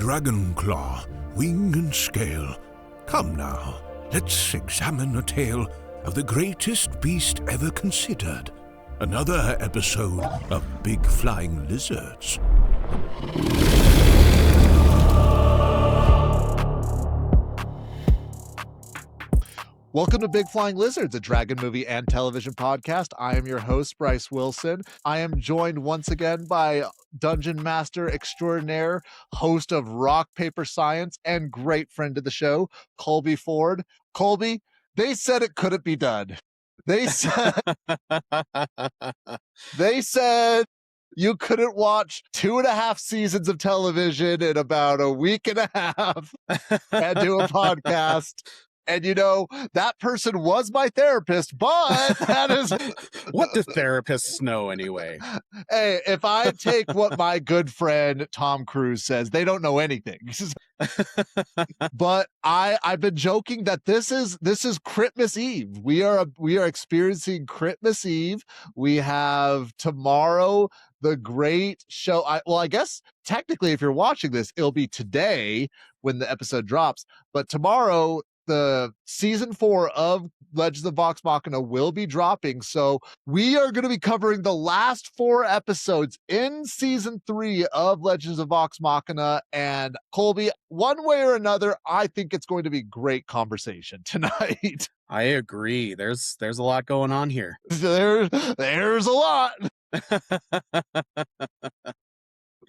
dragon claw, wing and scale. Come now, let's examine a tale of the greatest beast ever considered. Another episode of Big Flying Lizards. Welcome to Big Flying Lizards, a dragon movie and television podcast. I am your host, Bryce Wilson. I am joined once again by Dungeon Master Extraordinaire, host of Rock, Paper, Science, and great friend of the show, Colby Ford. Colby, they said it couldn't be done. They said, you couldn't watch 2.5 seasons of television in about a week and a half and do a podcast. And, you know, that person was my therapist, but that is... What do therapists know anyway? Hey, if I take what my good friend Tom Cruise says, they don't know anything. But I've been joking that this is Christmas Eve. We are experiencing Christmas Eve. We have tomorrow the great show. I guess technically if you're watching this, it'll be today when the episode drops. But tomorrow, the season 4 of Legend of Vox Machina will be dropping. So we are going to be covering the last 4 episodes in season 3 of Legends of Vox Machina. And Colby, one way or another, I think it's going to be great conversation tonight. I agree. There's a lot going on here. There's a lot.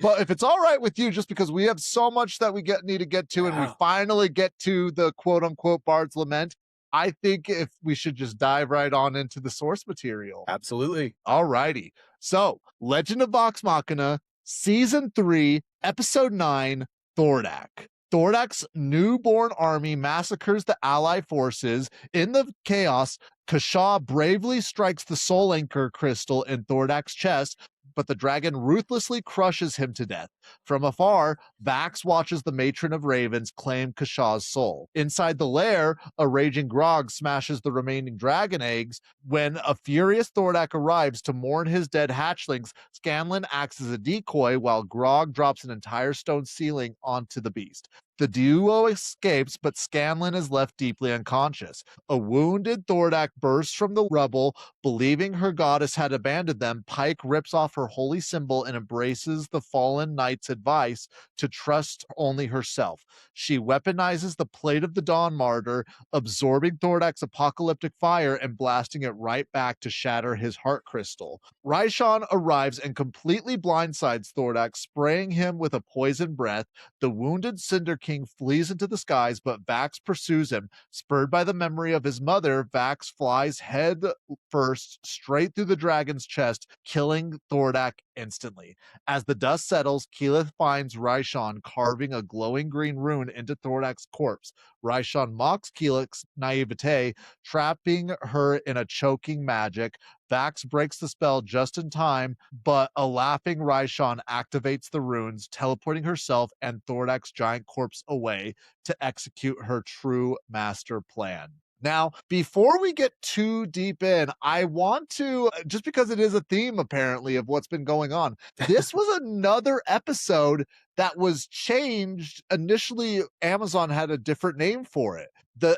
But if it's all right with you, just because we have so much that we need to get to, and we finally get to the quote-unquote Bard's Lament, I think if we should just dive right on into the source material. Absolutely. All righty. So, Legend of Vox Machina, Season 3, Episode 9, Thordak. Thordak's newborn army massacres the ally forces. In the chaos, Kashaw bravely strikes the soul anchor crystal in Thordak's chest, but the dragon ruthlessly crushes him to death. From afar, Vax watches the matron of ravens claim Kashaw's soul. Inside the lair, a raging Grog smashes the remaining dragon eggs. When a furious Thordak arrives to mourn his dead hatchlings, Scanlan acts as a decoy while Grog drops an entire stone ceiling onto the beast. The duo escapes, but Scanlan is left deeply unconscious. A wounded Thordak bursts from the rubble. Believing her goddess had abandoned them, Pike rips off her holy symbol and embraces the fallen knight's advice to trust only herself. She weaponizes the Plate of the Dawn Martyr, absorbing Thordak's apocalyptic fire and blasting it right back to shatter his heart crystal. Raishan arrives and completely blindsides Thordak, spraying him with a poison breath. The wounded Cinder King flees into the skies, but Vax pursues him. Spurred by the memory of his mother, Vax flies head first straight through the dragon's chest, killing Thordak instantly. As the dust settles, Keyleth finds Raishan carving a glowing green rune into Thordak's corpse. Raishan mocks Keyleth's naivete, trapping her in a choking magic. Vax breaks the spell just in time, but a laughing Raishan activates the runes, teleporting herself and Thordak's giant corpse away to execute her true master plan. Now, before we get too deep in, I want to, just because it is a theme apparently of what's been going on, this was another episode that was changed. Initially, Amazon had a different name for it. But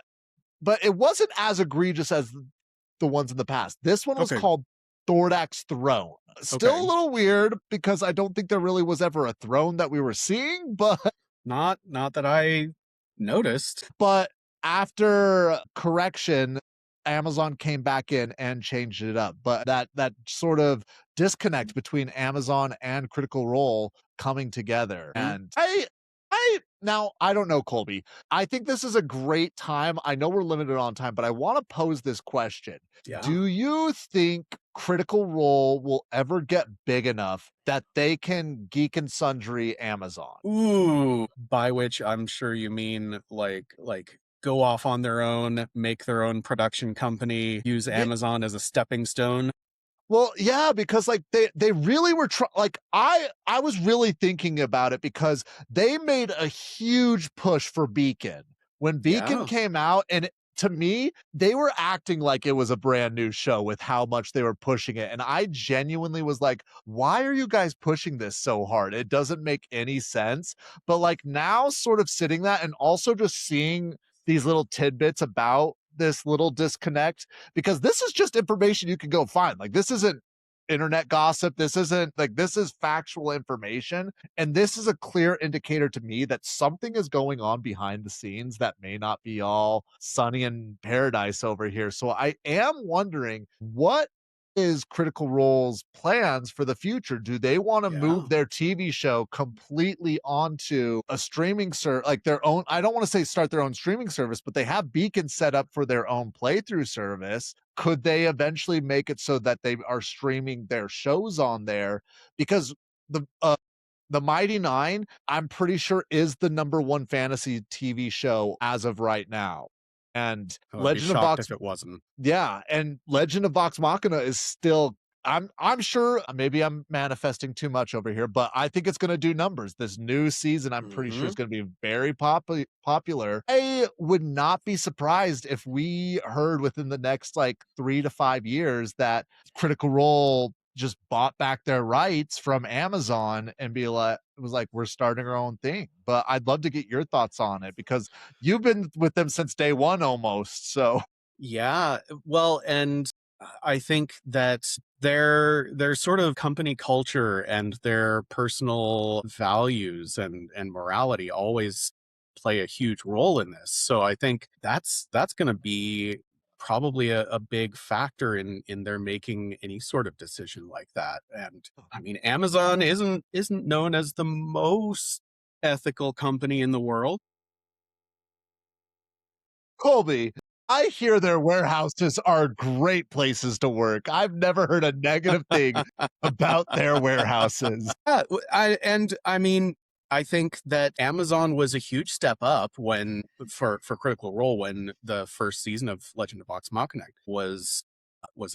it wasn't as egregious as the ones in the past. This one was called Thordak's Throne. Still a little weird because I don't think there really was ever a throne that we were seeing, but not that I noticed. But after correction, Amazon came back in and changed it up. But that sort of disconnect between Amazon and Critical Role coming together. And now, I don't know, Colby. I think this is a great time. I know we're limited on time, but I want to pose this question. Yeah. Do you think Critical Role will ever get big enough that they can Geek and Sundry Amazon? Ooh, by which I'm sure you mean like go off on their own, make their own production company, use Amazon as a stepping stone. Well, yeah, because like they really were I was really thinking about it because they made a huge push for Beacon. When Beacon came out, and to me, they were acting like it was a brand new show with how much they were pushing it. And I genuinely was like, why are you guys pushing this so hard? It doesn't make any sense. But like now, sort of sitting that and also just seeing these little tidbits about this little disconnect, because this is just information you can go find. Like, this isn't internet gossip. This isn't like, this is factual information. And this is a clear indicator to me that something is going on behind the scenes that may not be all sunny and paradise over here. So I am wondering, what is Critical Role's plans for the future? Do they want to Yeah. move their TV show completely onto a streaming service, like their own? I don't want to say start their own streaming service, but they have Beacon set up for their own playthrough service. Could they eventually make it so that they are streaming their shows on there? Because the Mighty Nine, I'm pretty sure, is the number one fantasy TV show as of right now. And I would be Legend of shocked Vox, if it wasn't. yeah, and Legend of Vox Machina is still. I'm sure maybe I'm manifesting too much over here, but I think it's going to do numbers. This new season, I'm pretty sure, is going to be very popular. I would not be surprised if we heard within the next like 3 to 5 years that Critical Role just bought back their rights from Amazon and be like, it was like, we're starting our own thing. But I'd love to get your thoughts on it, because you've been with them since day one almost. So Yeah, well, and I think that their sort of company culture and their personal values and morality always play a huge role in this. So I think that's going to be probably a big factor in their making any sort of decision like that. And I mean, Amazon isn't known as the most ethical company in the world. Colby, I hear their warehouses are great places to work. I've never heard a negative thing about their warehouses. Yeah, I mean, I think that Amazon was a huge step up when for Critical Role when the first season of Legend of Vox Machina was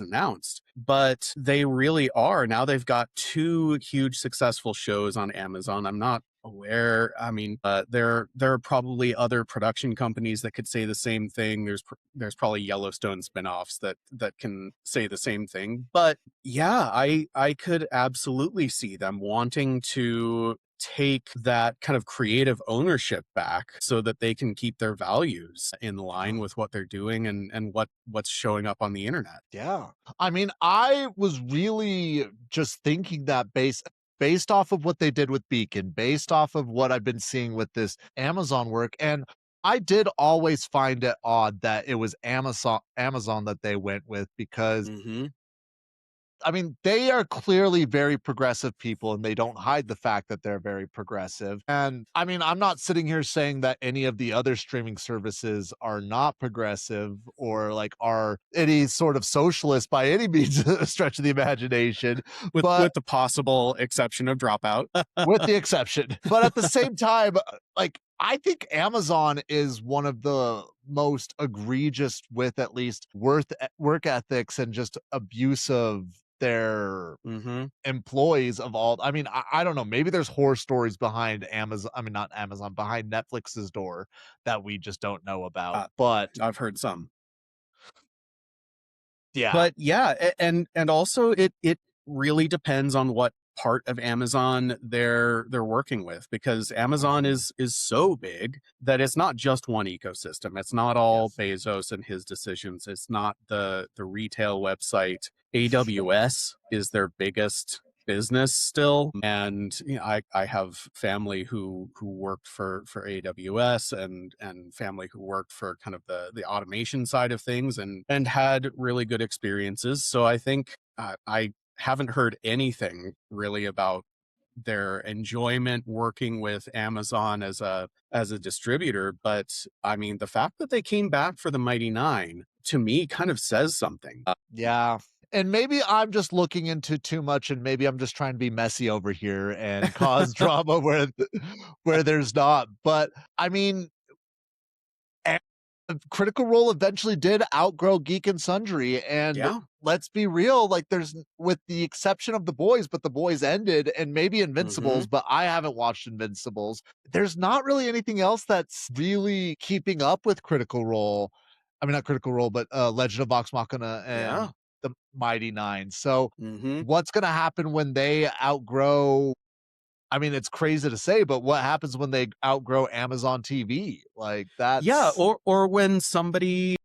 announced. But they really are now. They've got two huge successful shows on Amazon. I'm not aware. I mean, there are probably other production companies that could say the same thing. There's probably Yellowstone spinoffs that can say the same thing. But yeah, I could absolutely see them wanting to take that kind of creative ownership back so that they can keep their values in line with what they're doing and what's showing up on the internet. Yeah. I mean, I was really just thinking that based off of what they did with Beacon, based off of what I've been seeing with this Amazon work. And I did always find it odd that it was Amazon that they went with, because Mm-hmm. I mean, they are clearly very progressive people and they don't hide the fact that they're very progressive. And I mean, I'm not sitting here saying that any of the other streaming services are not progressive or like are any sort of socialist by any means stretch of the imagination, but With the possible exception of Dropout. with the exception. But at the same time, like, I think Amazon is one of the most egregious with at least work ethics and just abuse of their Mm-hmm. employees of all. I mean, I don't know. Maybe there's horror stories behind Amazon. I mean, not Amazon, behind Netflix's door that we just don't know about. But I've heard some. yeah, But yeah, and also it really depends on what part of Amazon they're working with, because Amazon is so big that it's not just one ecosystem. It's not all yes. Bezos and his decisions. It's not the retail website. AWS is their biggest business still, and you know, I have family who worked for AWS and family who worked for kind of the automation side of things and had really good experiences. So I think I haven't heard anything really about their enjoyment working with Amazon as a distributor. But I mean, the fact that they came back for the Mighty Nine to me kind of says something. Yeah. And maybe I'm just looking into too much, and maybe I'm just trying to be messy over here and cause drama where there's not. But I mean, a- Critical Role eventually did outgrow Geek and Sundry, and Yeah. let's be real, like there's, with the exception of The Boys, but The Boys ended, and maybe Mm-hmm. Invincibles, but I haven't watched Invincibles. There's not really anything else that's really keeping up with Critical Role. I mean, not Critical Role, but Legend of Vox Machina Yeah. and the Mighty Nine. So, Mm-hmm. what's gonna happen when they outgrow? I mean, it's crazy to say, but what happens when they outgrow Amazon TV? Like Yeah, that's or when somebody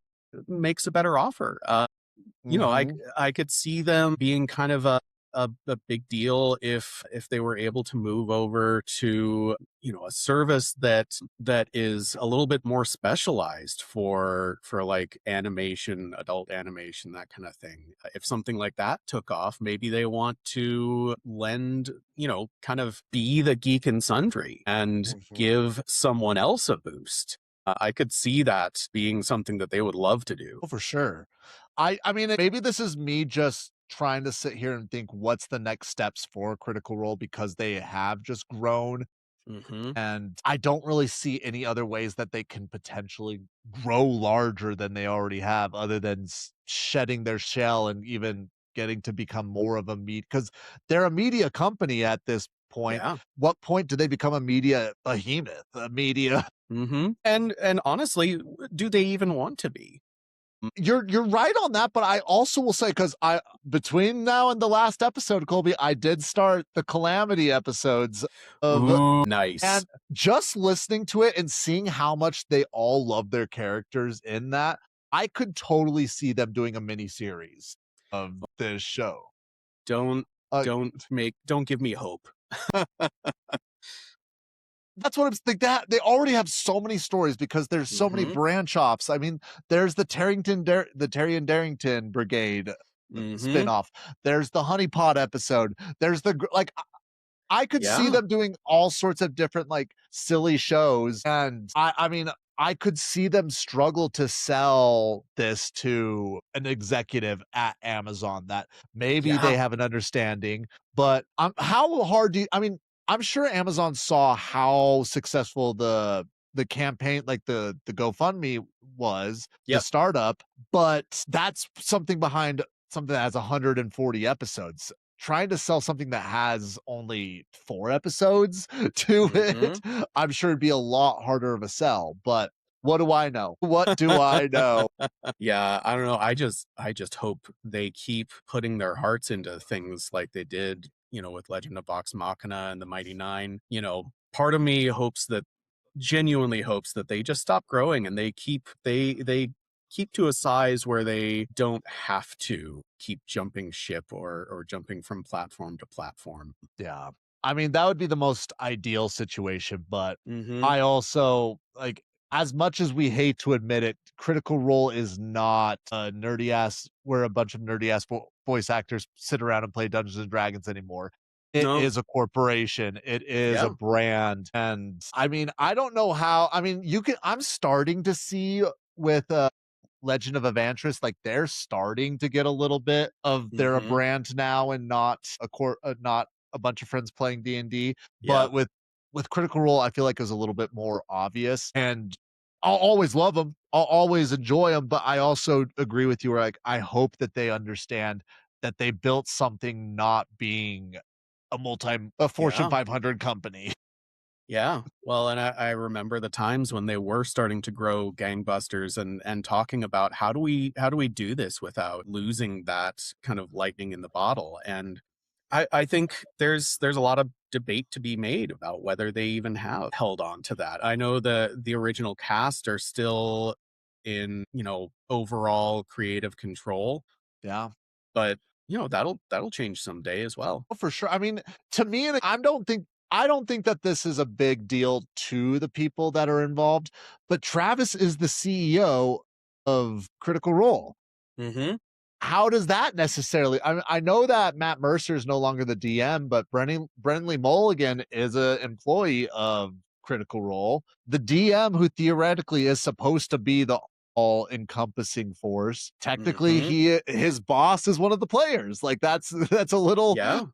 makes a better offer. Mhm. I could see them being kind of a big deal if they were able to move over to a service that is a little bit more specialized for like animation, adult animation, that kind of thing. If something like that took off, maybe they want to lend, kind of be the geek and sundry and Mhm. give someone else a boost. I could see that being something that they would love to do. Oh, for sure. I mean, maybe this is me just trying to sit here and think what's the next steps for Critical Role because they have just grown, Hmm. and I don't really see any other ways that they can potentially grow larger than they already have other than shedding their shell and even getting to become more of a because they're a media company at this point. Yeah. What point do they become a media behemoth? A media And honestly, do they even want to be? You're right on that, but I also will say because I between now and the last episode, Colby, I did start the Calamity episodes of Ooh, nice. and just listening to it and seeing how much they all love their characters in that, I could totally see them doing a mini series of this show. Don't Uh, don't give me hope. that's what I'm like that they already have so many stories because there's so many Mm-hmm. branch offs. I mean, there's the the Terry and Darrington Brigade Mm-hmm. spinoff. There's the Honeypot episode. There's like I could see Yeah. them doing all sorts of different like silly shows, and I mean I could see them struggle to sell this to an executive at Amazon that maybe Yeah. they have an understanding, but how hard do you, I mean I'm sure Amazon saw how successful the campaign like the GoFundMe was, the Yep. startup, but that's something behind something that has 140 episodes. Trying to sell something that has only 4 episodes to Mm-hmm. it, I'm sure it'd be a lot harder of a sell, but what do I know? What do I know? Yeah, I don't know. I just hope they keep putting their hearts into things like they did, with Legend of Vox Machina and the Mighty Nine. Part of me genuinely hopes that they just stop growing and they keep to a size where they don't have to keep jumping ship or jumping from platform to platform. Yeah. I mean, that would be the most ideal situation, but Mm-hmm. I also like as much as we hate to admit it, Critical Role is not a nerdy ass where a bunch of nerdy ass voice actors sit around and play Dungeons and Dragons anymore. It No. is a corporation. It is a Yeah. brand. And I mean, I don't know how I mean, I'm starting to see with Legend of Evantris, like they're starting to get a little bit of they're a Mm-hmm. brand now and not a bunch of friends playing D&D, Yeah. but with Critical Role, I feel like it was a little bit more obvious, and I'll always love them. I'll always enjoy them, but I also agree with you where like I hope that they understand that they built something not being a Fortune Yeah. 500 company. Yeah. Well, and I remember the times when they were starting to grow gangbusters and talking about how do we do this without losing that kind of lightning in the bottle. And I think there's a lot of debate to be made about whether they even have held on to that. I know the original cast are still in, overall creative control, Yeah. but that'll change someday as well. Oh, for sure. I mean, to me, and I don't think that this is a big deal to the people that are involved, but Travis is the CEO of Critical Role. Mm-hmm. How does that necessarily? I know that Matt Mercer is no longer the DM, but Brennan Mulligan is an employee of Critical Role. The DM, who theoretically is supposed to be the all-encompassing force, technically Mm-hmm. his boss is one of the players. Like that's a little Yeah.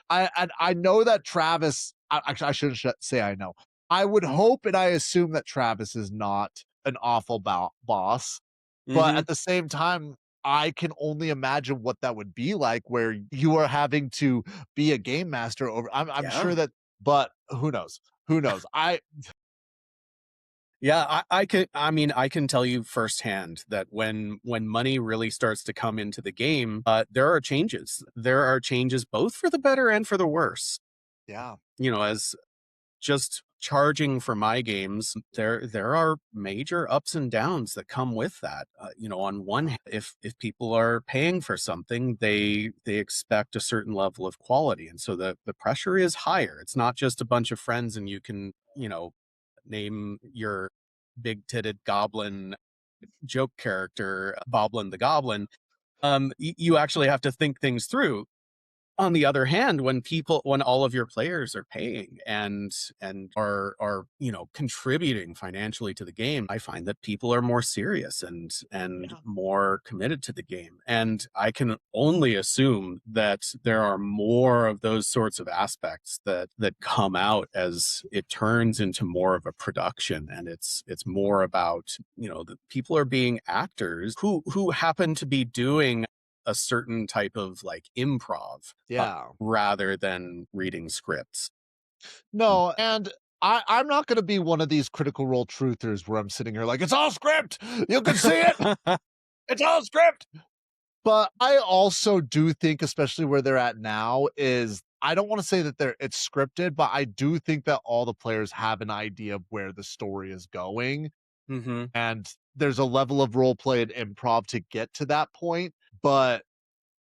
I know that Travis actually, I shouldn't say I know. I would hope and I assume that Travis is not an awful boss, but Mm-hmm. at the same time, I can only imagine what that would be like where you are having to be a game master over I'm sure Yeah. that but who knows? Who knows? Yeah, I can tell you firsthand that when money really starts to come into the game, there are changes. There are changes both for the better and for the worse. Yeah. As just charging for my games, there are major ups and downs that come with that. On one hand, if people are paying for something, they expect a certain level of quality, and so the pressure is higher. It's not just a bunch of friends and you can, name your big-titted goblin joke character, Boblin the Goblin. You actually have to think things through. On the other hand, when all of your players are paying and are contributing financially to the game, I find that people are more serious and Yeah. more committed to the game. And I can only assume that there are more of those sorts of aspects that come out as it turns into more of a production, and it's more about, the people are being actors who happen to be doing a certain type of like improv, Yeah. rather than reading scripts. No, and I'm not gonna be one of these Critical Role truthers where I'm sitting here like, "It's all script! You can see it! It's all script!" But I also do think, especially where they're at now, is I don't wanna say that it's scripted, but I do think that all the players have an idea of where the story is going, Hmm. and there's a level of role play and improv to get to that point, but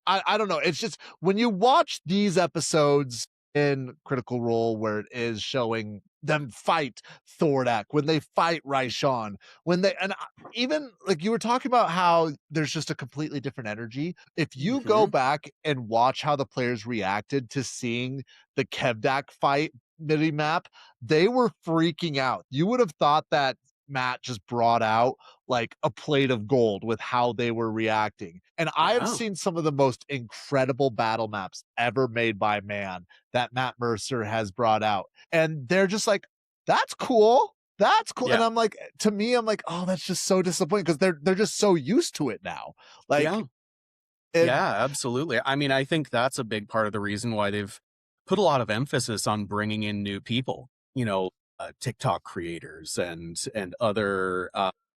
I don't know. It's just when you watch these episodes in Critical Role where it is showing them fight Thordak, when they fight Raishan, when they and even like you were talking about how there's just a completely different energy. If you go Hmm. back and watch how the players reacted to seeing the Kevdak fight mini map, they were freaking out. You would have thought that Matt just brought out like a plate of gold with how they were reacting. And I have Wow. seen some of the most incredible battle maps ever made by man that Matt Mercer has brought out. And they're just like, that's cool. That's cool. And Yeah. I'm like, to me, I'm like, oh, that's just so disappointing because they're just so used to it now. Like Yeah. it Yeah, absolutely. I mean, I think that's a big part of the reason why they've put a lot of emphasis on bringing in new people, TikTok creators and other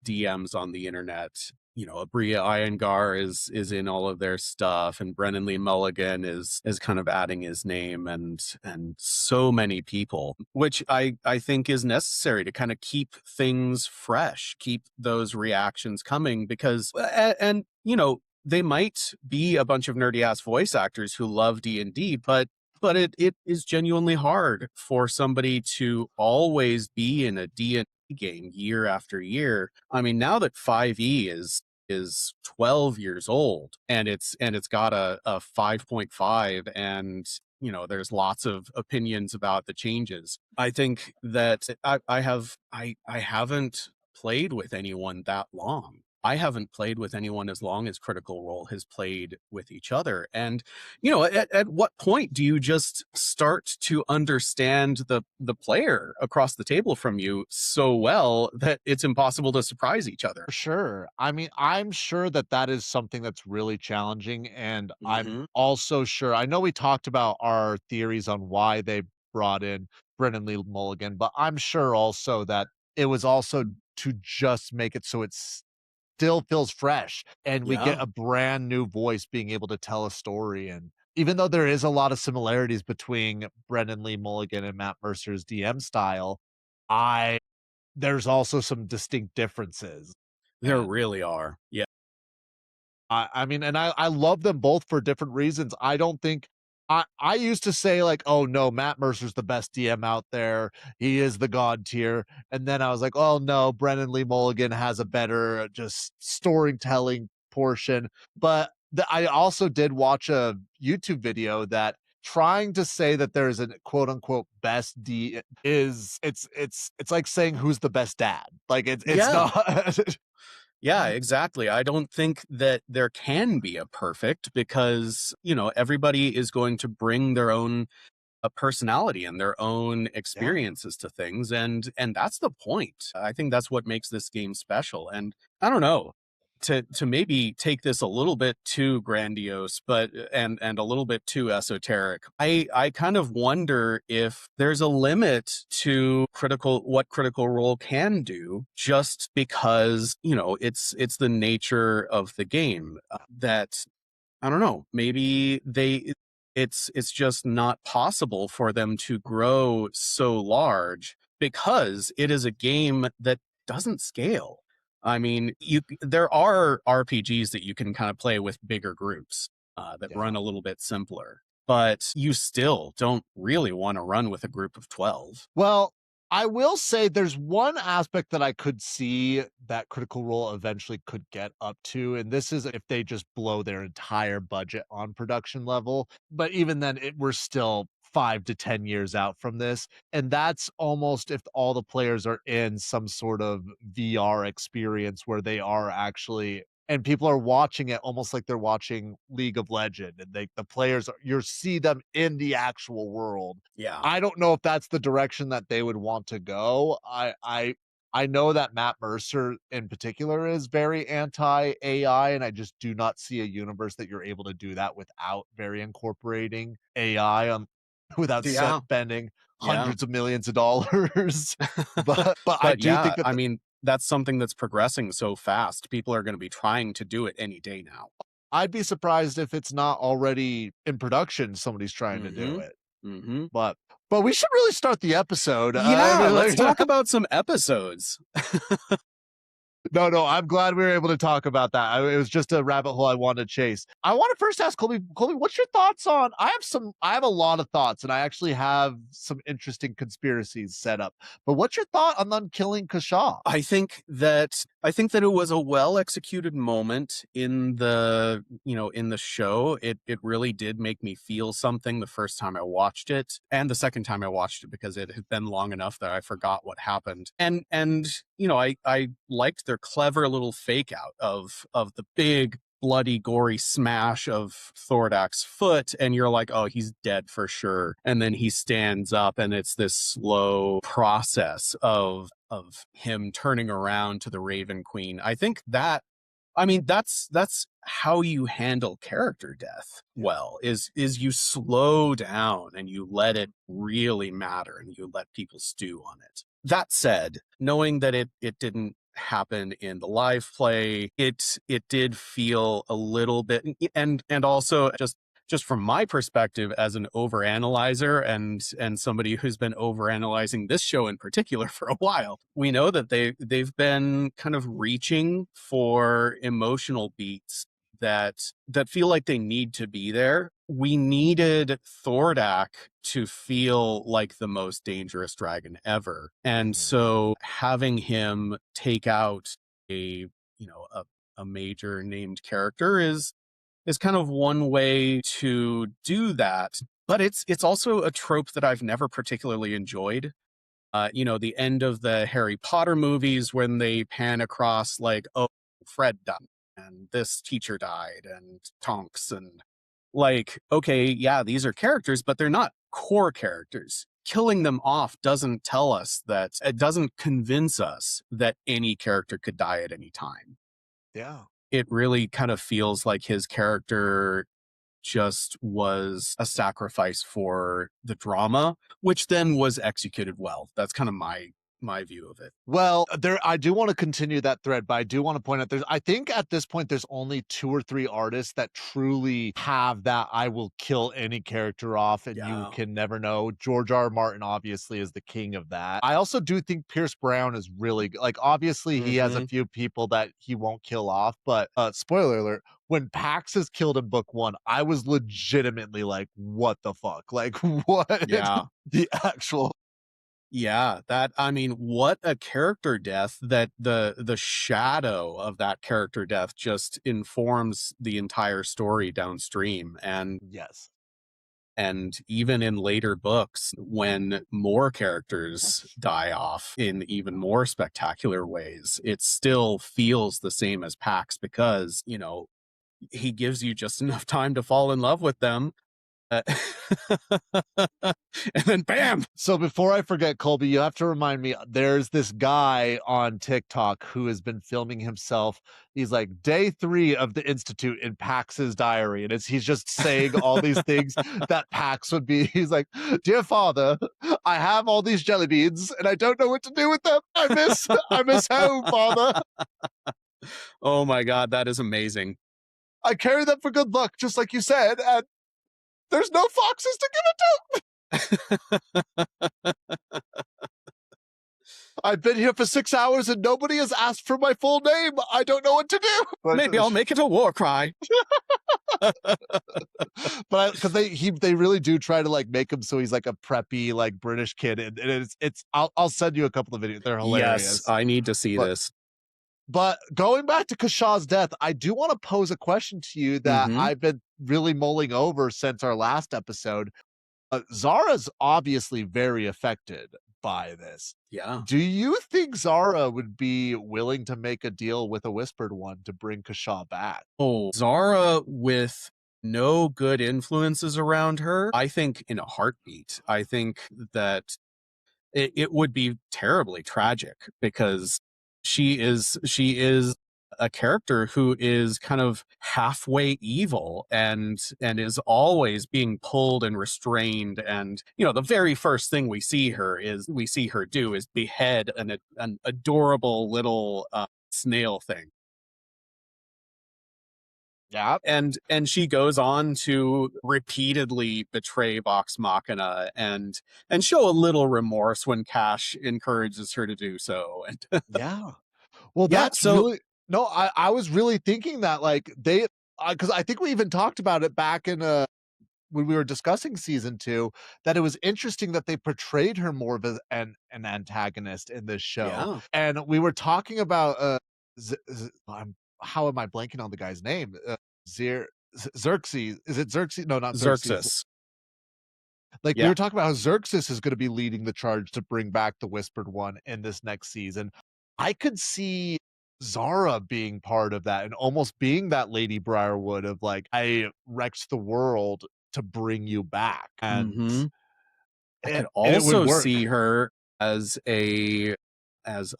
DMs on the internet. Abria Iyengar is in all of their stuff, and Brennan Lee Mulligan is kind of adding his name, and so many people, which I think is necessary to kind of keep things fresh, keep those reactions coming, because and they might be a bunch of nerdy ass voice actors who love D&D, but it is genuinely hard for somebody to always be in a D&D game year after year. I mean, now that 5e is 12 years old, and it's got a 5.5, and there's lots of opinions about the changes. I think that I haven't played with anyone that long. I haven't played with anyone as long as Critical Role has played with each other. And, at what point do you just start to understand the player across the table from you so well that it's impossible to surprise each other? For sure. I mean, I'm sure that that is something that's really challenging, and I'm Hmm. also sure I know we talked about our theories on why they brought in Brennan Lee Mulligan, but I'm sure also that it was also to just make it so it still feels fresh, and we get Yeah, a brand new voice being able to tell a story, and even though there is a lot of similarities between Brennan Lee Mulligan and Matt Mercer's DM style, I there's also some distinct differences, there and really are. Yeah. I mean, and I love them both for different reasons. I don't think I used to say like, "Oh no, Matt Mercer's the best DM out there. He is the god tier." And then I was like, "Oh no, Brennan Lee Mulligan has a better just storytelling portion." But I also did watch a YouTube video that trying to say that there's a quote unquote best D is it's like saying who's the best dad. Like it's Yeah. not Yeah, exactly. I don't think that there can be a perfect, because, everybody is going to bring their own personality and their own yeah. experiences to things, and that's the point. I think that's what makes this game special. And I don't know. to maybe take this a little bit too grandiose, but and a little bit too esoteric, I kind of wonder if there's a limit to what Critical Role can do, just because, you know, it's the nature of the game, that I don't know, maybe it's just not possible for them to grow so large because it is a game that doesn't scale. I mean, there are RPGs that you can kind of play with bigger groups that run a little bit simpler, but you still don't really want to run with a group of 12. Well, I will say there's one aspect that I could see that Critical Role eventually could get up to, and this is if they just blow their entire budget on production level. But even then, we're still 5 to 10 years out from this. And that's almost if all the players are in some sort of VR experience where they are actually, and people are watching it almost like they're watching League of Legend, and the players you see them in the actual world. Yeah. I don't know if that's the direction that they would want to go. I know that Matt Mercer in particular is very anti AI, and I just do not see a universe that you're able to do that without very incorporating AI without Yeah. spending Yeah. hundreds of millions of dollars. but I But do yeah, think that I mean, that's something that's progressing so fast. People are going to be trying to do it any day now. I'd be surprised if it's not already in production. Somebody's trying to do it. But we should really start the episode. Yeah, let's like, talk about some episodes. No, I'm glad we were able to talk about that. It was just a rabbit hole I wanted to chase. I want to first ask Colby, what's your thoughts on, I have a lot of thoughts, and I actually have some interesting conspiracies set up. But what's your thought on them killing Kashaw? I think that it was a well executed moment in the, you know, in the show. It really did make me feel something the first time I watched it, and the second time I watched it, because it had been long enough that I forgot what happened. And you know, I liked their clever little fake out of the big bloody gory smash of Thordak's foot, and you're like, oh, he's dead for sure. And then he stands up, and it's this slow process of him turning around to the Raven Queen. I think that, I mean, that's how you handle character death well, is you slow down and you let it really matter, and you let people stew on it. That said, knowing that it didn't happen in the live play, it did feel a little bit, and also just from my perspective as an overanalyzer, and somebody who's been overanalyzing this show in particular for a while, we know that they've been kind of reaching for emotional beats that feel like they need to be there. We needed Thordak to feel like the most dangerous dragon ever. And so having him take out a major named character is kind of one way to do that. But it's also a trope that I've never particularly enjoyed. You know, the end of the Harry Potter movies, when they pan across like, oh, Fred died, and this teacher died, and Tonks, and like, okay, yeah, these are characters, but they're not core characters. Killing them off doesn't tell us that, it doesn't convince us that any character could die at any time. Yeah. It really kind of feels like his character just was a sacrifice for the drama, which then was executed well. That's kind of my view of it. Well, I do want to continue that thread, but I do want to point out I think at this point there's only 2 or 3 artists that truly have that I will kill any character off and you can never know. George R. R. Martin obviously is the king of that. I also do think Pierce Brown is really like, obviously he has a few people that he won't kill off, but spoiler alert, when Pax is killed in book 1, I was legitimately like, what the fuck? Like, what? Yeah. The actual. Yeah, that, I mean, what a character death, that the shadow of that character death just informs the entire story downstream. And Yes. and even in later books, when more characters die off in even more spectacular ways, it still feels the same as Pax, because, you know, he gives you just enough time to fall in love with them, Uh, and then bam. So before I forget, Colby, you have to remind me, there's this guy on TikTok who has been filming himself. He's like day 3 of the Institute in Pax's diary. And he's just saying all these things that Pax would be. He's like, dear father, I have all these jelly beans and I don't know what to do with them. I miss home, father. Oh my God, that is amazing. I carry them for good luck, just like you said. And there's no foxes to give it to. I've been here for 6 hours and nobody has asked for my full name. I don't know what to do. Maybe I'll make it a war cry. But because they really do try to like make him so he's like a preppy like British kid, and it's I'll send you a couple of videos. They're hilarious. Yes, I need to see this. But going back to Kashaw's death, I do want to pose a question to you that I've been really mulling over since our last episode. Zara's obviously very affected by this. Yeah. Do you think Zara would be willing to make a deal with a Whispered One to bring Kashaw back? Oh, Zara with no good influences around her, I think in a heartbeat. I think that it would be terribly tragic because she is a character who is kind of halfway evil and is always being pulled and restrained. And the very first thing we see her do is behead an adorable little snail thing. Yeah. And she goes on to repeatedly betray Vox Machina and show a little remorse when Cash encourages her to do so. And yeah. Well, Yeah, that's so- really no. I was really thinking that like because I think we even talked about it back in when we were discussing season 2, that it was interesting that they portrayed her more of an antagonist in this show. Yeah. And we were talking about how am I blanking on the guy's name? Xerxes. Is it Xerxes? No, not Xerxes. Like we were talking about how Xerxes is going to be leading the charge to bring back the Whispered One in this next season. I could see Zara being part of that and almost being that Lady Briarwood of like, I wrecked the world to bring you back. And I could also see her as a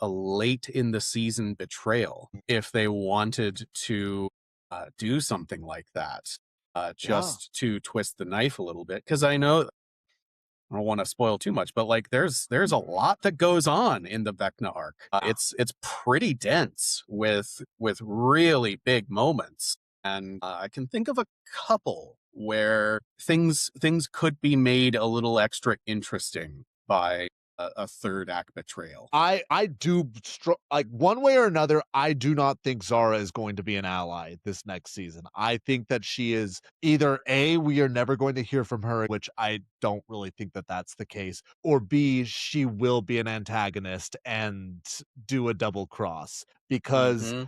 late in the season betrayal if they wanted to do something like that, just to twist the knife a little bit. Because I know I don't want to spoil too much, but like there's a lot that goes on in the Vecna arc. It's pretty dense with really big moments, and I can think of a couple where things could be made a little extra interesting by a third act betrayal. I do like one way or another. I do not think Zara is going to be an ally this next season. I think that she is either A, we are never going to hear from her, which I don't really think that that's the case, or B, she will be an antagonist and do a double cross because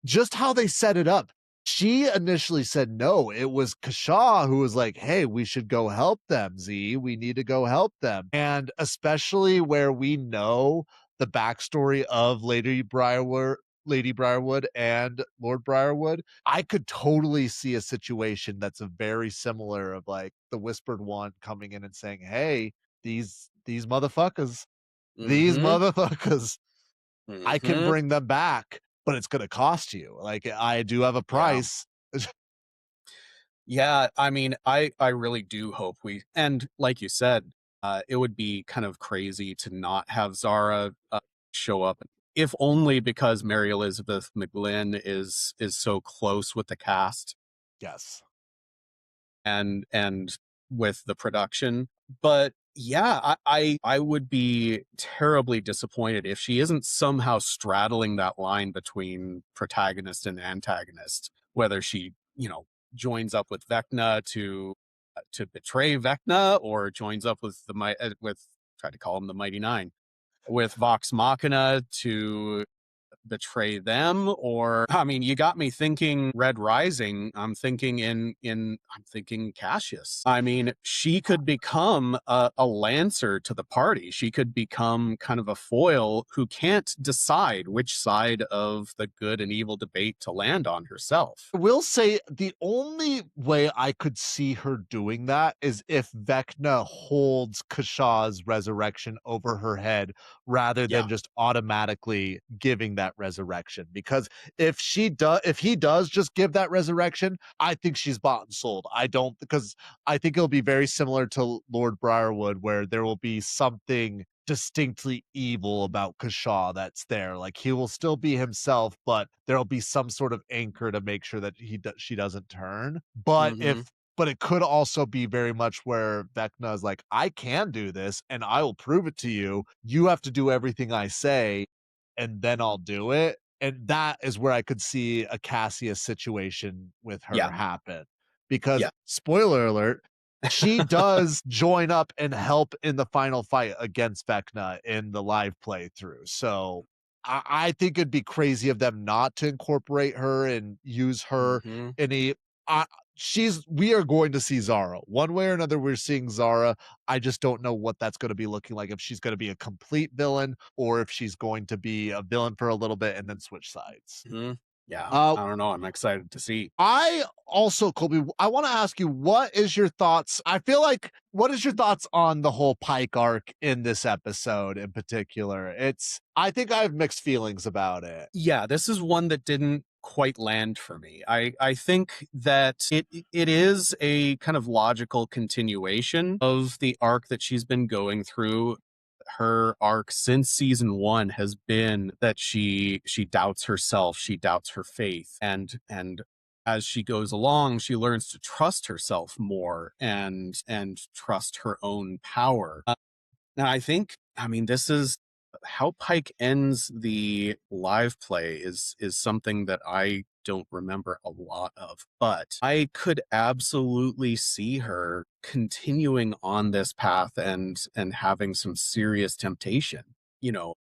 just how they set it up. She initially said no. It was Kashaw who was like, hey, we should go help them, Z. We need to go help them. And especially where we know the backstory of Lady Briarwood and Lord Briarwood, I could totally see a situation that's a very similar of like the Whispered One coming in and saying, hey, these motherfuckers, I can bring them back, but it's going to cost you. Like, I do have a price. Yeah, I mean, I really do hope and like you said, it would be kind of crazy to not have Zara show up, if only because Mary Elizabeth McGlynn is so close with the cast. Yes. And with the production. But yeah, I would be terribly disappointed if she isn't somehow straddling that line between protagonist and antagonist, whether she, joins up with Vecna to betray Vecna, or joins up with try to call him the Mighty Nine, with Vox Machina to betray them? Or, I mean, you got me thinking Red Rising. I'm thinking I'm thinking Cassius. I mean, she could become a lancer to the party. She could become kind of a foil who can't decide which side of the good and evil debate to land on herself. I will say the only way I could see her doing that is if Vecna holds Kashaw's resurrection over her head rather Yeah. than just automatically giving that resurrection. Because if he does just give that resurrection, I think she's bought and sold. I don't, because I think it'll be very similar to Lord Briarwood, where there will be something distinctly evil about Kashaw that's there. Like, he will still be himself, but there'll be some sort of anchor to make sure that she doesn't turn. Mm-hmm. But it could also be very much where Vecna is like, I can do this and I will prove it to you. You have to do everything I say and then I'll do it. And that is where I could see a Cassius situation with her Yeah. happen. Because, Yeah. spoiler alert, she does join up and help in the final fight against Vecna in the live playthrough. So I think it'd be crazy of them not to incorporate her and use her Mm-hmm. in a. Uh, we are going to see Zara one way or another. We're seeing Zara. I just don't know what that's going to be looking like. If she's going to be a complete villain or if she's going to be a villain for a little bit and then switch sides. Mm-hmm. Yeah. Uh, I don't know. I'm excited to see. I also, Colby, I want to ask you, what is your thoughts? What is your thoughts on the whole Pike arc in this episode in particular? I think I have mixed feelings about it. Yeah, this is one that didn't quite land for me. I think that it is a kind of logical continuation of the arc that she's been going through. Her arc since season 1 has been that she doubts herself, she doubts her faith, and as she goes along, she learns to trust herself more and trust her own power. And I think, I mean, this is how Pike ends the live play is something that I don't remember a lot of, but I could absolutely see her continuing on this path and having some serious temptation. You know,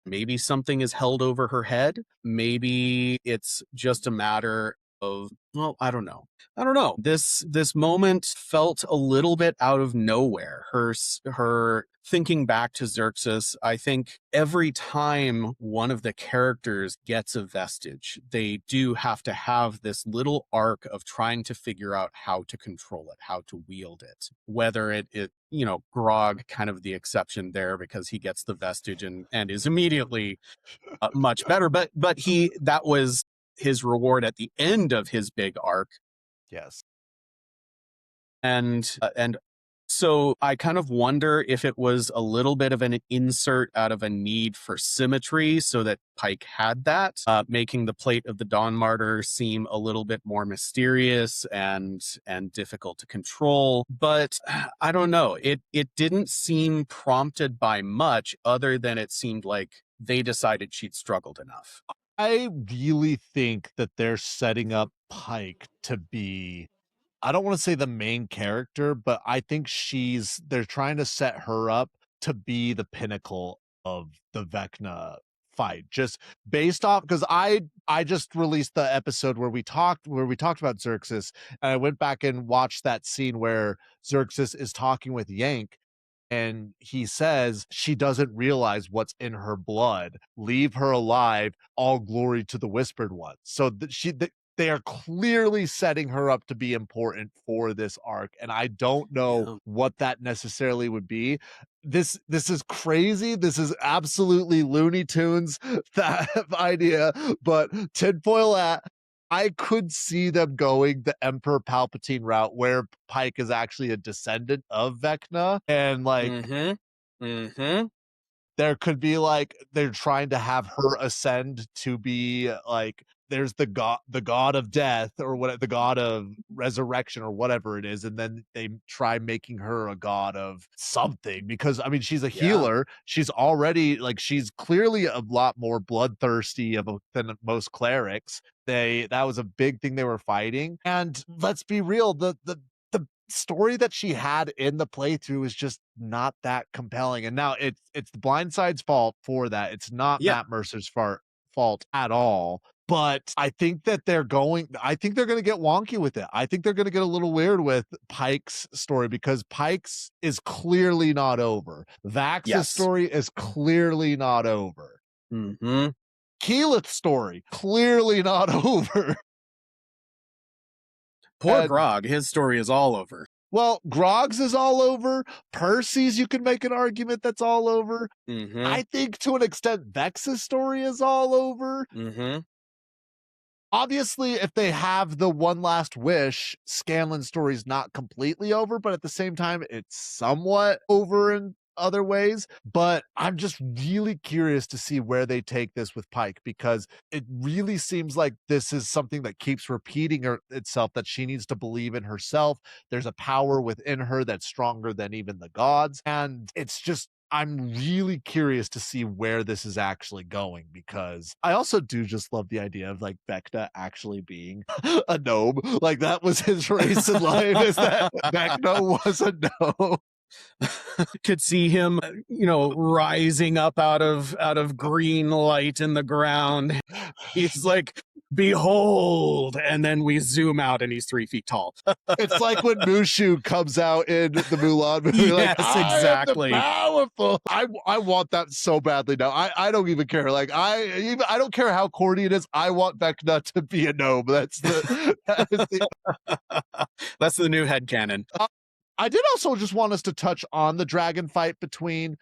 maybe something is held over her head. Maybe it's just a matter of, well, I don't know. I don't know. This moment felt a little bit out of nowhere. Her thinking back to Xerxes, I think every time one of the characters gets a vestige, they do have to have this little arc of trying to figure out how to control it, how to wield it. Whether it you know, Grog kind of the exception there because he gets the vestige and is immediately much better. But that was his reward at the end of his big arc. Yes. And so I kind of wonder if it was a little bit of an insert out of a need for symmetry so that Pike had that, making the plate of the Dawn Martyr seem a little bit more mysterious and difficult to control. But I don't know. It didn't seem prompted by much other than it seemed like they decided she'd struggled enough. I really think that they're setting up Pike to be, I don't want to say the main character, but I think they're trying to set her up to be the pinnacle of the Vecna fight. Just based off, because I just released the episode where we talked about Xerxes, and I went back and watched that scene where Xerxes is talking with Yank. And he says she doesn't realize what's in her blood. Leave her alive. All glory to the Whispered One. So they are clearly setting her up to be important for this arc, and I don't know what that necessarily would be. This is crazy. This is absolutely Looney Tunes, that idea, but tinfoil hat. I could see them going the Emperor Palpatine route where Pike is actually a descendant of Vecna, and like there could be like they're trying to have her ascend to be like, there's the god of death or what, the god of resurrection or whatever it is, and then they try making her a god of something, because I mean she's a healer. She's already like, she's clearly a lot more bloodthirsty than most clerics. That was a big thing they were fighting, and let's be real, the story that she had in the playthrough is just not that compelling. And now it's the Blind Side's fault for that. It's not Matt Mercer's fault fault at all. But I think that they're going to get wonky with it. I think they're going to get a little weird with Pike's story because Pike's is clearly not over. Vax's story is clearly not over. Mm-hmm. Keyleth's story, clearly not over. Poor Grog, his story is all over. Well, Grog's is all over. Percy's, you can make an argument that's all over. Mm-hmm. I think to an extent, Vex's story is all over. Mm-hmm. Obviously, if they have the one last wish, Scanlan's story is not completely over, but at the same time, it's somewhat over in other ways. But I'm just really curious to see where they take this with Pike, because it really seems like this is something that keeps repeating itself, that she needs to believe in herself. There's a power within her that's stronger than even the gods. And it's just, I'm really curious to see where this is actually going, because I also do just love the idea of like Vecna actually being a gnome. Like that was his race in life, is that Vecna was a gnome. Could see him, rising up out of green light in the ground. He's like, behold, and then we zoom out and he's 3 feet tall. It's like when Mushu comes out in the Mulan movie. Yes, like, exactly. Powerful. I want that so badly now. I don't even care. Like I don't care how corny it is. I want Vecna to be a gnome. That's the that's the new headcanon. I did also just want us to touch on the dragon fight between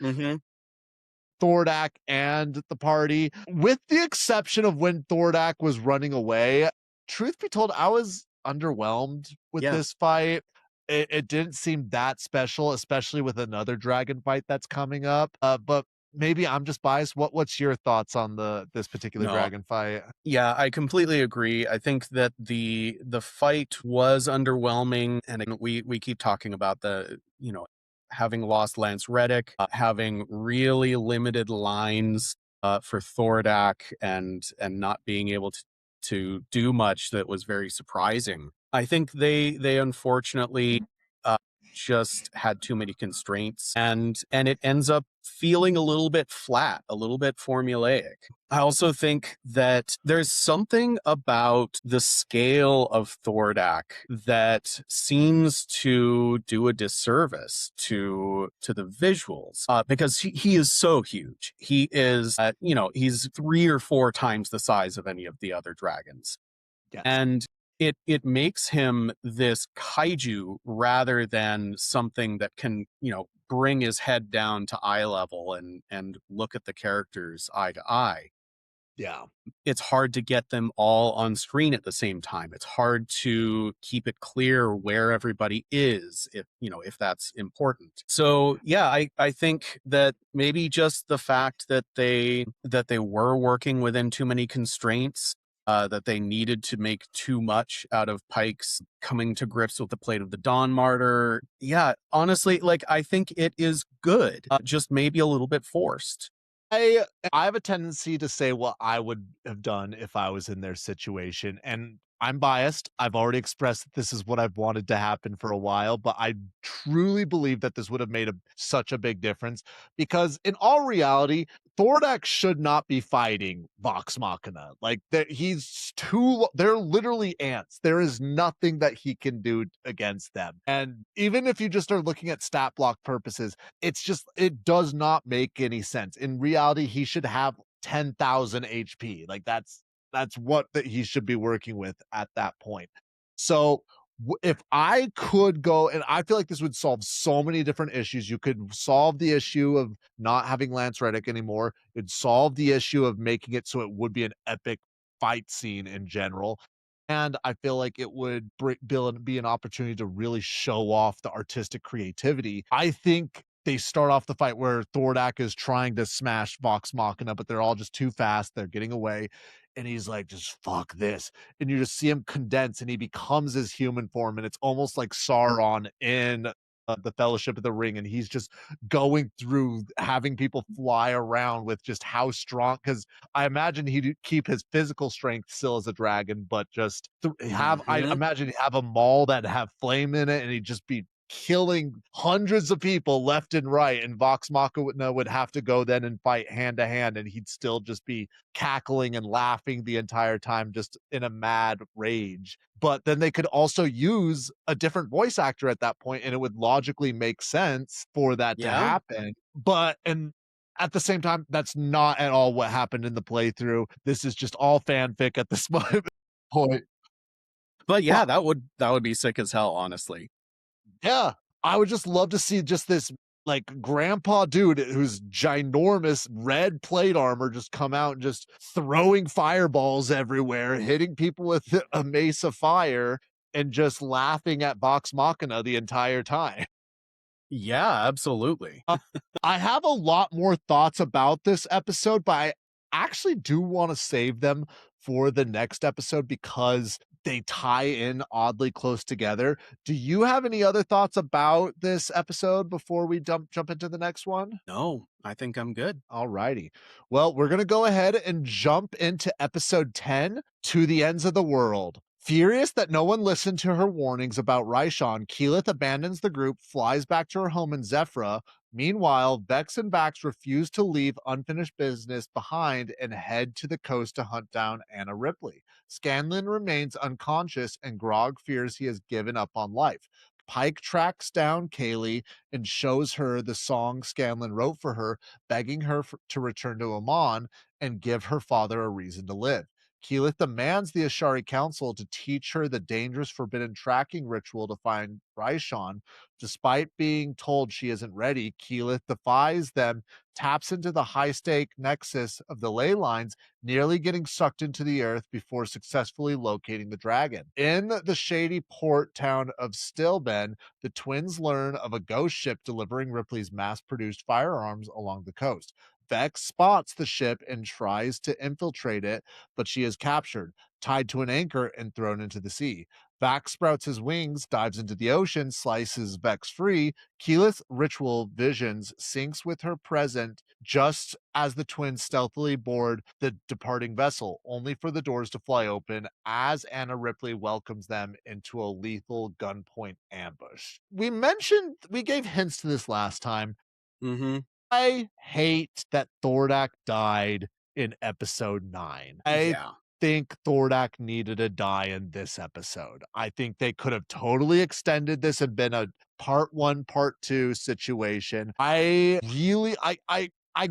Thordak and the party, with the exception of when Thordak was running away. Truth be told, I was underwhelmed with this fight. It didn't seem that special, especially with another dragon fight that's coming up. But maybe I'm just biased. What's your thoughts on this particular dragon fight? Yeah, I completely agree. I think that the fight was underwhelming, and we keep talking about the having lost Lance Reddick, having really limited lines for Thordak, and not being able to do much that was very surprising. I think they unfortunately just had too many constraints, and it ends up feeling a little bit flat, a little bit formulaic. I also think that there's something about the scale of Thordak that seems to do a disservice to the visuals, because he is so huge. He is, he's 3 or 4 times the size of any of the other dragons. Yes. And it makes him this kaiju rather than something that can, bring his head down to eye level and look at the characters eye to eye. Yeah. It's hard to get them all on screen at the same time. It's hard to keep it clear where everybody is, if that's important. So yeah, I think that maybe just the fact that they were working within too many constraints, that they needed to make too much out of Pike's coming to grips with the Plate of the Dawn Martyr. Yeah, honestly, I think it is good, just maybe a little bit forced. I have a tendency to say what I would have done if I was in their situation, and I'm biased. I've already expressed that this is what I've wanted to happen for a while, but I truly believe that this would have made such a big difference, because in all reality, Thordak should not be fighting Vox Machina. Like they're literally ants. There is nothing that he can do against them. And even if you just are looking at stat block purposes, it does not make any sense. In reality, he should have 10,000 HP. Like that's what that he should be working with at that point. So if I could go, and I feel like this would solve so many different issues. You could solve the issue of not having Lance Reddick anymore. It'd solve the issue of making it so it would be an epic fight scene in general. And I feel like it would be an opportunity to really show off the artistic creativity. I think they start off the fight where Thordak is trying to smash Vox Machina, but they're all just too fast. They're getting away. And he's like, just fuck this. And you just see him condense and he becomes his human form. And it's almost like Sauron in the Fellowship of the Ring. And he's just going through having people fly around with just how strong, because I imagine he'd keep his physical strength still as a dragon, but just I imagine he'd have a maul that have flame in it, and he'd just be killing hundreds of people left and right, and Vox Machina would have to go then and fight hand to hand, and he'd still just be cackling and laughing the entire time, just in a mad rage. But then they could also use a different voice actor at that point, and it would logically make sense for that to Yeah. happen. But and at the same time, that's not at all what happened in the playthrough. This is just all fanfic at this point. But yeah, But that would be sick as hell, honestly. yeah, I would just love to see just this like grandpa dude who's ginormous red plate armor just come out and just throwing fireballs everywhere, hitting people with a mace of fire, and just laughing at Vox Machina the entire time. Yeah, absolutely. I have a lot more thoughts about this episode, but I actually do want to save them for the next episode because they tie in oddly close together. Do you have any other thoughts about this episode before we jump into the next one? No, I think I'm good. All righty. Well, we're going to go ahead and jump into episode 10, To the Ends of the World. Furious that no one listened to her warnings about Raishan, Keyleth abandons the group, flies back to her home in Zephyra. Meanwhile, Vex and Vax refuse to leave unfinished business behind and head to the coast to hunt down Anna Ripley. Scanlan remains unconscious, and Grog fears he has given up on life. Pike tracks down Kaylee and shows her the song Scanlan wrote for her, begging her to return to Amon and give her father a reason to live. Keyleth demands the Ashari Council to teach her the dangerous forbidden tracking ritual to find Raishan. Despite being told she isn't ready, Keyleth defies them, taps into the high-stake nexus of the ley lines, nearly getting sucked into the earth before successfully locating the dragon. In the shady port town of Stilben, the twins learn of a ghost ship delivering Ripley's mass-produced firearms along the coast. Vex spots the ship and tries to infiltrate it, but she is captured, tied to an anchor, and thrown into the sea. Vax sprouts his wings, dives into the ocean, slices Vex free. Keyleth's ritual visions syncs with her present just as the twins stealthily board the departing vessel, only for the doors to fly open as Anna Ripley welcomes them into a lethal gunpoint ambush. We gave hints to this last time. Mm-hmm. I hate that Thordak died in episode 9. I Yeah. think Thordak needed to die in this episode. I think they could have totally extended this and been a part 1, part 2 situation. I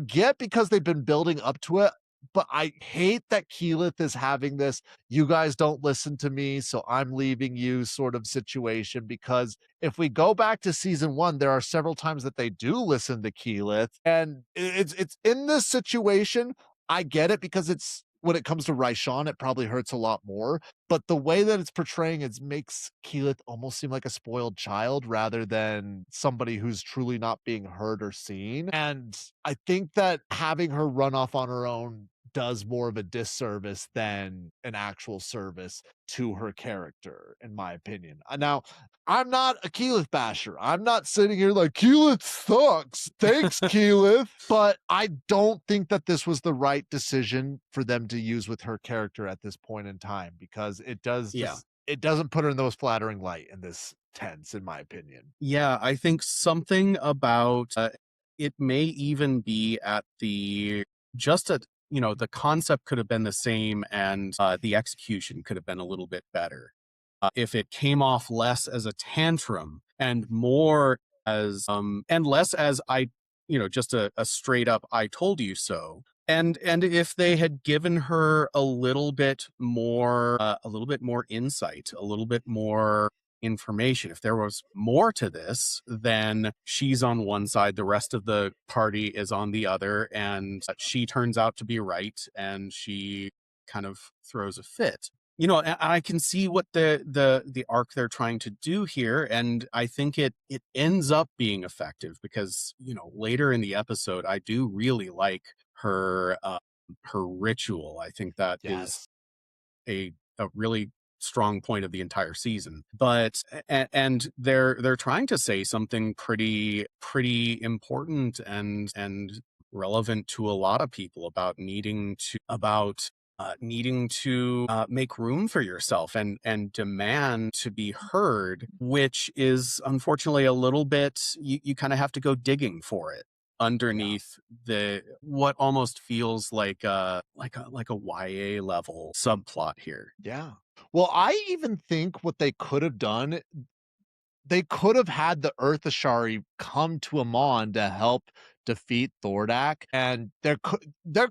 get because they've been building up to it, but I hate that Keyleth is having this "you guys don't listen to me, so I'm leaving you" sort of situation, because if we go back to season 1, there are several times that they do listen to Keyleth, and it's in this situation. I get it because it's when it comes to Raishan, it probably hurts a lot more. But the way that it's portraying it makes Keyleth almost seem like a spoiled child rather than somebody who's truly not being heard or seen. And I think that having her run off on her own does more of a disservice than an actual service to her character, in my opinion. Now, I'm not a Keyleth basher. I'm not sitting here like, Keyleth sucks. Thanks, Keyleth. But I don't think that this was the right decision for them to use with her character at this point in time, because it does Yeah. it doesn't put her in the most flattering light in this tense, in my opinion. Yeah, I think something about it may even be at the just at the concept could have been the same, and the execution could have been a little bit better if it came off less as a tantrum and more as and less as just a straight up "I told you so." And if they had given her a little bit more insight, a little bit more information, if there was more to this, then she's on one side, the rest of the party is on the other, and she turns out to be right, and she kind of throws a fit. I can see what the arc they're trying to do here, and I think it ends up being effective because later in the episode I do really like her ritual. I think that is a really strong point of the entire season. But and they're trying to say something pretty important and relevant to a lot of people about needing to make room for yourself and demand to be heard, which is unfortunately a little bit, you kind of have to go digging for it underneath the what almost feels like a YA level subplot here. Yeah. Well, I even think what they could have done, they could have had the Earth Ashari come to Amon to help defeat Thordak, and there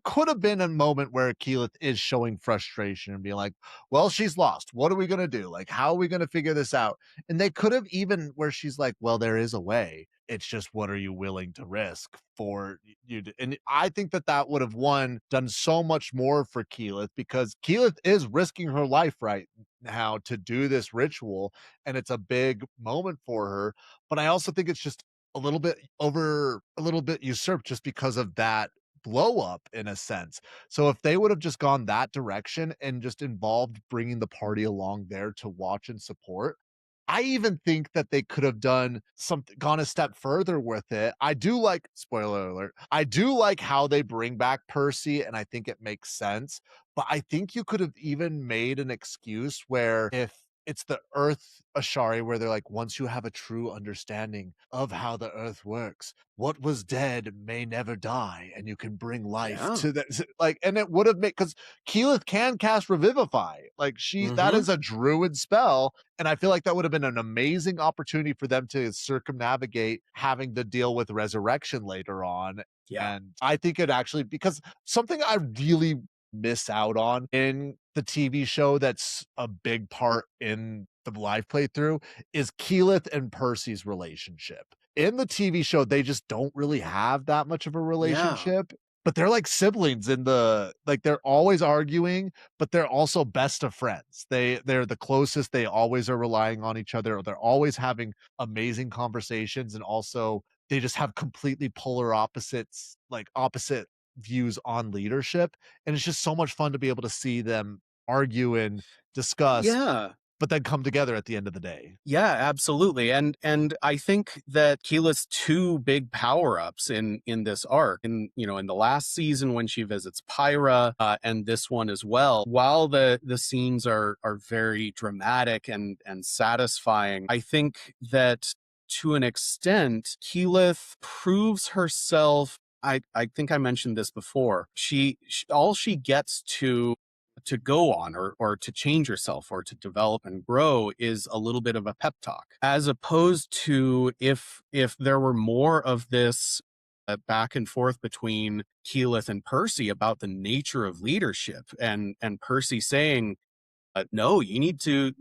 could have been a moment where Keyleth is showing frustration and being like, "Well, she's lost. What are we gonna do? Like, how are we gonna figure this out?" And they could have even where she's like, "Well, there is a way. It's just what are you willing to risk for you?" And I think that that would have done so much more for Keyleth because Keyleth is risking her life right now to do this ritual, and it's a big moment for her. But I also think it's just a little bit usurped just because of that blow up in a sense. So if they would have just gone that direction and just involved bringing the party along there to watch and support, I even think that they could have gone a step further with it. I do like, spoiler alert, I do like how they bring back Percy, and I think it makes sense. But I think you could have even made an excuse where if it's the Earth Ashari, where they're like, once you have a true understanding of how the Earth works, what was dead may never die, and you can bring life Yeah. to that. Like, and it would have made because Keyleth can cast Revivify. Like that is a druid spell, and I feel like that would have been an amazing opportunity for them to circumnavigate having to deal with resurrection later on. Yeah. And I think it actually, because something I really miss out on in the TV show that's a big part in the live playthrough is Keyleth and Percy's relationship. In the TV show, they just don't really have that much of a Yeah. relationship, but they're like siblings they're always arguing, but they're also best of friends. They're the closest. They always are relying on each other. They're always having amazing conversations, and also they just have completely polar opposites, like opposite views on leadership. And it's just so much fun to be able to see them argue and discuss, Yeah. but then come together at the end of the day. Yeah, absolutely. And I think that Keyleth's two big power-ups in this arc, in the last season when she visits Pyra, and this one as well, while the scenes are very dramatic and satisfying, I think that to an extent, Keyleth proves herself. I think I mentioned this before. She all she gets to go on or to change yourself or to develop and grow is a little bit of a pep talk, as opposed to if there were more of this back and forth between Keyleth and Percy about the nature of leadership, and Percy saying, no, you need to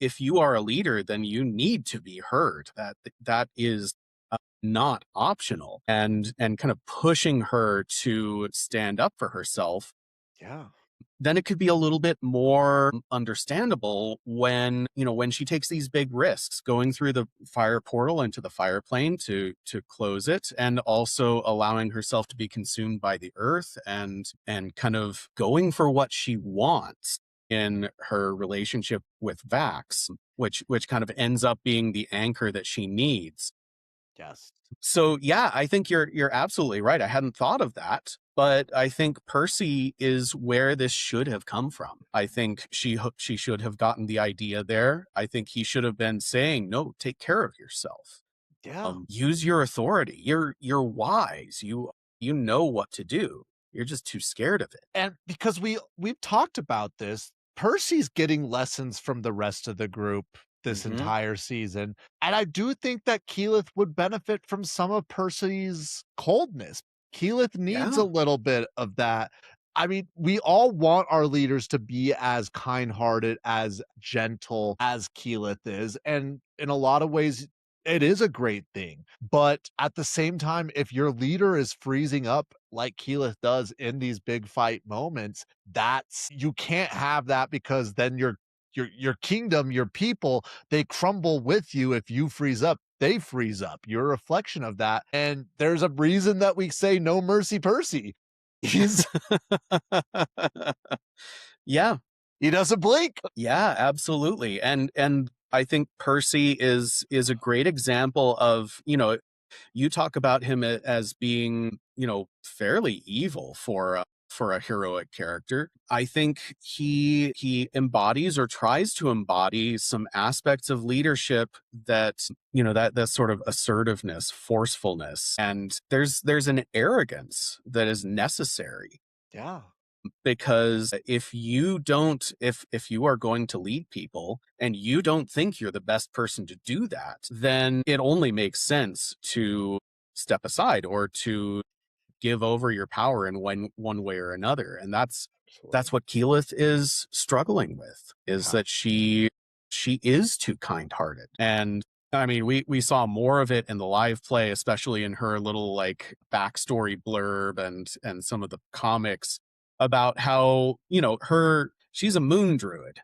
if you are a leader, then you need to be heard. That is not optional, and kind of pushing her to stand up for herself, Yeah. then it could be a little bit more understandable when she takes these big risks going through the fire portal into the fire plane to close it, and also allowing herself to be consumed by the earth, and kind of going for what she wants in her relationship with Vax, which kind of ends up being the anchor that she needs. Yes. So yeah, I think you're absolutely right. I hadn't thought of that, but I think Percy is where this should have come from. I think she should have gotten the idea there. I think he should have been saying, "No, take care of yourself. Yeah. Use your authority. You're wise. You know what to do. You're just too scared of it." And because we've talked about this, Percy's getting lessons from the rest of the group this Hmm. entire season. And I do think that Keyleth would benefit from some of Percy's coldness. Keyleth needs a Yeah. little bit of that. I mean, we all want our leaders to be as kind-hearted, as gentle as Keyleth is. And in a lot of ways, it is a great thing. But at the same time, if your leader is freezing up like Keyleth does in these big fight moments, that's you can't have that, because then your kingdom, your people, they crumble with you. If you freeze up, they freeze up. You're a reflection of that. And there's a reason that we say no mercy Percy. He's Yeah. he doesn't blink. Yeah, absolutely. And I think Percy is a great example of, you talk about him as being, fairly evil for for a heroic character. I think he embodies or tries to embody some aspects of leadership that, that sort of assertiveness, forcefulness, and there's an arrogance that is necessary. Yeah. Because if you don't, if you are going to lead people and you don't think you're the best person to do that, then it only makes sense to step aside or to give over your power in one way or another. And that's what Keyleth is struggling with, is that she is too kind-hearted. And I mean, we saw more of it in the live play, especially in her little like backstory blurb and some of the comics about how, she's a moon druid.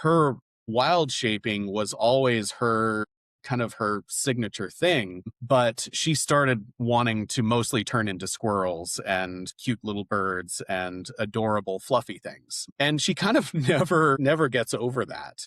Her wild shaping was always her kind of her signature thing, but she started wanting to mostly turn into squirrels and cute little birds and adorable fluffy things. And she kind of never gets over that.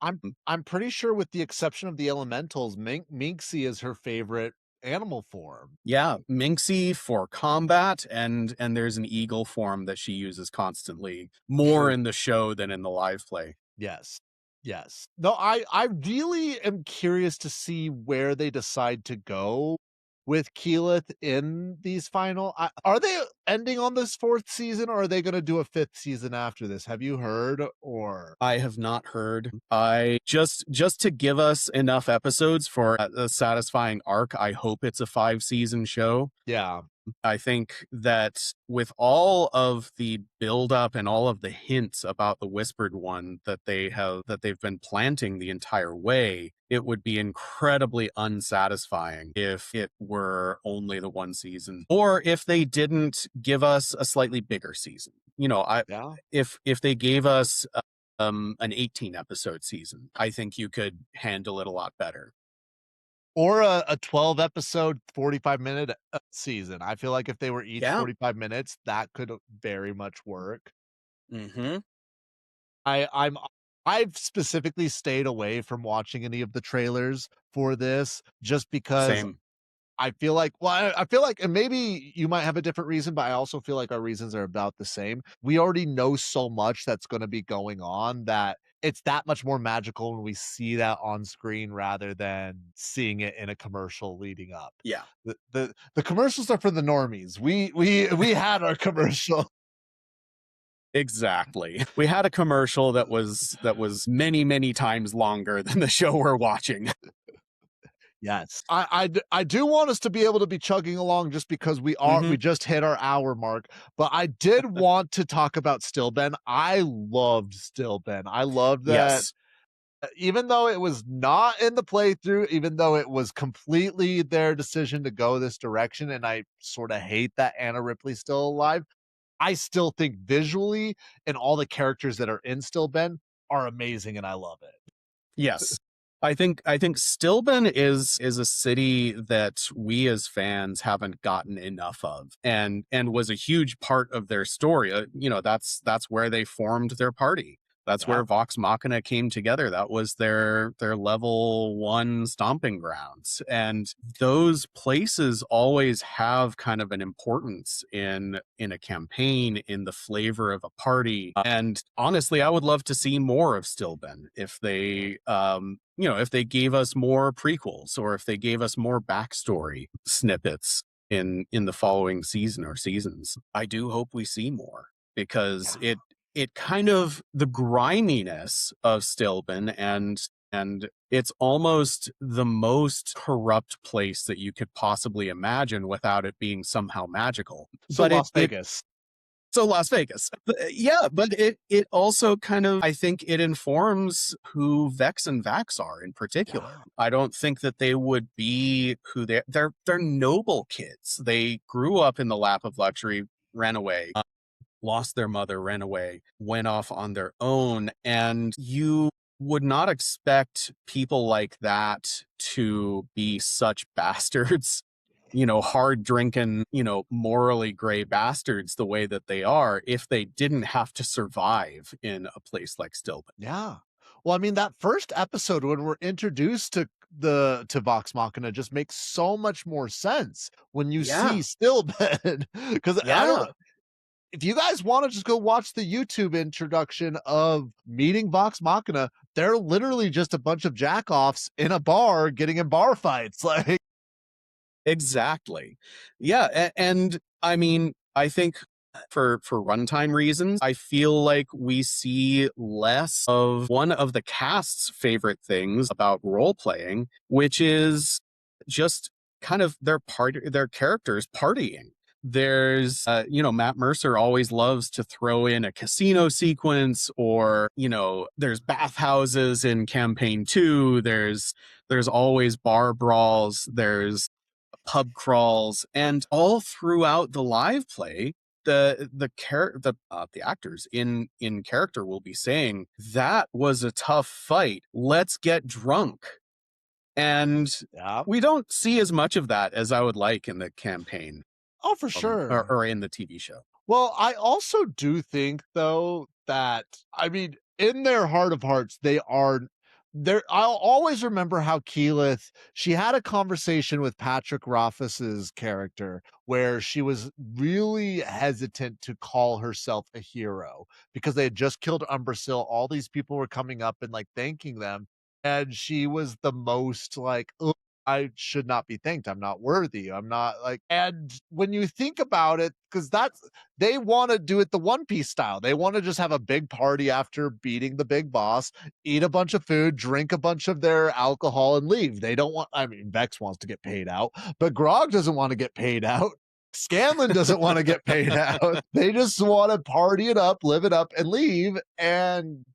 I'm pretty sure, with the exception of the elementals, Minxie is her favorite animal form. Yeah, Minxie for combat, and there's an eagle form that she uses constantly, more in the show than in the live play. Yes. Yes. No, I really am curious to see where they decide to go with Keyleth in these final. Are they ending on this 4th season, or are they going to do a 5th season after this? Have you heard? Or I have not heard. I just to give us enough episodes for a satisfying arc, I hope it's a 5-season show. yeah. I think that with all of the buildup and all of the hints about the Whispered One that they've been planting the entire way, it would be incredibly unsatisfying if it were only the 1 season, or if they didn't give us a slightly bigger season. If they gave us an 18 episode season, I think you could handle it a lot better. Or a 12 episode, 45-minute season. I feel like if they were each 45 minutes, that could very much work. Mm-hmm. I've specifically stayed away from watching any of the trailers for this, just because Same. I feel like, and maybe you might have a different reason, but I also feel like our reasons are about the same. We already know so much that's going to be going on that it's that much more magical when we see that on screen rather than seeing it in a commercial leading up. Yeah. The commercials are for the normies. We had our commercial. Exactly. We had a commercial that was many, many times longer than the show we're watching. Yes. I do want us to be able to be chugging along, just because we just hit our hour mark. But I did want to talk about Stilben. I loved Stilben. I loved that. Yes. Even though it was not in the playthrough, even though it was completely their decision to go this direction, and I sort of hate that Anna Ripley's still alive, I still think visually and all the characters that are in Stilben are amazing, and I love it. Yes. I think Stilben is a city that we as fans haven't gotten enough of, and was a huge part of their story. That's where they formed their party. That's where Vox Machina came together. That was their level 1 stomping grounds. And those places always have kind of an importance in a campaign, in the flavor of a party. And honestly, I would love to see more of Stilben if they if they gave us more prequels, or if they gave us more backstory snippets in the following season or seasons. I do hope we see more, because it kind of, the griminess of Stilben, and it's almost the most corrupt place that you could possibly imagine without it being somehow magical. So Las Vegas. So Las Vegas. But it also kind of, I think it informs who Vex and Vax are in particular. Yeah. I don't think that they would be who they're noble kids. They grew up in the lap of luxury, ran away, lost their mother, ran away, went off on their own. And you would not expect people like that to be such bastards, hard drinking, morally gray bastards the way that they are, if they didn't have to survive in a place like Stilben. Yeah. Well, I mean, that first episode when we're introduced to Vox Machina just makes so much more sense when you see Stilben. Because if you guys want to just go watch the YouTube introduction of meeting Vox Machina, they're literally just a bunch of jackoffs in a bar getting in bar fights. Like, Exactly. Yeah, and I mean, I think for runtime reasons, I feel like we see less of one of the cast's favorite things about role playing, which is just kind of their characters partying. There's Matt Mercer always loves to throw in a casino sequence, or there's bathhouses in campaign 2. There's always bar brawls, there's pub crawls, and all throughout the live play, the actors in character will be saying, that was a tough fight, let's get drunk. And yeah. we don't see as much of that as I would like in the campaign, Oh, for sure. or in the TV show. Well, I also do think though that, I mean, in their heart of hearts, they are there. I'll always remember how Keyleth, she had a conversation with Patrick Rothfuss's character where she was really hesitant to call herself a hero because they had just killed Umbrasyl. All these people were coming up and like thanking them. And she was the most like, "Ugh, I should not be thanked. I'm not worthy. I'm not like," and when you think about it, because they want to do it the One Piece style. They want to just have a big party after beating the big boss, eat a bunch of food, drink a bunch of their alcohol, and leave. They don't want, I mean, Vex wants to get paid out, but Grog doesn't want to get paid out. Scanlan doesn't want to get paid out. They just want to party it up, live it up, and leave. And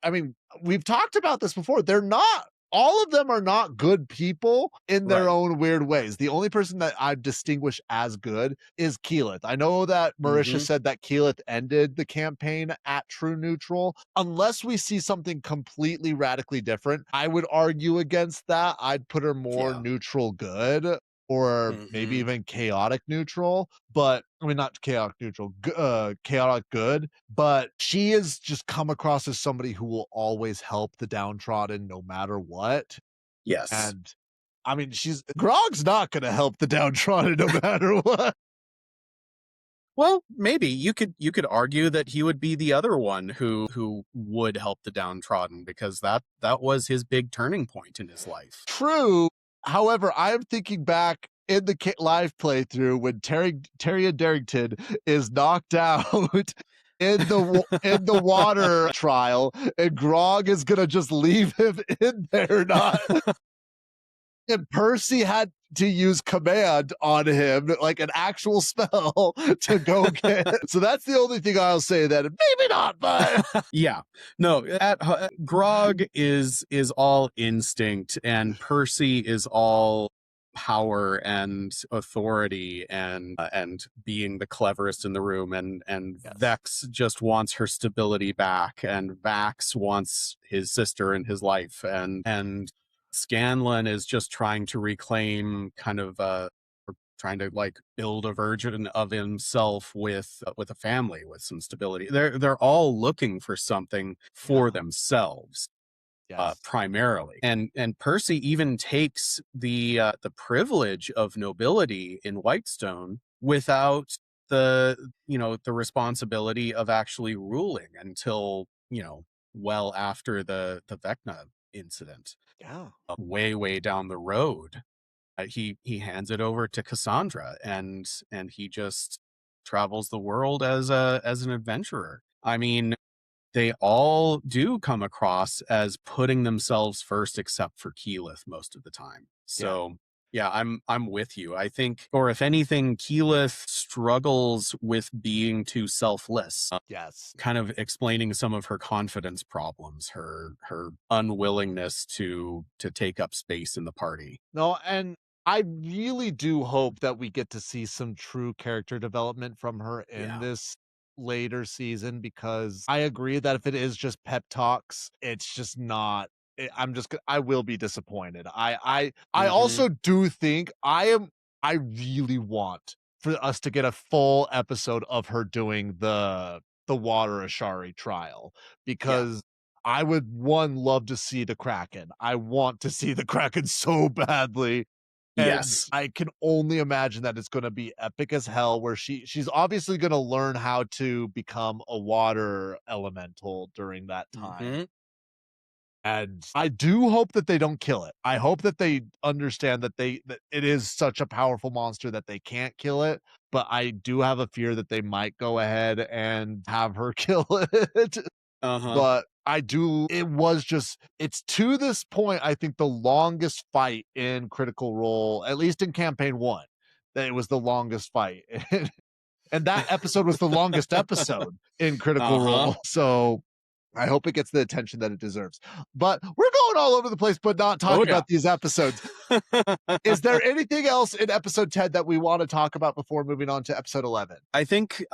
I mean, we've talked about this before. They're not, all of them are not good people in their Right. own weird ways. The only person that I distinguish as good is Keyleth. I know that Marisha said that Keyleth ended the campaign at true neutral. Unless we see something completely radically different, I would argue against that. I'd put her more Yeah. neutral good, or maybe even chaotic neutral, but I mean, not chaotic neutral, chaotic good, but she has just come across as somebody who will always help the downtrodden no matter what. Yes. And I mean, Grog's not going to help the downtrodden no matter what. Well, maybe you could argue that he would be the other one who would help the downtrodden, because that was his big turning point in his life. True. However, I am thinking back in the live playthrough when Tyrion Darrington is knocked out in the water trial, and Grog is gonna just leave him in there, not. And Percy had to use command on him, like an actual spell, to go get. So that's the only thing I'll say. That maybe not, but Yeah, no. Grog is all instinct, and Percy is all power and authority, and being the cleverest in the room, and yes. Vex just wants her stability back, and Vax wants his sister in his life, and Scanlan is just trying to reclaim kind of or trying to like build a version of himself with a family with some stability. They're all looking for something for themselves. Yes. Primarily, and Percy even takes the privilege of nobility in Whitestone without the responsibility of actually ruling until well after the Vecna incident. Yeah. Way down the road, he hands it over to Cassandra, and he just travels the world as an adventurer. I mean, they all do come across as putting themselves first, except for Keyleth most of the time. So yeah, I'm with you. I think, or if anything, Keyleth struggles with being too selfless. Yes. Kind of explaining some of her confidence problems, her unwillingness to take up space in the party. No, and I really do hope that we get to see some true character development from her in this later season, because I agree that if it is just pep talks, it's just not. I will be disappointed. I also do think I really want for us to get a full episode of her doing the Water Ashari trial, because I would love to see the Kraken. I want to see the Kraken so badly. And Yes. I can only imagine that it's gonna be epic as hell, where she's obviously gonna learn how to become a water elemental during that time. Hmm. And I do hope that they don't kill it. I hope that they understand that that it is such a powerful monster that they can't kill it, but I do have a fear that they might go ahead and have her kill it. Uh-huh. But it's to this point, I think the longest fight in Critical Role, at least in campaign 1, that it was the longest fight. And that episode was the longest episode in Critical Uh-huh. Role. So I hope it gets the attention that it deserves. But we're going all over the place, but not Oh talking yeah. about these episodes. Is there anything else in episode 10 that we want to talk about before moving on to episode 11? I think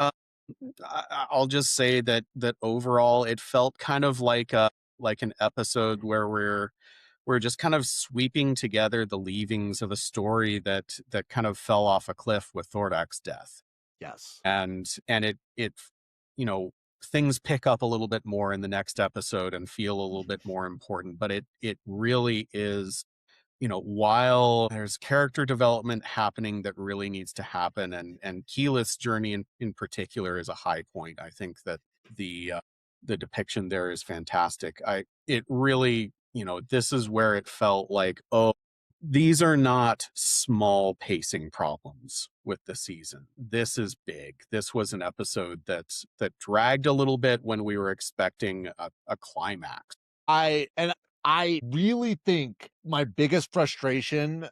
I'll just say that overall it felt kind of like an episode where we're just kind of sweeping together the leavings of a story that kind of fell off a cliff with Thordak's death. Yes. And it you know, things pick up a little bit more in the next episode and feel a little bit more important, but it really is, while there's character development happening that really needs to happen, and Keyleth's journey in particular is a high point. I think that the depiction there is fantastic. It really, this is where it felt like, oh, these are not small pacing problems with the season. This is big. This was an episode that dragged a little bit when we were expecting a climax. I really think my biggest frustration,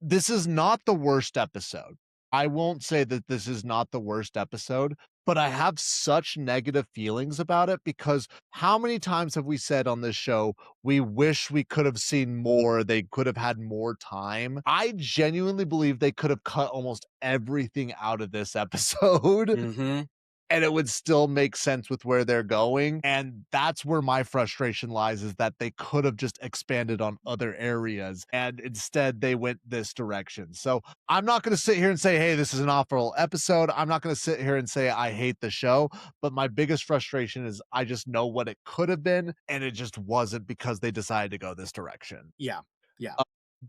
this is not the worst episode. I won't say that this is not the worst episode, but I have such negative feelings about it because how many times have we said on this show, we wish we could have seen more, they could have had more time? I genuinely believe they could have cut almost everything out of this episode. Mm-hmm. And it would still make sense with where they're going. And that's where my frustration lies, is that they could have just expanded on other areas. And instead they went this direction. So I'm not going to sit here and say, hey, this is an awful episode. I'm not going to sit here and say I hate the show. But my biggest frustration is I just know what it could have been. And it just wasn't because they decided to go this direction. Yeah. Yeah.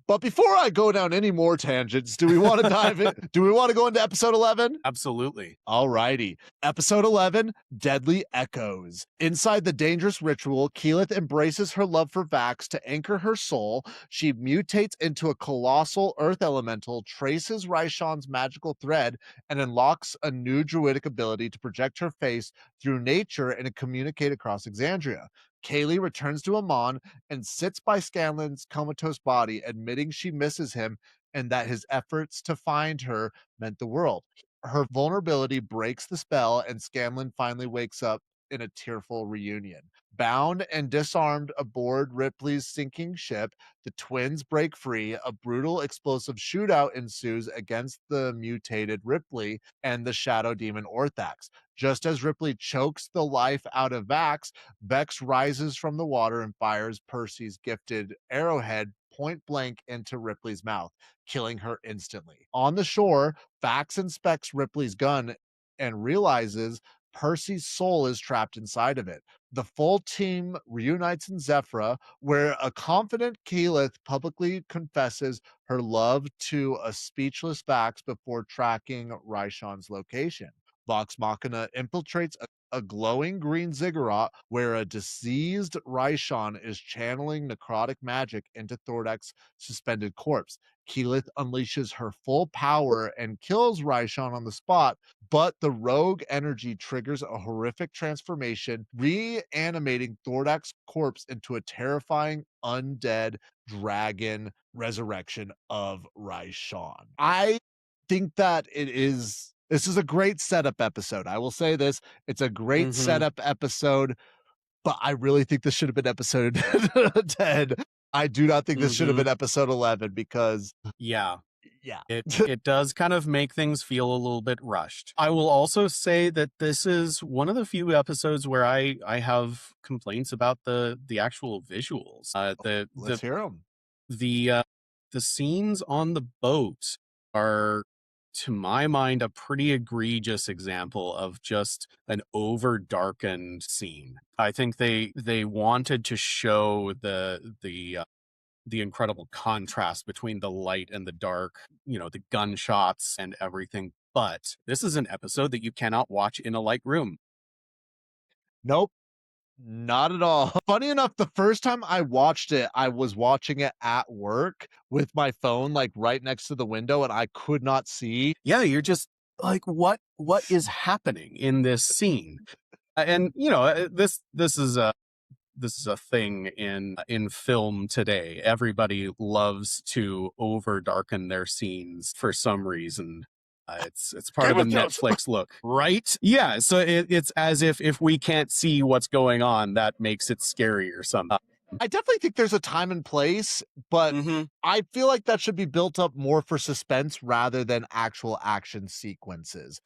But before I go down any more tangents, do we want to dive in? Do we want to go into episode 11? Absolutely. Alrighty. Episode 11, Deadly Echoes. Inside the dangerous ritual, Keyleth embraces her love for Vax to anchor her soul. She mutates into a colossal earth elemental, traces Raishan's magical thread, and unlocks a new druidic ability to project her face through nature and communicate across Exandria. Kaylee returns to Amon and sits by Scanlan's comatose body, admitting she misses him and that his efforts to find her meant the world. Her vulnerability breaks the spell, and Scanlan finally wakes up in a tearful reunion. Bound and disarmed aboard Ripley's sinking ship, the twins break free. A brutal, explosive shootout ensues against the mutated Ripley and the shadow demon Orthax. Just as Ripley chokes the life out of Vax, Vex rises from the water and fires Percy's gifted arrowhead point blank into Ripley's mouth, killing her instantly. On the shore, Vax inspects Ripley's gun and realizes Percy's soul is trapped inside of it. The full team reunites in Zephyra, where a confident Keyleth publicly confesses her love to a speechless Vax before tracking Raishan's location. Vox Machina infiltrates a glowing green ziggurat where a diseased Raishan is channeling necrotic magic into Thordak's suspended corpse. Keyleth unleashes her full power and kills Raishan on the spot, but the rogue energy triggers a horrific transformation, reanimating Thordak's corpse into a terrifying undead dragon resurrection of Raishan. I think that this is a great setup episode. I will say this, it's a great Mm-hmm. setup episode, but I really think this should have been episode 10. I do not think this should have Mm-hmm. been episode 11 because Yeah. yeah. It does kind of make things feel a little bit rushed. I will also say that this is one of the few episodes where I have complaints about the actual visuals. Let's hear them. The scenes on the boat are, to my mind, a pretty egregious example of just an over darkened scene. I think they wanted to show the incredible contrast between the light and the dark, the gunshots and everything. But this is an episode that you cannot watch in a light room. Nope. Not at all. Funny enough, the first time I watched it, I was watching it at work with my phone like right next to the window and I could not see. Yeah, you're just like, what is happening in this scene? And this is a thing in film today. Everybody loves to over darken their scenes for some reason. It's part Game of the of Thrones. Netflix look, right? Yeah, so it's as if we can't see what's going on, that makes it scary or something. I definitely think there's a time and place, but I feel like that should be built up more for suspense rather than actual action sequences.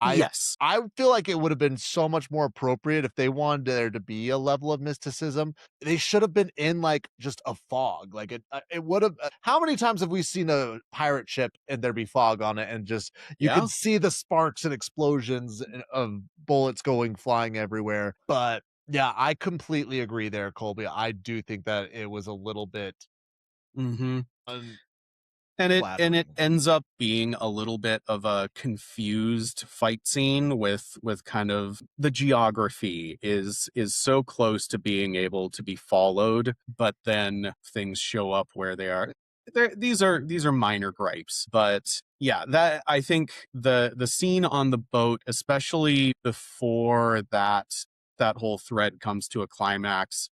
Yes. I feel like it would have been so much more appropriate if they wanted there to be a level of mysticism. They should have been in like just a fog. Like it would have. How many times have we seen a pirate ship and there be fog on it, and just you can see the sparks and explosions of bullets going flying everywhere? But yeah, I completely agree there, Colby. I do think that it was a little bit And it flattering. ends up being a little bit of a confused fight scene with kind of the geography is so close to being able to be followed, but then things show up where they are. These are minor gripes, but yeah, that I think the scene on the boat, especially before that whole thread comes to a climax,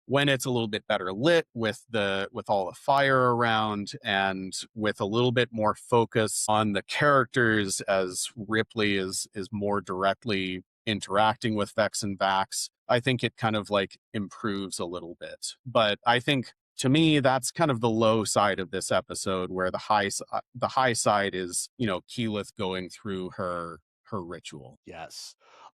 when it's a little bit better lit with all the fire around and with a little bit more focus on the characters as Ripley is more directly interacting with Vex and Vax, I think it kind of like improves a little bit. But I think to me, that's kind of the low side of this episode, where the high side is, Keyleth going through her ritual. Yes.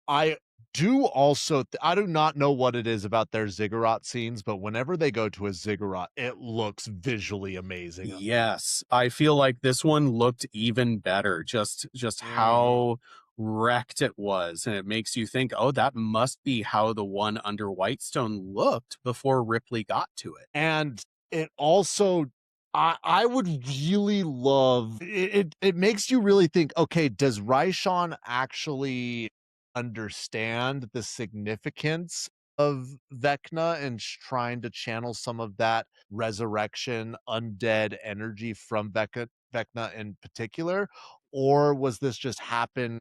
I do also, I do not know what it is about their ziggurat scenes, but whenever they go to a ziggurat, it looks visually amazing. Yes, I feel like this one looked even better, just how wrecked it was. And it makes you think, oh, that must be how the one under Whitestone looked before Ripley got to it. And it also, I would really love it. It makes you really think, okay, does Raishan actually understand the significance of Vecna and trying to channel some of that resurrection undead energy from Vecna in particular? Or was this just happen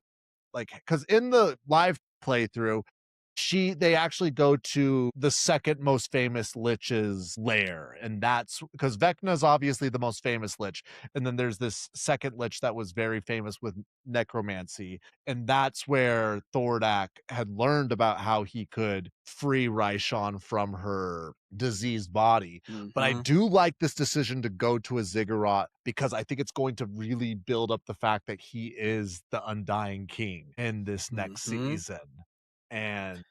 like, because in the live playthrough, they actually go to the second most famous lich's lair, and that's because Vecna is obviously the most famous lich, and then there's this second lich that was very famous with necromancy, and that's where Thordak had learned about how he could free Raishan from her diseased body. But I do like this decision to go to a ziggurat because I think it's going to really build up the fact that he is the undying king in this next season. And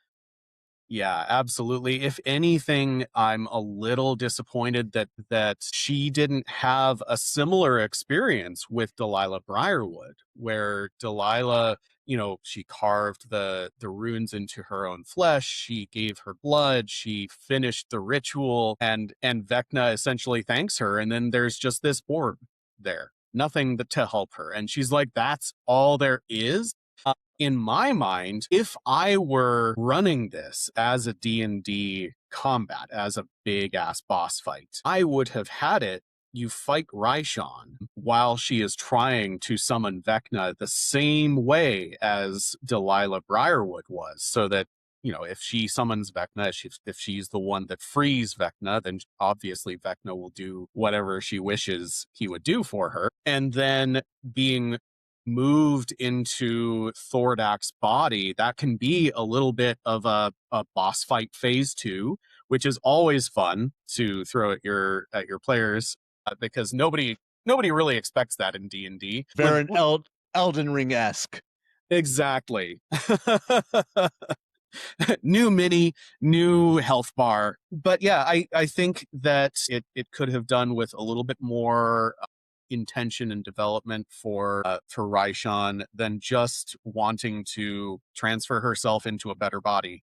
yeah, absolutely. If anything, I'm a little disappointed that she didn't have a similar experience with Delilah Briarwood, where Delilah, she carved the runes into her own flesh, she gave her blood, she finished the ritual, and Vecna essentially thanks her, and then there's just this orb there. Nothing to help her. And she's like, that's all there is? In my mind, if I were running this as a D&D combat, as a big ass boss fight, I would have had it. You fight Raishan while she is trying to summon Vecna the same way as Delilah Briarwood was, so that, if she summons Vecna, if she's the one that frees Vecna, then obviously Vecna will do whatever she wishes he would do for her. And then being moved into Thordak's body, that can be a little bit of a boss fight phase 2, which is always fun to throw at your players, because nobody really expects that in D&D. Very Elden Ring-esque. Exactly. New mini, new health bar. But yeah, I think that it could have done with a little bit more intention and development for Raishan than just wanting to transfer herself into a better body.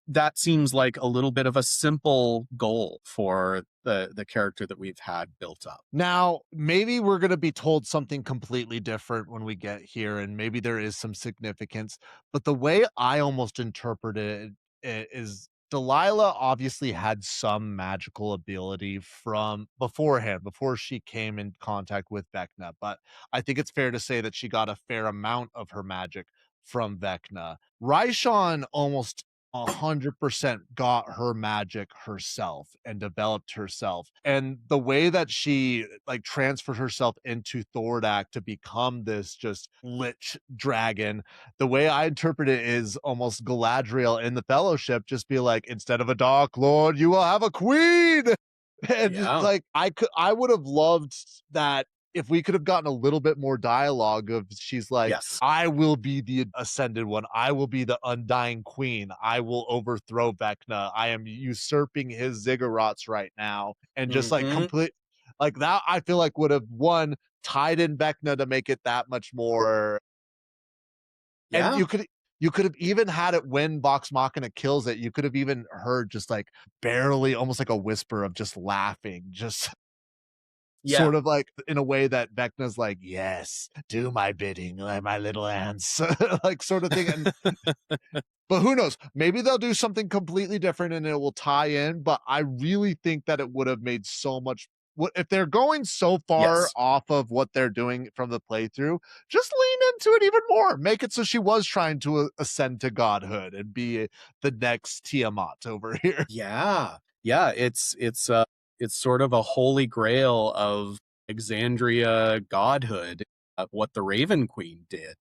That seems like a little bit of a simple goal for the character that we've had built up. Now, maybe we're going to be told something completely different when we get here, and maybe there is some significance. But the way I almost interpreted it is Delilah obviously had some magical ability from beforehand, before she came in contact with Vecna. But I think it's fair to say that she got a fair amount of her magic from Vecna. Raishan almost 100% got her magic herself and developed herself. And the way that she like transferred herself into Thordak to become this just lich dragon, the way I interpret it is almost Galadriel in the Fellowship just be like, instead of a Dark Lord, you will have a queen. And Yeah. like I would have loved that if we could have gotten a little bit more dialogue of she's like, Yes. I will be the ascended one. I will be the undying queen. I will overthrow Vecna. I am usurping his ziggurats right now. And just like Mhm. complete like that, I feel like would have one tied in Vecna to make it that much more. And Yeah. you could have even had it when Vox Machina kills it. You could have even heard just like barely, almost like a whisper of just laughing, just Yeah. sort of like in a way that Vecna's like, yes, do my bidding, like my little ants, like sort of thing. And but who knows? Maybe they'll do something completely different and it will tie in. But I really think that it would have made so much. What if they're going so far Yes. off of what they're doing from the playthrough? Just lean into it even more. Make it so she was trying to ascend to godhood and be the next Tiamat over here. Yeah. Yeah. It's sort of a holy grail of Exandria godhood, what the Raven Queen did.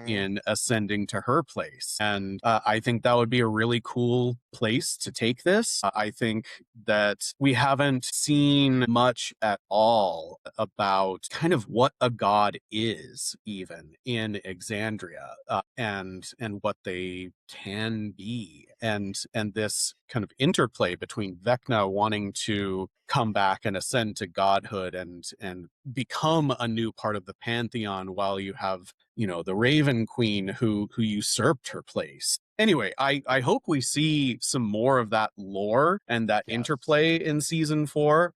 In ascending to her place. And I think that would be a really cool place to take this. I think that we haven't seen much at all about kind of what a god is, even in Exandria, and what they can be, and this kind of interplay between Vecna wanting to come back and ascend to godhood and become a new part of the pantheon, while you have, you know, the Raven Queen who usurped her place. Anyway, I hope we see some more of that lore and that Yes. interplay in season 4.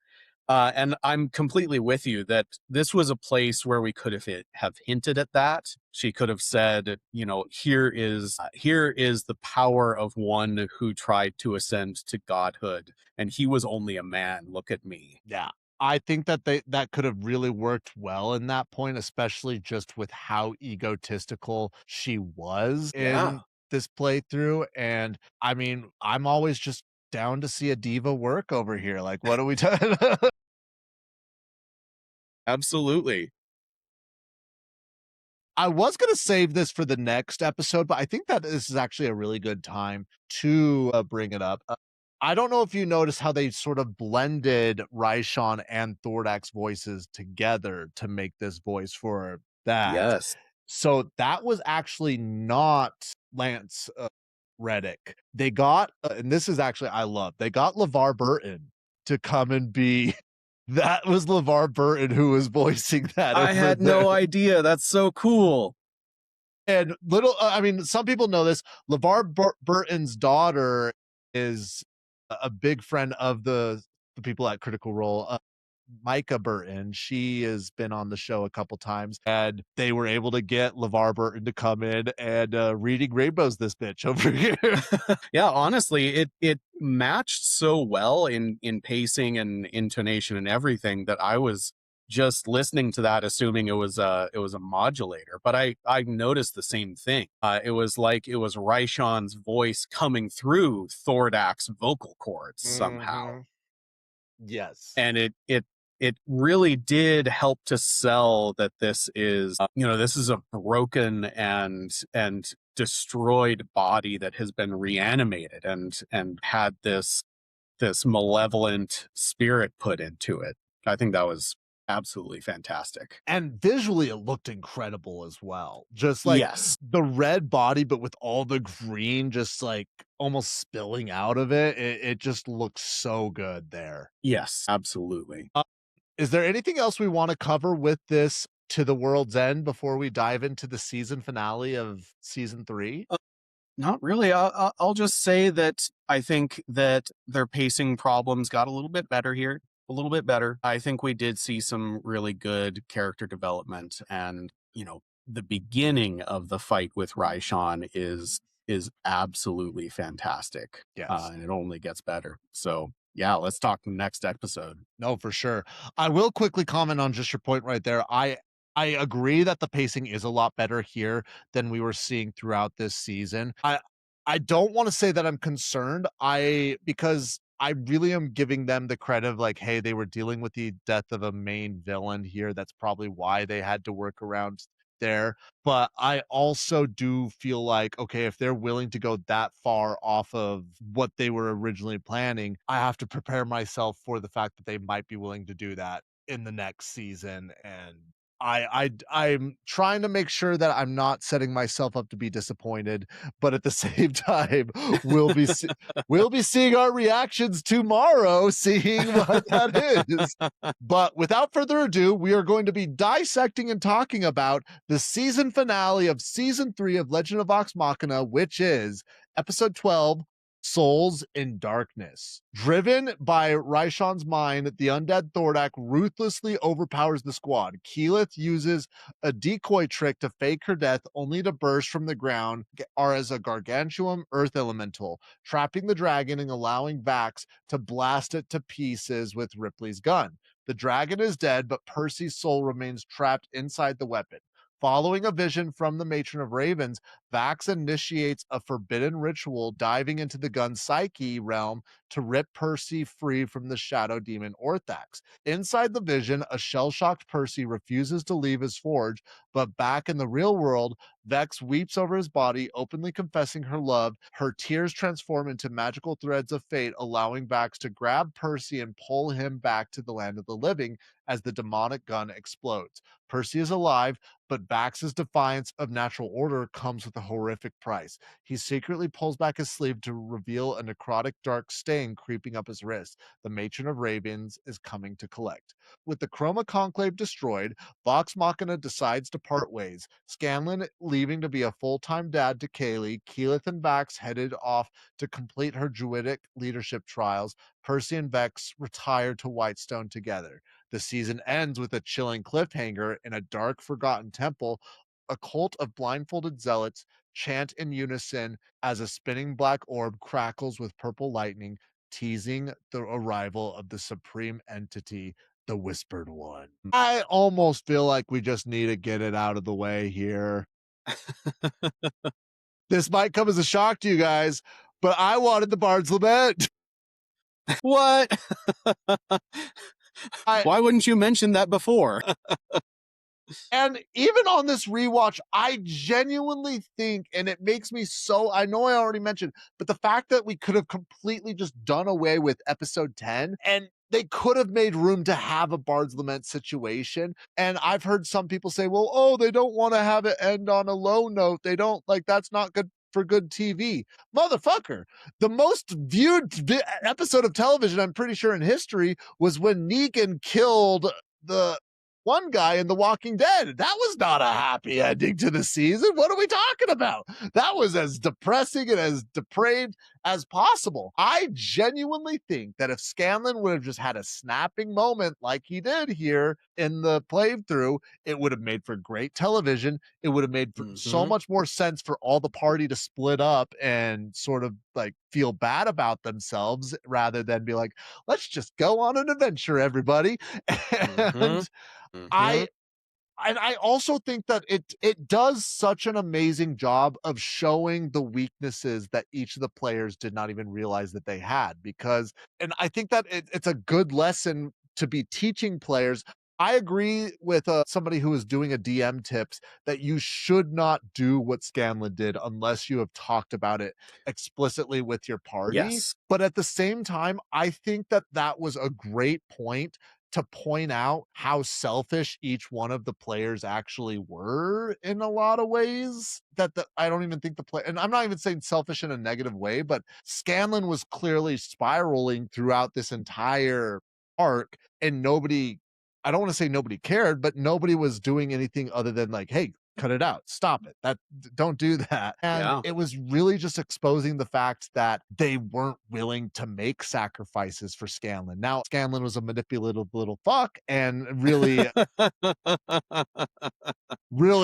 And I'm completely with you that this was a place where we could have hinted at that. She could have said, you know, here is the power of one who tried to ascend to godhood, and he was only a man. Look at me. Yeah. I think that that could have really worked well in that point, especially just with how egotistical she was Yeah, in this playthrough. And I mean, I'm always just down to see a diva work over here. Like, what are we talking? absolutely. I was going to save this for the next episode, but I think that this is actually a really good time to bring it up. I don't know if you noticed how they sort of blended Raishan and Thordak's voices together to make this voice for that. Yes. So that was actually not Lance Reddick. They got, and this is actually, I love, they got LeVar Burton to come and be, that was LeVar Burton who was voicing that I over had there. no idea. That's so cool. And little, I mean, some people know this. Burton's daughter is a big friend of the people at Critical Role. Micah Burton, she has been on the show a couple times, and they were able to get LeVar Burton to come in and reading rainbows this bitch over here. Yeah, honestly, it matched so well in pacing and intonation and everything that I was just listening to that assuming it was a modulator, but I noticed the same thing. It was like it was Raishan's voice coming through Thordak's vocal cords somehow. Yes. And it really did help to sell that this is, you know, this is a broken and destroyed body that has been reanimated and had this malevolent spirit put into it. I think that was absolutely fantastic. And visually, it looked incredible as well. Just like Yes. the red body, but with all the green just like almost spilling out of it. It just looks so good there. Yes, absolutely. Is there anything else we want to cover with this To the World's End before we dive into the season finale of season 3? Not really. I'll just say that I think that their pacing problems got a little bit better here. A little bit better. I think we did see some really good character development, and the beginning of the fight with Raishan is absolutely fantastic. Yes. And it only gets better. So yeah, let's talk next episode. No, for sure. I will quickly comment on just your point right there. I agree that the pacing is a lot better here than we were seeing throughout this season. I don't want to say that I'm concerned. Because I really am giving them the credit of like, hey, they were dealing with the death of a main villain here. That's probably why they had to work around there. But I also do feel like, okay, if they're willing to go that far off of what they were originally planning, I have to prepare myself for the fact that they might be willing to do that in the next season. And I'm trying to make sure that I'm not setting myself up to be disappointed, but at the same time, we'll be we'll be seeing our reactions tomorrow, seeing what that is. But without further ado, we are going to be dissecting and talking about the season finale of season 3 of Legend of Vox Machina, which is episode 12, Souls in Darkness. Driven by Raishan's mind, the undead Thordak ruthlessly overpowers the squad. Keyleth uses a decoy trick to fake her death, only to burst from the ground as a gargantuan earth elemental, trapping the dragon and allowing Vax to blast it to pieces with Ripley's gun. The dragon is dead, but Percy's soul remains trapped inside the weapon. Following a vision from the Matron of Ravens, Vax initiates a forbidden ritual, diving into the gun's psyche realm to rip Percy free from the shadow demon Orthax. Inside the vision, a shell-shocked Percy refuses to leave his forge, but back in the real world, Vex weeps over his body, openly confessing her love. Her tears transform into magical threads of fate, allowing Vax to grab Percy and pull him back to the land of the living as the demonic gun explodes. Percy is alive, but Vax's defiance of natural order comes with a horrific price. He secretly pulls back his sleeve to reveal a necrotic dark stain creeping up his wrist. The Matron of Ravens is coming to collect. With the Chroma Conclave destroyed, Vox Machina decides to part ways. Scanlan leaving to be a full-time dad to Kaylee, Keyleth and Vax headed off to complete her druidic leadership trials. Percy and Vex retire to Whitestone together. The season ends with a chilling cliffhanger in a dark, forgotten temple. A cult of blindfolded zealots chant in unison as a spinning black orb crackles with purple lightning, teasing the arrival of the supreme entity, the Whispered One. I almost feel like we just need to get it out of the way here. This might come as a shock to you guys, but I wanted the Bard's Lament. What? Why wouldn't you mention that before? And even on this rewatch, I genuinely think, and it makes me so, I know I already mentioned, but the fact that we could have completely just done away with episode 10 and they could have made room to have a Bard's Lament situation. And I've heard some people say, well, oh, they don't want to have it end on a low note. They don't, like, that's not good for good TV. Motherfucker, the most viewed episode of television, I'm pretty sure in history, was when Negan killed the one guy in The Walking Dead. That was not a happy ending to the season. What are we talking about? That was as depressing and as depraved as possible. I genuinely think that if Scanlan would have just had a snapping moment like he did here in the playthrough, it would have made for great television. It would have made for so much more sense for all the party to split up and sort of like feel bad about themselves rather than be like, let's just go on an adventure, everybody. And I I also think that it does such an amazing job of showing the weaknesses that each of the players did not even realize that they had, because and I think that it's a good lesson to be teaching players. I agree with somebody who is doing a DM tips that you should not do what Scanlan did unless you have talked about it explicitly with your party. Yes. But at the same time, I think that that was a great point to point out how selfish each one of the players actually were in a lot of ways. I don't even think the play, and I'm not even saying selfish in a negative way, but Scanlan was clearly spiraling throughout this entire arc, and nobody, I don't want to say nobody cared, but nobody was doing anything other than like, hey, cut it out, stop it, don't do that. And Yeah. it was really just exposing the fact that they weren't willing to make sacrifices for Scanlan. Now Scanlan was a manipulative little fuck and really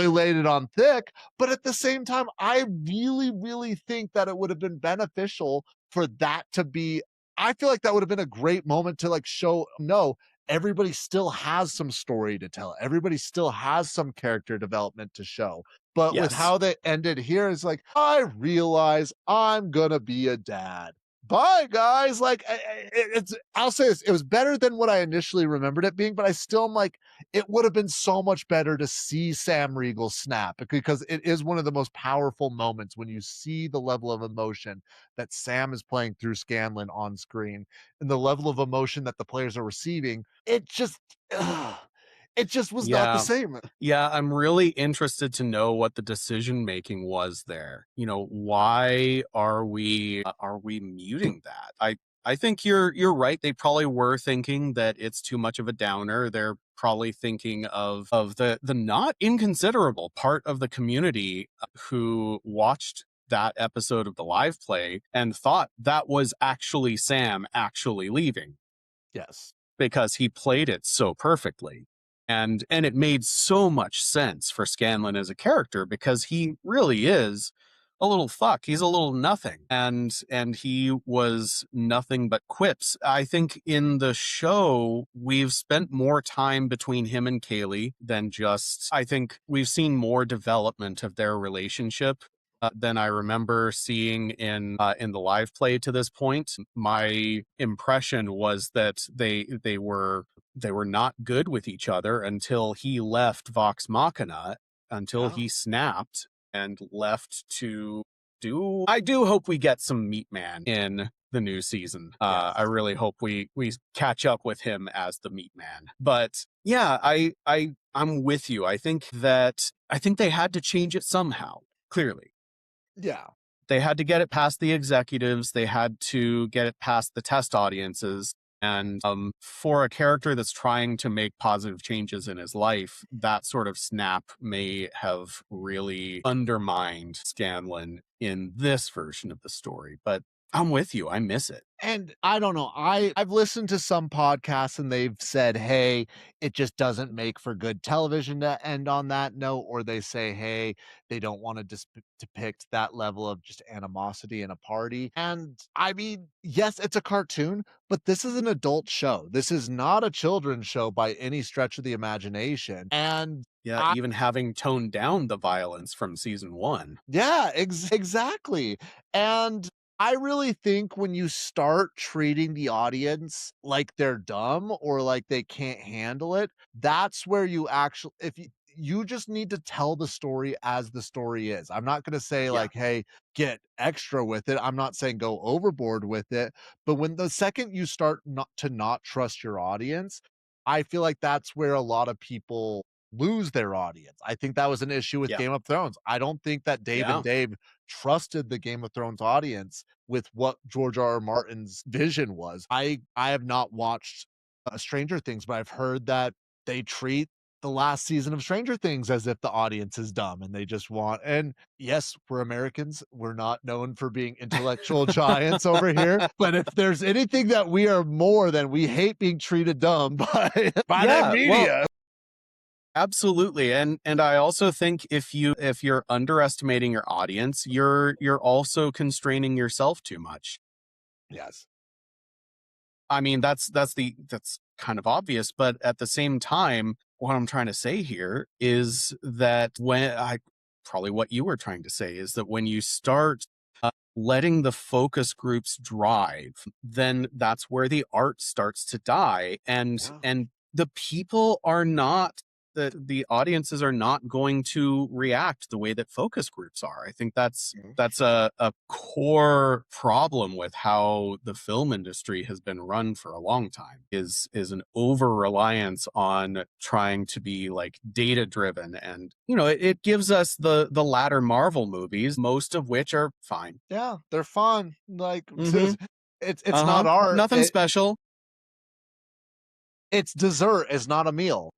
laid it on thick. But at the same time, I really think that it would have been beneficial for that to be. I feel like that would have been a great moment to like show, no, everybody still has some story to tell. Everybody still has some character development to show. But with Yes. how they ended here, is like, I realize I'm gonna be a dad. Bye, guys. Like, I'll say this: it was better than what I initially remembered it being, but I still am like, it would have been so much better to see Sam Riegel snap, because it is one of the most powerful moments when you see the level of emotion that Sam is playing through Scanlan on screen and the level of emotion that the players are receiving. Ugh, it just was not the Yeah. same. Yeah, I'm really interested to know what the decision making was there. You know, why are we muting that? I think you're right. They probably were thinking that it's too much of a downer. They're probably thinking of the not inconsiderable part of the community who watched that episode of the live play and thought that was actually Sam actually leaving Yes. because he played it so perfectly. And it made so much sense for Scanlan as a character because he really is a little fuck. He's a little nothing. And he was nothing but quips. I think in the show, we've spent more time between him and Kaylee than just, I think we've seen more development of their relationship than I remember seeing in the live play to this point. My impression was that they were not good with each other until he left Vox Machina, until Yeah. he snapped and left to do. I do hope we get some Meat Man in the new season. Yes. I really hope we catch up with him as the Meat Man. But yeah, I'm with you. I think they had to change it somehow. Clearly. Yeah. They had to get it past the executives. They had to get it past the test audiences. And for a character that's trying to make positive changes in his life, that sort of snap may have really undermined Scanlan in this version of the story. But I'm with you. I miss it. And I don't know. I've listened to some podcasts and they've said, hey, it just doesn't make for good television to end on that note. Or they say, hey, they don't want to depict that level of just animosity in a party. And I mean, yes, it's a cartoon, but this is an adult show. This is not a children's show by any stretch of the imagination. And Yeah, even having toned down the violence from season 1. yeah, exactly. And I really think when you start treating the audience like they're dumb or like they can't handle it, that's where you actually, if you just need to tell the story as the story is. I'm not going to say Yeah. like, hey, get extra with it. I'm not saying go overboard with it. But when the second you start not trust your audience, I feel like that's where a lot of people lose their audience. I think that was an issue with Yeah. Game of Thrones. I don't think that Dave Yeah. and Dave trusted the Game of Thrones audience with what George R.R. Martin's vision was. I have not watched Stranger Things, but I've heard that they treat the last season of Stranger Things as if the audience is dumb and they just want. And yes, we're Americans. We're not known for being intellectual giants over here. But if there's anything that we are more than, we hate being treated dumb by Yeah, the media. Absolutely. And I also think if you're underestimating your audience, you're also constraining yourself too much. Yes. I mean, that's kind of obvious, but at the same time, what I'm trying to say here is that probably what you were trying to say is that when you start letting the focus groups drive, then that's where the art starts to die. And the people are not, the audiences are not going to react the way that focus groups are. I think that's a core problem with how the film industry has been run for a long time, is an over reliance on trying to be like data driven. And it gives us the latter Marvel movies, most of which are fine. Yeah, they're fun. Like it's Uh-huh. not art. Nothing special. It's dessert. It's not a meal.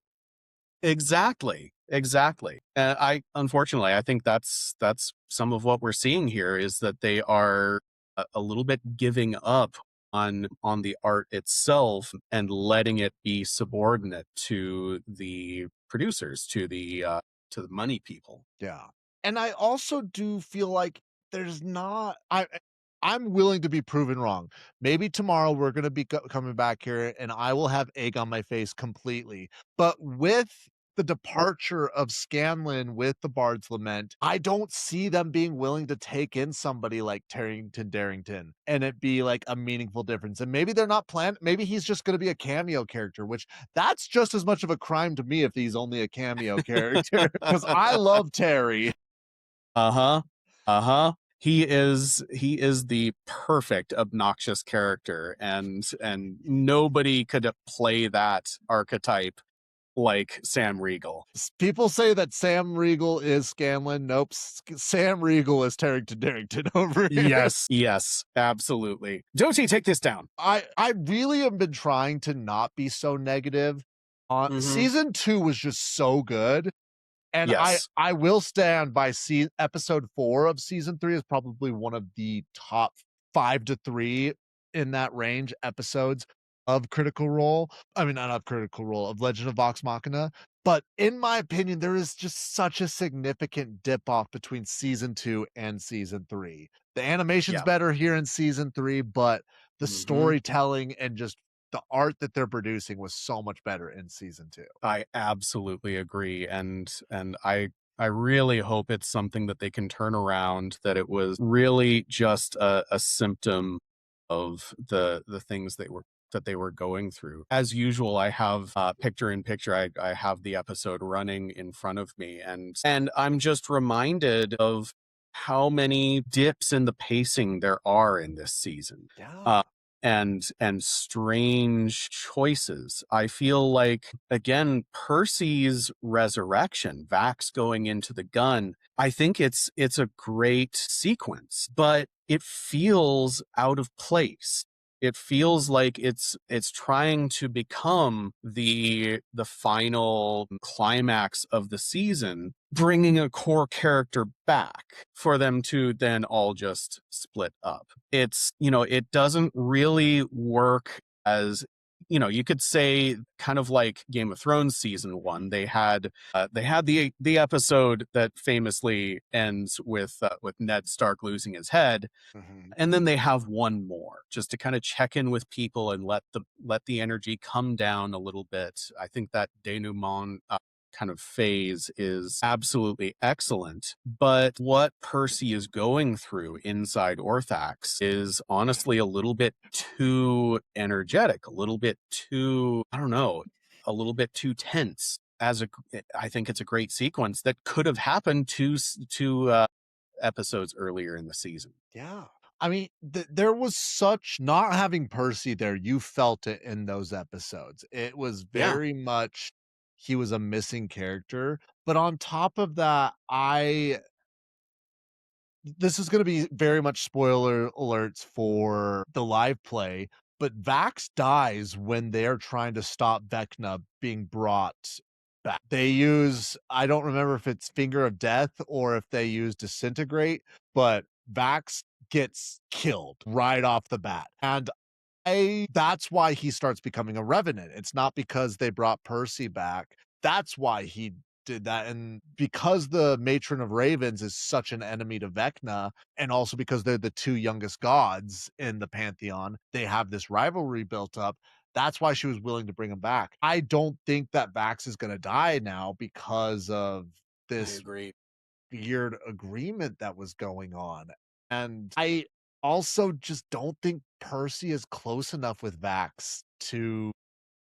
Exactly. Exactly. Unfortunately, I think that's some of what we're seeing here is that they are a little bit giving up on the art itself and letting it be subordinate to the producers, to the money people. Yeah. And I also do feel like there's not I'm willing to be proven wrong. Maybe tomorrow we're going to be coming back here and I will have egg on my face completely. But with the departure of Scanlan with the Bard's Lament, I don't see them being willing to take in somebody like Tarrington Darrington and it be like a meaningful difference. And maybe they're not planned. Maybe he's just going to be a cameo character, which that's just as much of a crime to me if he's only a cameo character because I love Terry. Uh-huh. Uh-huh. He is the perfect obnoxious character, and nobody could play that archetype like Sam Riegel. People say that Sam Riegel is Scanlan. Nope. Sam Riegel is Tarrington Darrington over here. Yes, absolutely. Doty, take this down. I really have been trying to not be so negative. Season 2 was just so good. And Yes. I will stand by episode 4 of season 3 is probably one of the top 5 to 3 in that range episodes of Critical Role. I mean, not of Critical Role, of Legend of Vox Machina. But in my opinion, there is just such a significant dip off between season 2 and season 3. The animation's Yeah. better here in season 3, but the Mhm. storytelling and just the art that they're producing was so much better in season 2. I absolutely agree, and I really hope it's something that they can turn around, that it was really just a symptom of the things that they were going through. As usual, I have picture in picture. I have the episode running in front of me, and I'm just reminded of how many dips in the pacing there are in this season. Yeah. And strange choices. I feel like, again, Percy's resurrection, Vax going into the gun, I think it's a great sequence, but it feels out of place. It feels like it's trying to become the final climax of the season, bringing a core character back for them to then all just split up. It doesn't really work as, you could say, kind of like Game of Thrones season 1. They had the episode that famously ends with Ned Stark losing his head, and then they have one more just to kind of check in with people and let the energy come down a little bit. I think that denouement kind of phase is absolutely excellent. But what Percy is going through inside Orthax is honestly a little bit too energetic, a little bit too, I don't know, a little bit too tense. I think it's a great sequence that could have happened two episodes earlier in the season. Yeah. I mean, there was such not having Percy there, you felt it in those episodes. It was Yeah. very much he was a missing character. But on top of that, this is going to be very much spoiler alerts for the live play, but Vax dies when they're trying to stop Vecna being brought back. They use, I don't remember if it's Finger of Death or if they use Disintegrate, but Vax gets killed right off the bat. And that's why he starts becoming a revenant. It's not because they brought Percy back. That's why he did that. And because the Matron of Ravens is such an enemy to Vecna, and also because they're the two youngest gods in the Pantheon, they have this rivalry built up. That's why she was willing to bring him back. I don't think that Vax is going to die now because of I this agree. weird agreement that was going on. And I also just don't think Percy is close enough with Vax to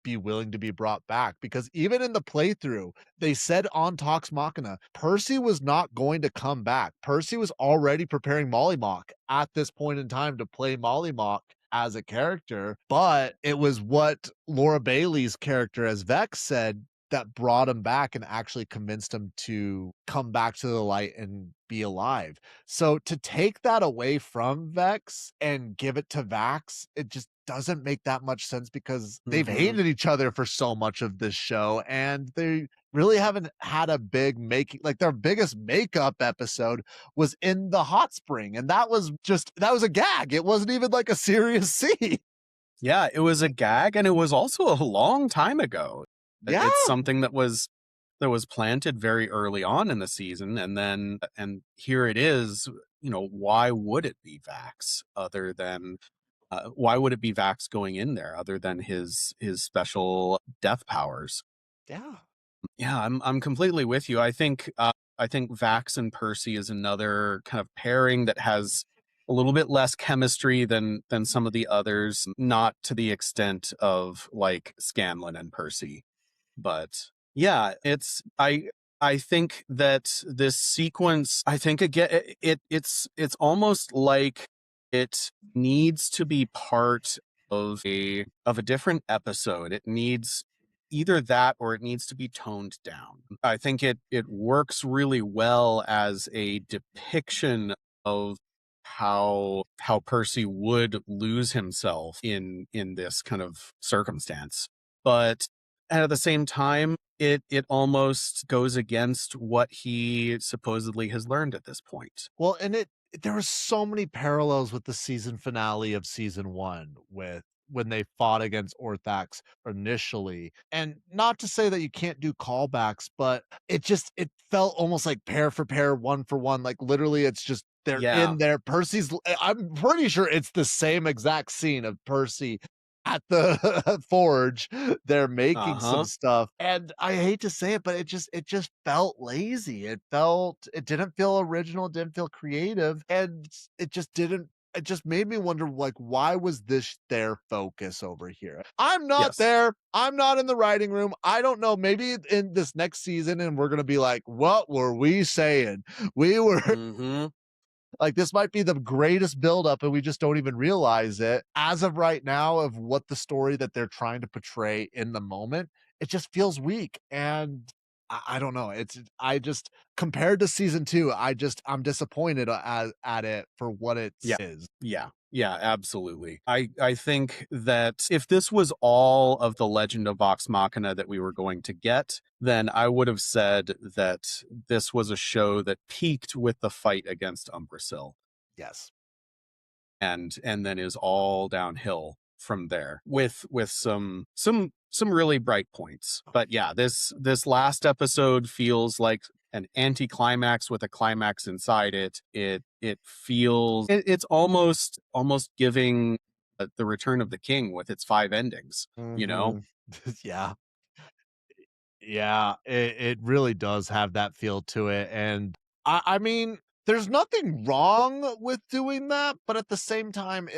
be willing to be brought back, because even in the playthrough, they said on Talks Machina, Percy was not going to come back. Percy was already preparing Mollymock at this point in time to play Mollymock as a character, but it was what Laura Bailey's character as Vex said, that brought him back and actually convinced him to come back to the light and be alive. So to take that away from Vex and give it to Vax, it just doesn't make that much sense because they've hated each other for so much of this show, and they really haven't had a big making, like their biggest makeup episode was in the hot spring, and that was a gag. It wasn't even like a serious scene. Yeah, it was a gag, and it was also a long time ago. Yeah. It's something that was planted very early on in the season, and here it is. Why would it be Vax other than why would it be Vax going in there other than his special death powers? Yeah. Yeah, I'm completely with you. I think Vax and Percy is another kind of pairing that has a little bit less chemistry than some of the others, not to the extent of like Scanlan and Percy. But yeah, I think that this sequence, I think again, it's almost like it needs to be part of a different episode. It needs either that or it needs to be toned down. I think it works really well as a depiction of how Percy would lose himself in this kind of circumstance. But at the same time, it almost goes against what he supposedly has learned at this point. Well, and there were so many parallels with the season finale of season 1 with when they fought against Orthax initially. And not to say that you can't do callbacks, but it felt almost like pair for pair, one for one. Like literally it's just they're Yeah. in there. I'm pretty sure it's the same exact scene of Percy at the forge. They're making some stuff, and I hate to say it, but it just felt lazy. It didn't feel original, it didn't feel creative, and it just made me wonder, like, why was this their focus over here? I'm not there. I'm not in the writing room. I don't know. Maybe in this next season, and we're gonna be like, what were we saying? We were like, this might be the greatest buildup, and we just don't even realize it. As of right now, of what the story that they're trying to portray in the moment, it just feels weak. And I don't know. I just, compared to season 2, I'm disappointed at it for what it is. Yeah, absolutely. I think that if this was all of the Legend of Vox Machina that we were going to get, then I would have said that this was a show that peaked with the fight against Umbrasyl. Yes. And then is all downhill from there with some really bright points. But yeah, this last episode feels like an anticlimax with a climax inside it. It feels it's almost giving the Return of the King with its 5 endings, Yeah. Yeah, it really does have that feel to it. And I mean, there's nothing wrong with doing that, but at the same time,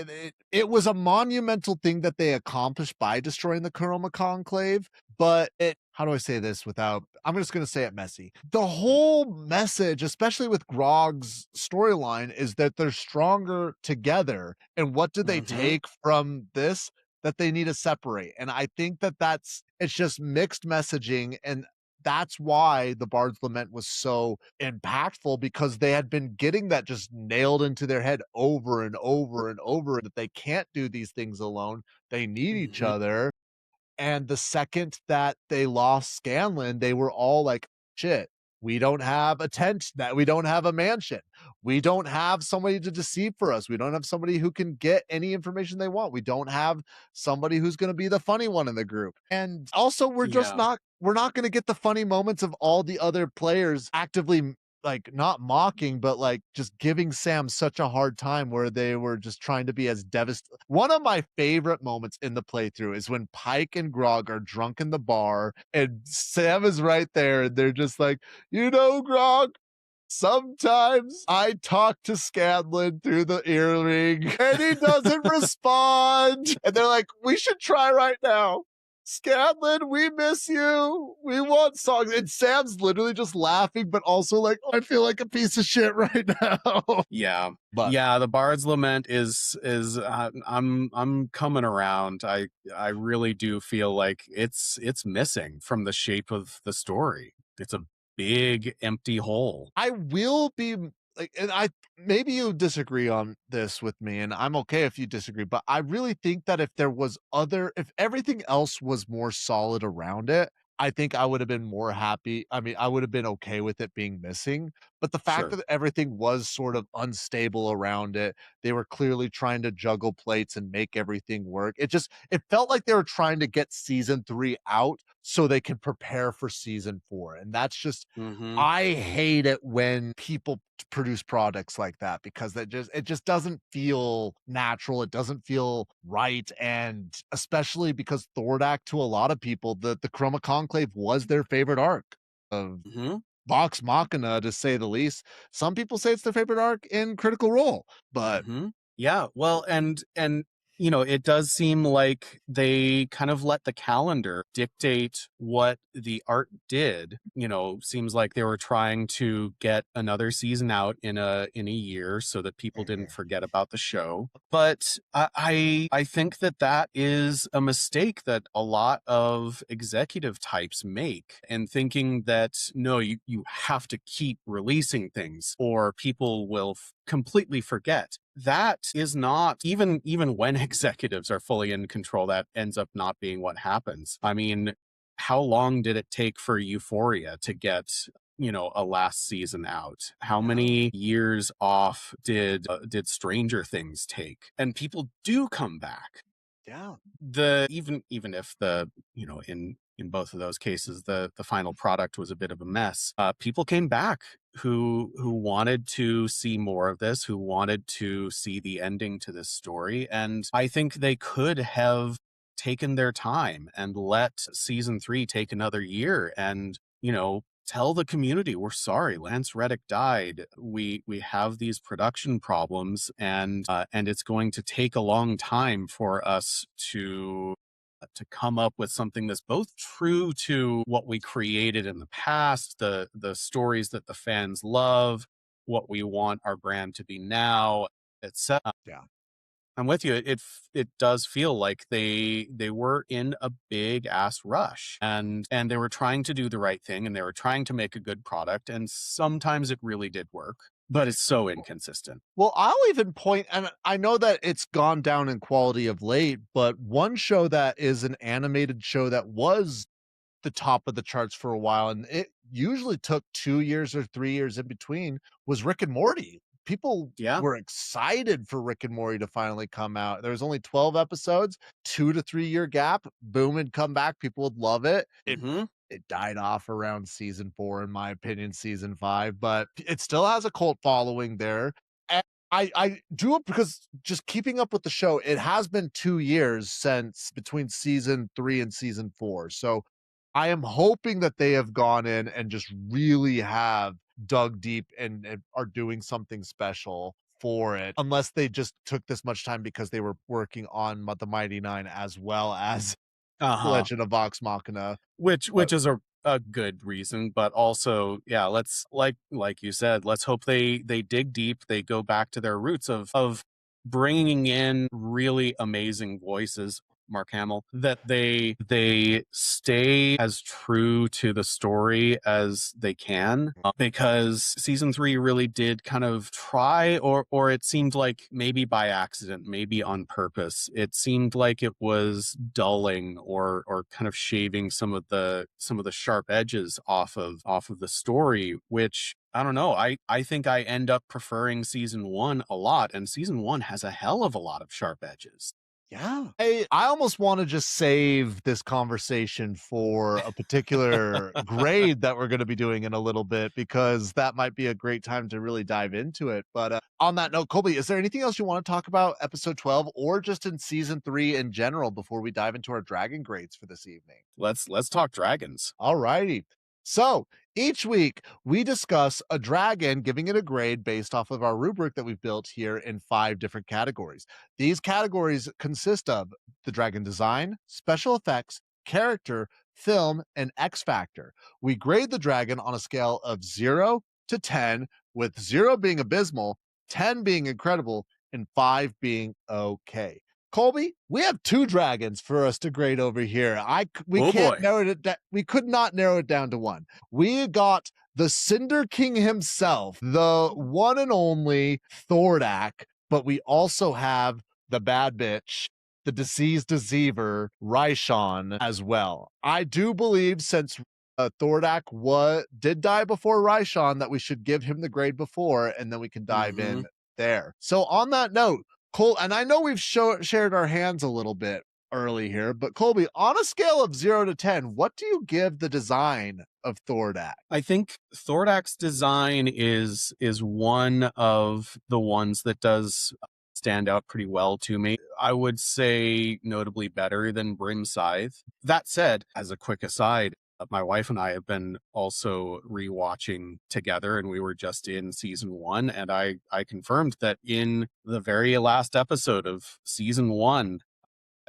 it was a monumental thing that they accomplished by destroying the Kuroma Conclave. But how do I say this without, I'm just going to say it messy. The whole message, especially with Grog's storyline, is that they're stronger together. And what do they take from this? That they need to separate. And I think it's just mixed messaging. And that's why the Bard's Lament was so impactful, because they had been getting that just nailed into their head over and over and over, that they can't do these things alone. They need each other. And the second that they lost Scanlan, they were all like, shit, we don't have a tent, that we don't have a mansion. We don't have somebody to deceive for us. We don't have somebody who can get any information they want. We don't have somebody who's going to be the funny one in the group. And also we're not going to get the funny moments of all the other players actively, like, not mocking, but like just giving Sam such a hard time, where they were just trying to be as devastating. One of my favorite moments in the playthrough is when Pike and Grog are drunk in the bar and Sam is right there, and they're just like, Grog, sometimes I talk to Scanlan through the earring and he doesn't respond. And they're like, we should try right now. Scanlan, we miss you. We want songs. And Sam's literally just laughing, but also like, oh, I feel like a piece of shit right now. Yeah. But Yeah, the Bard's Lament is I'm coming around. I really do feel like it's missing from the shape of the story. It's a big empty hole. I will be like, and I maybe you disagree on this with me, and I'm okay if you disagree, but I really think that if everything else was more solid around it, I think I would have been more happy. I mean, I would have been okay with it being missing. But the fact Sure. that everything was sort of unstable around it, they were clearly trying to juggle plates and make everything work. It felt like they were trying to get season 3 out so they can prepare for season 4. And that's just Mm-hmm. I hate it when people produce products like that because it just doesn't feel natural. It doesn't feel right. And especially because Thordak, to a lot of people, the Chroma Conclave was their favorite arc of Mm-hmm. Vox Machina, to say the least. Some people say it's their favorite arc in Critical Role, but Mm-hmm. Yeah. Well, and it does seem like they kind of let the calendar dictate what the art did. Seems like they were trying to get another season out in a year so that people didn't forget about the show. But I think that is a mistake that a lot of executive types make, and thinking that no, you have to keep releasing things or people will completely forget. That is not, even when executives are fully in control, that ends up not being what happens. I mean, how long did it take for Euphoria to get a last season out? How many years off did Stranger Things take? And people do come back. yeah. Even if in both of those cases the final product was a bit of a mess, people came back who wanted to see more of this, who wanted to see the ending to this story. And I think they could have taken their time and let season 3 take another year and tell the community, we're sorry, Lance Reddick died. We have these production problems, and it's going to take a long time for us to come up with something that's both true to what we created in the past, the stories that the fans love, what we want our brand to be now, etc. Yeah. I'm with you. It does feel like they were in a big ass rush, and they were trying to do the right thing, and they were trying to make a good product, and sometimes it really did work, but it's so inconsistent. Well, I'll even point, and I know that it's gone down in quality of late, but one show that is an animated show that was the top of the charts for a while, and it usually took 2 years or 3 years in between, was Rick and Morty. People Yeah. were excited for Rick and Morty to finally come out. There was only 12 episodes, 2 to 3 year gap, boom, it'd come back, people would love it. Mm-hmm. It died off around season 4, in my opinion, season 5, but it still has a cult following there. And I do it because just keeping up with the show, it has been 2 years since between season 3 and season 4. So I am hoping that they have gone in and just really have dug deep and are doing something special for it, unless they just took this much time because they were working on the Mighty Nine as well as Uh-huh. Legend of Vox Machina. Which is a good reason, but also, yeah, let's, like you said, let's hope they dig deep, they go back to their roots of bringing in really amazing voices, Mark Hamill, that they stay as true to the story as they can, because season 3 really did kind of try, or it seemed like maybe by accident, maybe on purpose, it seemed like it was dulling or kind of shaving some of the sharp edges off of the story, which I don't know. I think I end up preferring season 1 a lot, and season 1 has a hell of a lot of sharp edges. Yeah. I almost want to just save this conversation for a particular grade that we're going to be doing in a little bit, because that might be a great time to really dive into it. But on that note, Colby, is there anything else you want to talk about episode 12 or just in season 3 in general before we dive into our dragon grades for this evening? Let's talk dragons. All righty. So each week we discuss a dragon, giving it a grade based off of our rubric that we've built here in 5 different categories. These categories consist of the dragon design, special effects, character, film, and X factor. We grade the dragon on a scale of 0 to 10, with 0 being abysmal, 10 being incredible, and 5 being okay. Colby, we have 2 dragons for us to grade over here. We can't boy. narrow it down. We could not narrow it down to 1. We got the Cinder King himself, the one and only Thordak, but we also have the bad bitch, the deceased deceiver, Raishan, as well. I do believe, since Thordak did die before Raishan, that we should give him the grade before, and then we can dive in there. So on that note, Cole, and I know we've shared our hands a little bit early here, but Colby, on a scale of 0 to 10, what do you give the design of Thordak? I think Thordak's design is one of the ones that does stand out pretty well to me. I would say notably better than Brim Scythe. That said, as a quick aside, my wife and I have been also rewatching together, and we were just in season 1, and I confirmed that in the very last episode of season 1,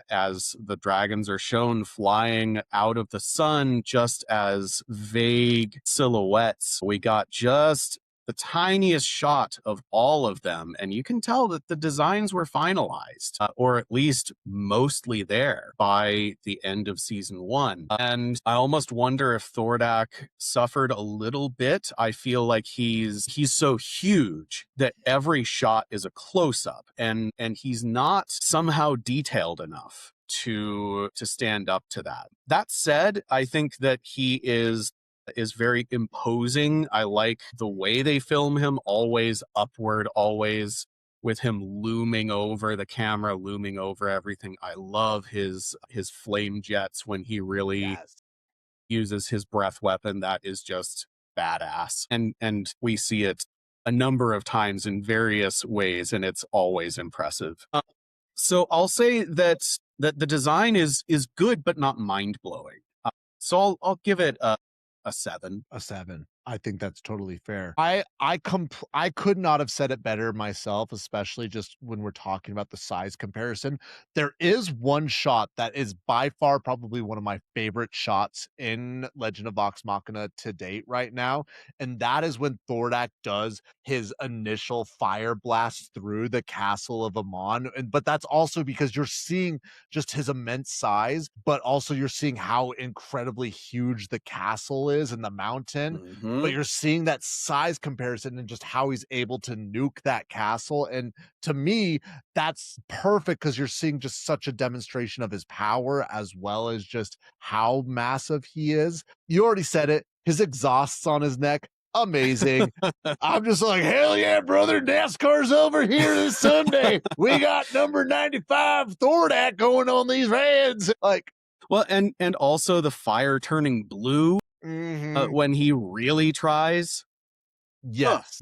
as the dragons are shown flying out of the sun just as vague silhouettes, we got just the tiniest shot of all of them, and you can tell that the designs were finalized, or at least mostly there by the end of season 1. And I almost wonder if Thordak suffered a little bit. I feel like he's so huge that every shot is a close-up, and he's not somehow detailed enough to stand up to that. That said, I think that he is very imposing. I like the way they film him, always upward, always with him looming over the camera, looming over everything. I love his flame jets when he really uses his breath weapon. That is just badass. And we see it a number of times in various ways, and it's always impressive. So I'll say that the design is good, but not mind-blowing. So I'll give it a 7. A 7. I think that's totally fair. I could not have said it better myself, especially just when we're talking about the size comparison. There is one shot that is by far probably one of my favorite shots in Legend of Vox Machina to date right now, and that is when Thordak does his initial fire blast through the castle of Amon. But that's also because you're seeing just his immense size, but also you're seeing how incredibly huge the castle is and the mountain. But you're seeing that size comparison and just how he's able to nuke that castle. And to me, that's perfect because you're seeing just such a demonstration of his power as well as just how massive he is. You already said it. His exhausts on his neck, amazing. I'm just like, hell yeah, brother. NASCAR's over here this Sunday. We got number 95 Thordak going on these vans. Like, well, and also the fire turning blue. When he really tries. Yes.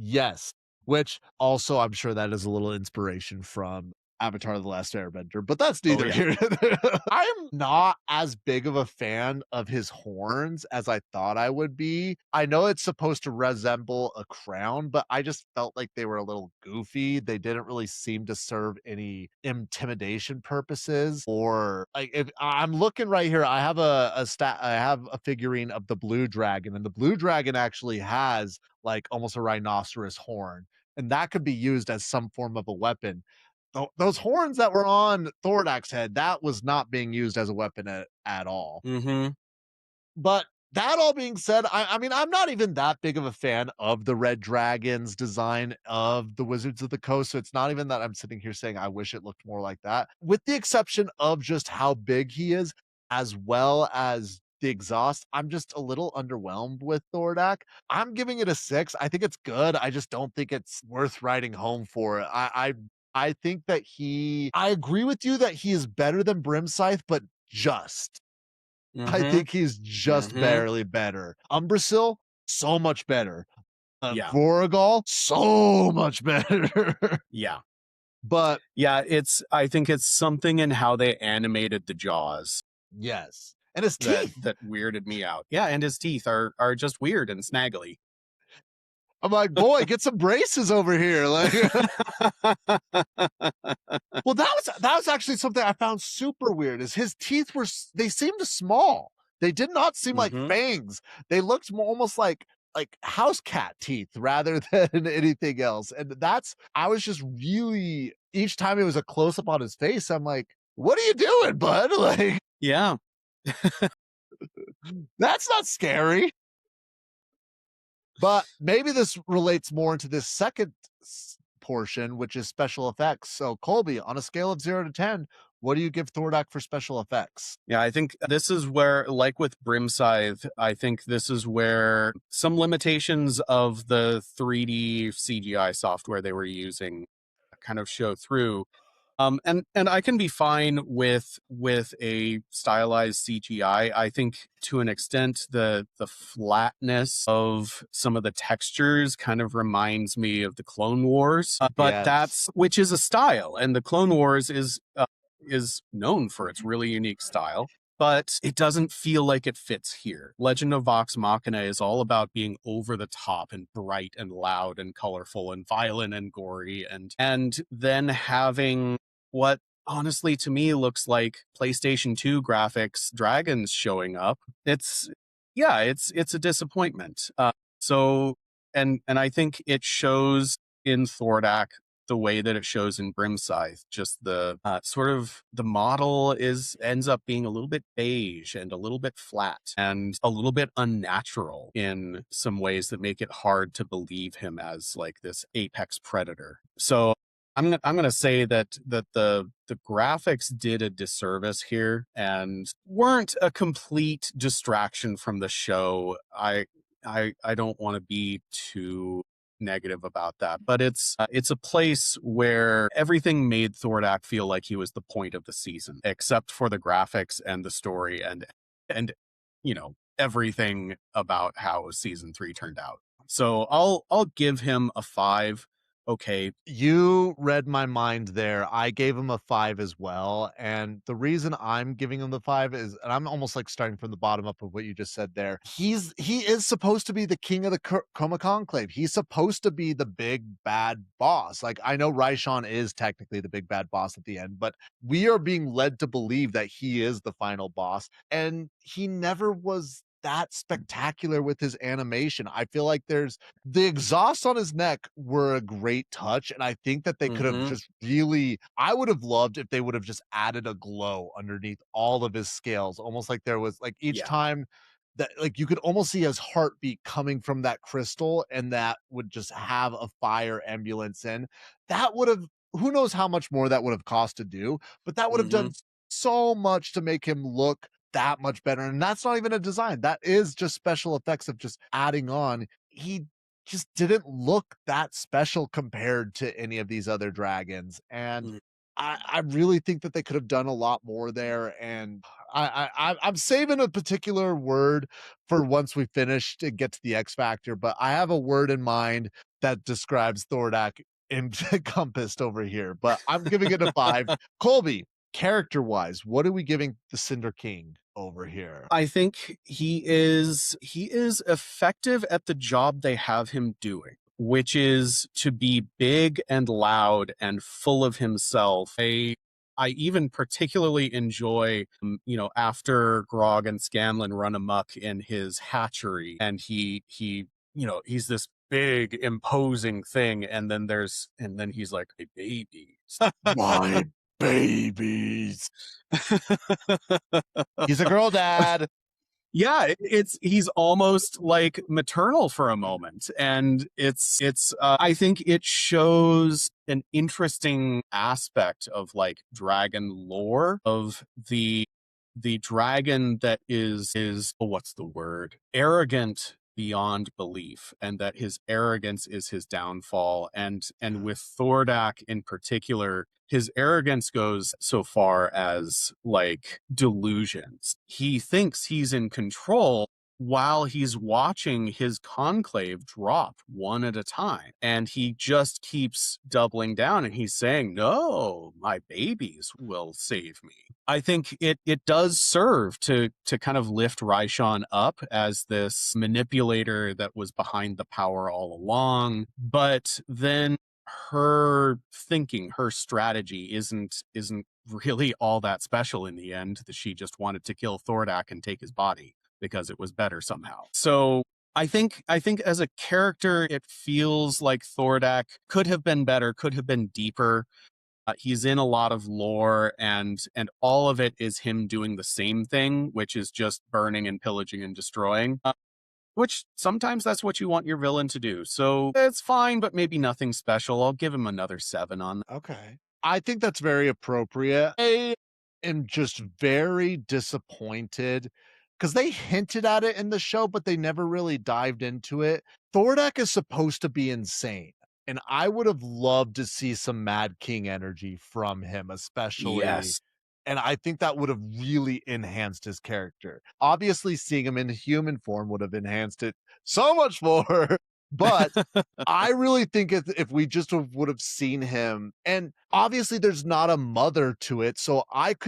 Which also, I'm sure that is a little inspiration from Avatar: The Last Airbender, but that's neither here nor there. I'm not as big of a fan of his horns as I thought I would be. I know it's supposed to resemble a crown, but I just felt like they were a little goofy. They didn't really seem to serve any intimidation purposes, or like, if I'm looking right here, I have I have a figurine of the blue dragon, and the blue dragon actually has like almost a rhinoceros horn, and that could be used as some form of a weapon. Those horns that were on Thordak's head, that was not being used as a weapon at all. But that all being said, I mean, I'm not even that big of a fan of the Red Dragon's design of the Wizards of the Coast. So it's not even that I'm sitting here saying I wish it looked more like that, with the exception of just how big he is, as well as the exhaust. I'm just a little underwhelmed with Thordak. I'm giving it a 6. I think it's good. I just don't think it's worth writing home for. I think that I agree with you that he is better than Brim Scythe, but just. I think he's just barely better. Umbrasyl, so much better. Voragol, so much better. But I think it's something in how they animated the jaws. Yes. And his teeth. That weirded me out. Yeah, and his teeth are just weird and snaggly. I'm like, boy, get some braces over here. Like, well, that that was actually something I found super weird. Is his teeth they seemed small. They did not seem like Mhm. fangs. They looked almost like house cat teeth rather than anything else. And I was just really, each time it was a close up on his face, I'm like, what are you doing, bud? Like, Yeah. that's not scary. But maybe this relates more into this second portion, which is special effects. So, Colby, on a scale of 0 to 10, what do you give Thordak for special effects? Yeah, I think this is where, like with Brimscythe, I think this is where some limitations of the 3D CGI software they were using kind of show through. And I can be fine with a stylized CGI. I think to an extent the flatness of some of the textures kind of reminds me of the Clone Wars, but Yes. that's which is a style, and the Clone Wars is known for its really unique style. But it doesn't feel like it fits here. Legend of Vox Machina is all about being over the top and bright and loud and colorful and violent and gory, and then having what honestly to me looks like PlayStation 2 graphics dragons showing up. It's a disappointment. So and I think it shows in Thordak the way that it shows in Brimscythe. Just the sort of the model ends up being a little bit beige and a little bit flat and a little bit unnatural in some ways that make it hard to believe him as like this apex predator. So I'm gonna say that the graphics did a disservice here and weren't a complete distraction from the show. I don't want to be too negative about that, but it's a place where everything made Thordak feel like he was the point of the season, except for the graphics and the story and everything about how season 3 turned out. So I'll give him a 5. Okay. You read my mind there. I gave him a 5 as well. And the reason I'm giving him the 5 is, and I'm almost like starting from the bottom up of what you just said there. He is supposed to be the king of the Chroma Conclave. He's supposed to be the big bad boss. Like, I know Raishan is technically the big bad boss at the end, but we are being led to believe that he is the final boss. And he never was that spectacular with his animation. I feel like there's the exhaust on his neck were a great touch, and I think that they could have just really, I would have loved if they would have just added a glow underneath all of his scales, almost like there was like each time that like you could almost see his heartbeat coming from that crystal, and that would just have a fire ambulance in. That would have, who knows how much more that would have cost to do, but that would have done so much to make him look that much better. And that's not even a design. That is just special effects of just adding on. He just didn't look that special compared to any of these other dragons. And I really think that they could have done a lot more there. And I'm saving a particular word for once we finish to get to the X Factor, but I have a word in mind that describes Thordak encompassed over here. But I'm giving it a 5. Colby, character wise, what are we giving the Cinder King over here? I think he is effective at the job they have him doing, which is to be big and loud and full of himself. I even particularly enjoy, after Grog and Scanlan run amok in his hatchery, and he's this big imposing thing, and then he's like, "Hey, babies." My babies. He's a girl dad. Yeah, he's almost like maternal for a moment, and I think it shows an interesting aspect of like dragon lore, of the dragon that is what's the word, arrogant beyond belief, and that his arrogance is his downfall. And with Thordak in particular, his arrogance goes so far as like delusions. He thinks he's in control while he's watching his conclave drop one at a time. And he just keeps doubling down, and he's saying, "No, my babies will save me." I think it does serve to kind of lift Raishan up as this manipulator that was behind the power all along. But then her thinking, her strategy isn't really all that special in the end, that she just wanted to kill Thordak and take his body because it was better somehow. So I think as a character, it feels like Thordak could have been better, could have been deeper. He's in a lot of lore, and all of it is him doing the same thing, which is just burning and pillaging and destroying. Which sometimes that's what you want your villain to do. So it's fine, but maybe nothing special. I'll give him another 7 on that. Okay. I think that's very appropriate. I am just very disappointed because they hinted at it in the show, but they never really dived into it. Thordak is supposed to be insane. And I would have loved to see some Mad King energy from him, especially. Yes. And I think that would have really enhanced his character. Obviously, seeing him in human form would have enhanced it so much more. But I really think if we just would have seen him, and obviously there's not a mother to it, so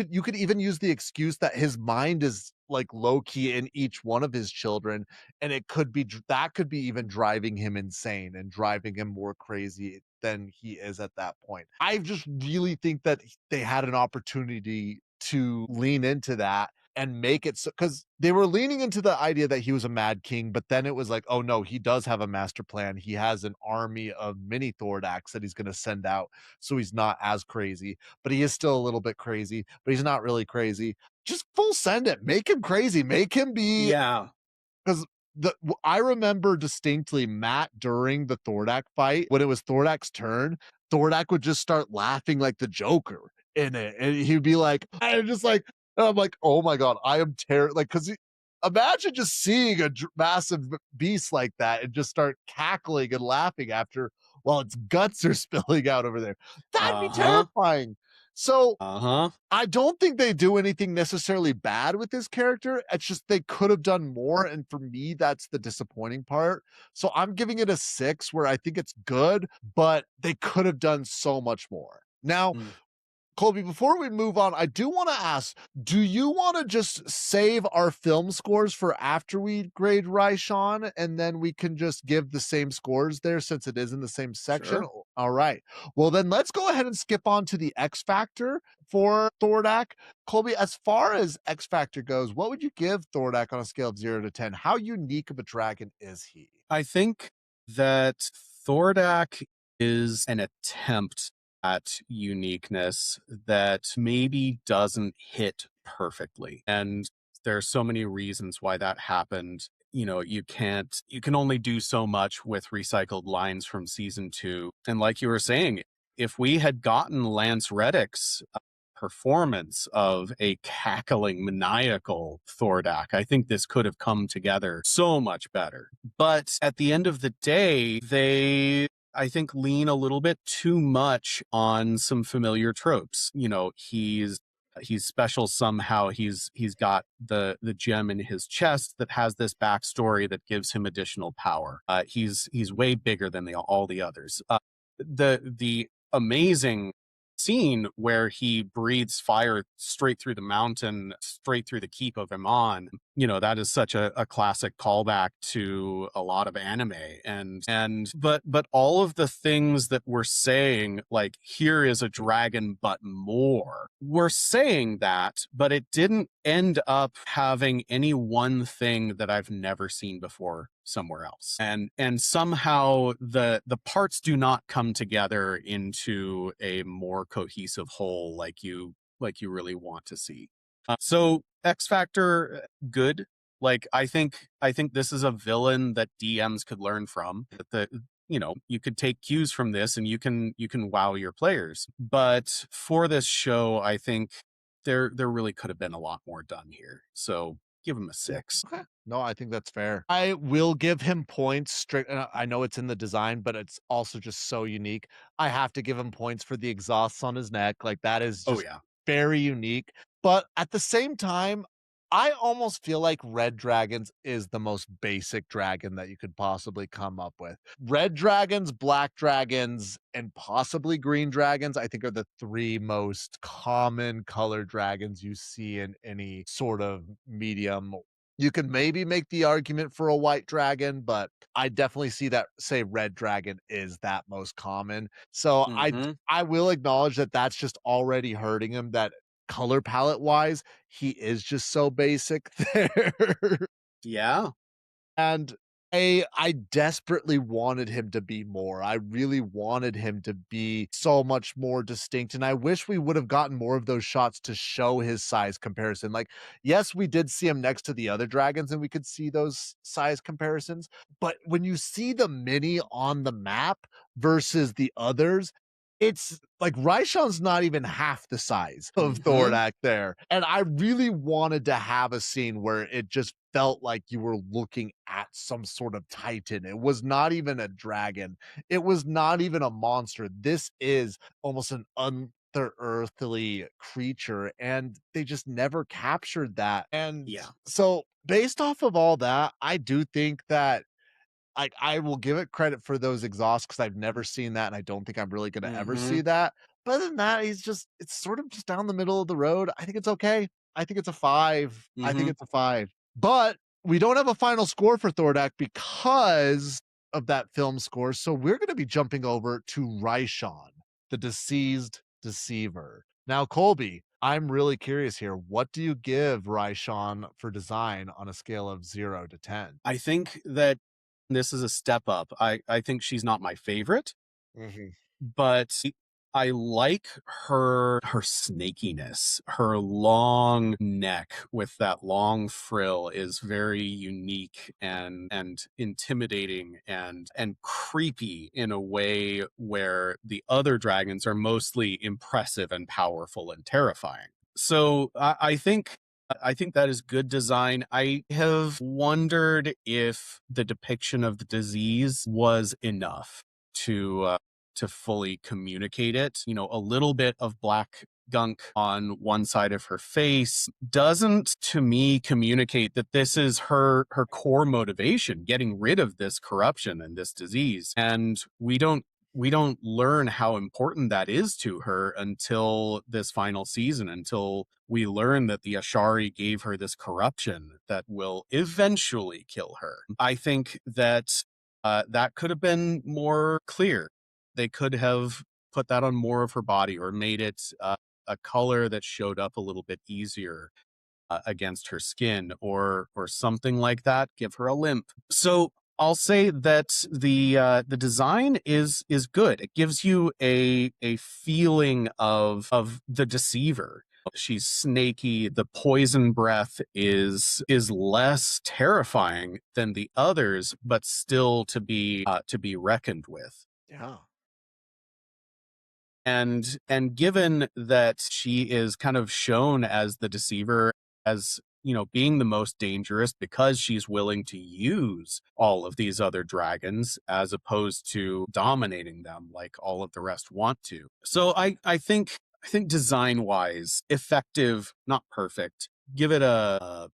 you could even use the excuse that his mind is like low key in each one of his children, and it could be that could be even driving him insane and driving him more crazy than he is at that point. I just really think that they had an opportunity to lean into that and make it so, because they were leaning into the idea that he was a mad king, but then it was like, oh no, he does have a master plan. He has an army of mini Thordaks that he's going to send out, so he's not as crazy, but he is still a little bit crazy, but he's not really crazy. Just full send it, make him crazy, make him be. Yeah. Because I remember distinctly Matt during the Thordak fight, when it was Thordak's turn, Thordak would just start laughing like the Joker in it. And he'd be like, I'm just like, and I'm like, oh my God, I am terrified. Like, because imagine just seeing a massive beast like that and just start cackling and laughing after while its guts are spilling out over there. That'd be terrifying. So I don't think they do anything necessarily bad with this character. It's just they could have done more. And for me, that's the disappointing part. So I'm giving it a 6, where I think it's good, but they could have done so much more. Now, Colby, before we move on, I do want to ask, do you want to just save our film scores for after we grade Raishan, and then we can just give the same scores there since it is in the same section? Sure. All right. Well, then let's go ahead and skip on to the X Factor for Thordak. Colby, as far as X Factor goes, what would you give Thordak on a scale of 0 to 10? How unique of a dragon is he? I think that Thordak is an attempt at uniqueness that maybe doesn't hit perfectly. And there are so many reasons why that happened. You know, you can only do so much with recycled lines from season 2. And like you were saying, if we had gotten Lance Reddick's performance of a cackling, maniacal Thordak, I think this could have come together so much better. But at the end of the day, they, I think, lean a little bit too much on some familiar tropes. You know, he's special somehow. He's got the gem in his chest that has this backstory that gives him additional power. He's way bigger than all the others. The amazing scene where he breathes fire straight through the mountain, straight through the keep of Iman, you know, that is such a classic callback to a lot of anime. But all of the things that we're saying, like, here is a dragon but more, we're saying that, but it didn't end up having any one thing that I've never seen before somewhere else. And somehow the parts do not come together into a more cohesive whole like you really want to see. So X Factor, good. Like, I think this is a villain that DMs could learn from. That you know, you could take cues from this and you can wow your players. But for this show, I think there really could have been a lot more done here. So give him a 6. Okay. No, I think that's fair. I will give him points straight. I know it's in the design, but it's also just so unique. I have to give him points for the exhausts on his neck. Like, that is just very unique. But at the same time, I almost feel like Red Dragons is the most basic dragon that you could possibly come up with. Red dragons, black dragons, and possibly green dragons, I think, are the 3 most common color dragons you see in any sort of medium You could maybe make the argument for a white dragon, but I definitely see that, say, red dragon is that most common. So Hmm. I will acknowledge that that's just already hurting him, that color palette wise, he is just so basic there. Yeah. And I desperately wanted him to be more. I really wanted him to be so much more distinct, and I wish we would have gotten more of those shots to show his size comparison. Like, yes, we did see him next to the other dragons, and we could see those size comparisons, but when you see the mini on the map versus the others, it's like Raishan's not even half the size of Hmm. Thordak there. And I really wanted to have a scene where it just felt like you were looking at some sort of titan. It was not even a dragon. It was not even a monster. This is almost an unearthly creature, and they just never captured that. And Yeah. so, based off of all that, I do think that I will give it credit for those exhausts because I've never seen that, and I don't think I'm really gonna ever Hmm. see that. But other than that, it's sort of just down the middle of the road. I think it's okay. I think it's a 5. I think Hmm. it's a 5. But we don't have a final score for Thordak because of that film score, so we're gonna be jumping over to Raishan, the deceased deceiver. Now, Colby, I'm really curious here. What do you give Raishan for design on a scale of 0 to 10? I think that this is a step up. I think she's not my favorite, Mhm. but I like her snakiness. Her long neck with that long frill is very unique and intimidating and creepy in a way where the other dragons are mostly impressive and powerful and terrifying. So I think that is good design. I have wondered if the depiction of the disease was enough to fully communicate it. You know, a little bit of black gunk on one side of her face doesn't to me communicate that this is her core motivation, getting rid of this corruption and this disease. And we don't learn how important that is to her until this final season, until we learn that the Ashari gave her this corruption that will eventually kill her. I think that that could have been more clear. They could have put that on more of her body or made it a color that showed up a little bit easier against her skin or something like that. Give her a limp. So I'll say that the design is good. It gives you a feeling of the deceiver. She's snaky. The poison breath is less terrifying than the others, but still to be reckoned with. Yeah. And given that she is kind of shown as the deceiver, as you know, being the most dangerous because she's willing to use all of these other dragons as opposed to dominating them like all of the rest want to. So I think design wise effective, not perfect. Give it a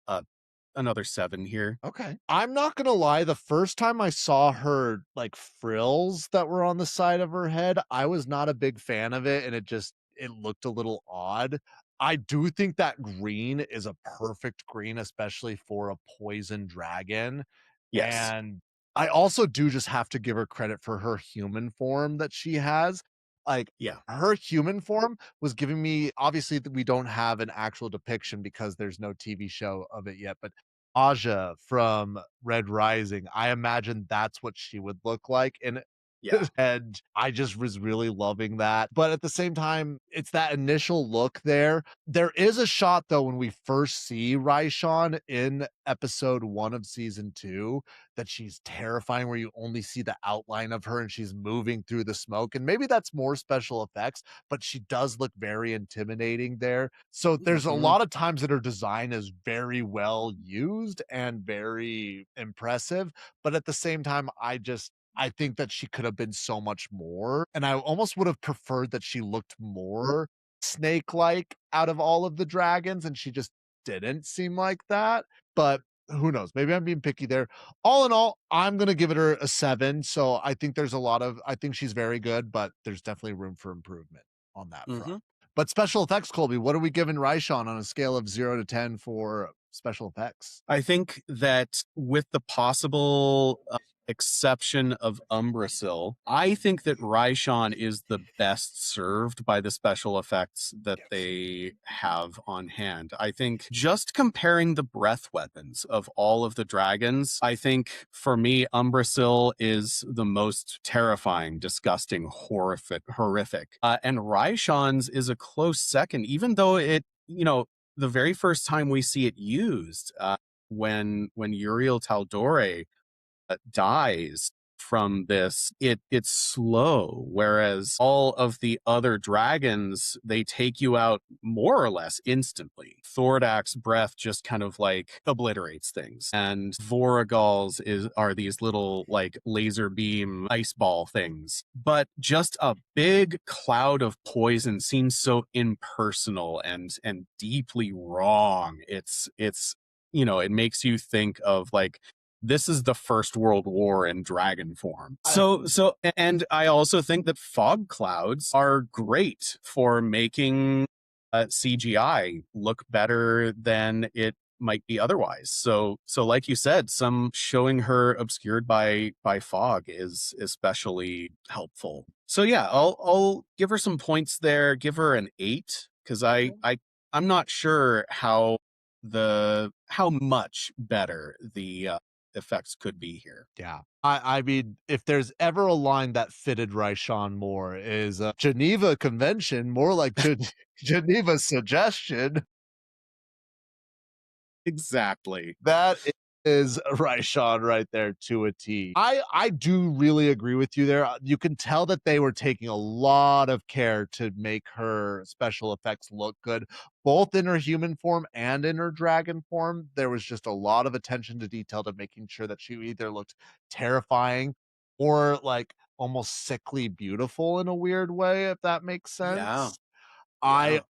another 7 here. Okay. I'm not gonna lie, the first time I saw her, like, frills that were on the side of her head, I was not a big fan of it, and it looked a little odd. I do think that green is a perfect green, especially for a poison dragon, Yes. and I also do just have to give her credit for her human form that she has. Like, Yeah. her human form was giving me, obviously, that we don't have an actual depiction because there's no TV show of it yet, but Aja from Red Rising, I imagine that's what she would look like, and Yeah. and I just was really loving that, but at the same time, it's that initial look there. There is a shot, though, when we first see Raishan in episode 1 of season 2, that she's terrifying, where you only see the outline of her and she's moving through the smoke, and maybe that's more special effects, but she does look very intimidating there. So there's a Hmm. lot of times that her design is very well used and very impressive, but at the same time, I think that she could have been so much more, and I almost would have preferred that she looked more snake-like out of all of the dragons, and she just didn't seem like that, but who knows? Maybe I'm being picky there. All in all, I'm gonna give it her a 7, so I think she's very good, but there's definitely room for improvement on that front. Hmm. But special effects, Colby, what are we giving Raishan on a scale of 0 to 10 for special effects. I think that with the possible exception of Umbrasyl, I think that Raishan is the best served by the special effects that they have on hand. I think just comparing the breath weapons of all of the dragons, I think for me, Umbrasyl is the most terrifying, disgusting, horrific. And Raishan's is a close second, even though the very first time we see it used, when Uriel Taldore dies from this, it's slow, whereas all of the other dragons, they take you out more or less instantly. Thordak's breath just kind of like obliterates things, and Voragal's are these little like laser beam ice ball things. But just a big cloud of poison seems so impersonal and deeply wrong. It's it makes you think of like, this is the First World War in dragon form. And I also think that fog clouds are great for making CGI look better than it might be otherwise. So like you said, some showing her obscured by fog is especially helpful. So yeah, I'll give her some points there. Give her an 8, because I'm not sure how much better the effects could be here. Yeah. I mean, if there's ever a line that fitted Raishan more is Geneva Convention, more like Geneva Suggestion. Exactly. That is Raishan right there to a T. I do really agree with you there. You can tell that they were taking a lot of care to make her special effects look good, both in her human form and in her dragon form. There was just a lot of attention to detail to making sure that she either looked terrifying or like almost sickly beautiful in a weird way, if that makes sense. Yeah. I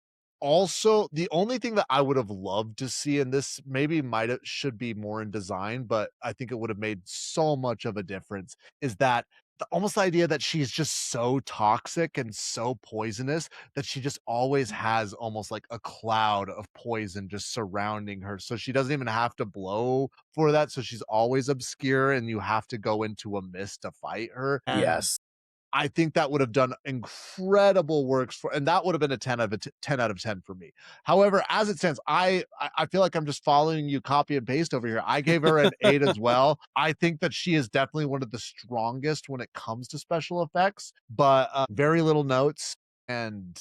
also, the only thing that I would have loved to see, and this maybe should be more in design, but I think it would have made so much of a difference, is that almost the idea that she's just so toxic and so poisonous that she just always has almost like a cloud of poison just surrounding her. So she doesn't even have to blow for that. So she's always obscure and you have to go into a mist to fight her. And Yes. I think that would have done incredible works and that would have been a 10 out of 10 for me. However, as it stands, I feel like I'm just following you copy and paste over here. I gave her an 8 as well. I think that she is definitely one of the strongest when it comes to special effects, but very little notes, and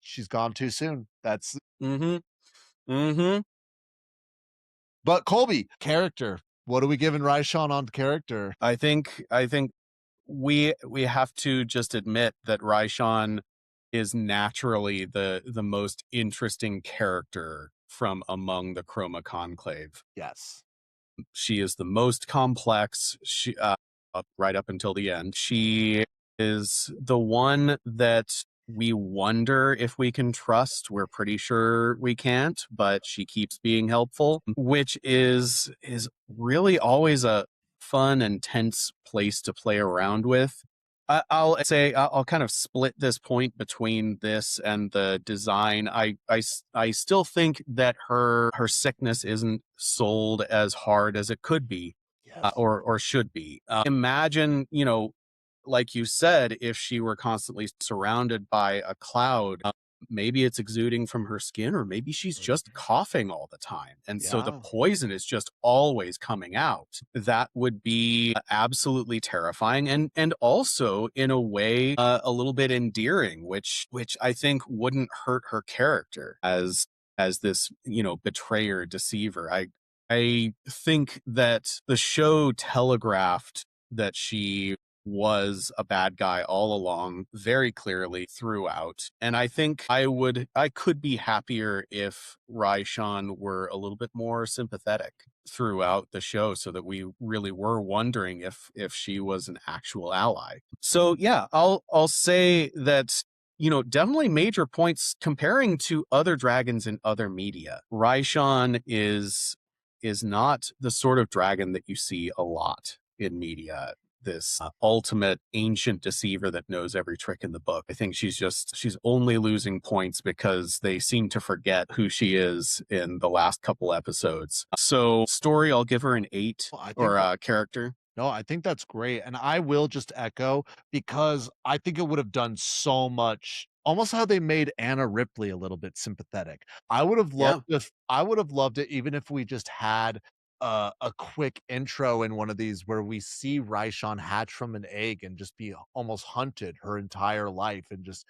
she's gone too soon. That's But Colby, character. What are we giving Raishan on character? I think we have to just admit that Raishan is naturally the most interesting character from among the Chroma Conclave. Yes. She is the most complex. She right up until the end. She is the one that we wonder if we can trust. We're pretty sure we can't, but she keeps being helpful, which is really always a fun and tense place to play around with. I'll say I'll kind of split this point between this and the design. I still think that her sickness isn't sold as hard as it could be, or should be. Imagine, like you said, if she were constantly surrounded by a cloud, maybe it's exuding from her skin, or maybe she's just coughing all the time. And so the poison is just always coming out. That would be absolutely terrifying. And also in a way, a little bit endearing, which I think wouldn't hurt her character as this, betrayer, deceiver. I think that the show telegraphed that she was a bad guy all along, very clearly throughout. And I think I could be happier if Raishan were a little bit more sympathetic throughout the show, so that we really were wondering if she was an actual ally. So yeah, I'll say that, definitely major points comparing to other dragons in other media. Raishan is not the sort of dragon that you see a lot in media. this ultimate ancient deceiver that knows every trick in the book. I think she's only losing points because they seem to forget who she is in the last couple episodes. So story, I'll give her an 8, Well, I think or character. No, I think that's great. And I will just echo because I think it would have done so much, almost how they made Anna Ripley a little bit sympathetic. Yeah. I would have loved it even if we just had a quick intro in one of these where we see Raishan hatch from an egg and just be almost hunted her entire life and just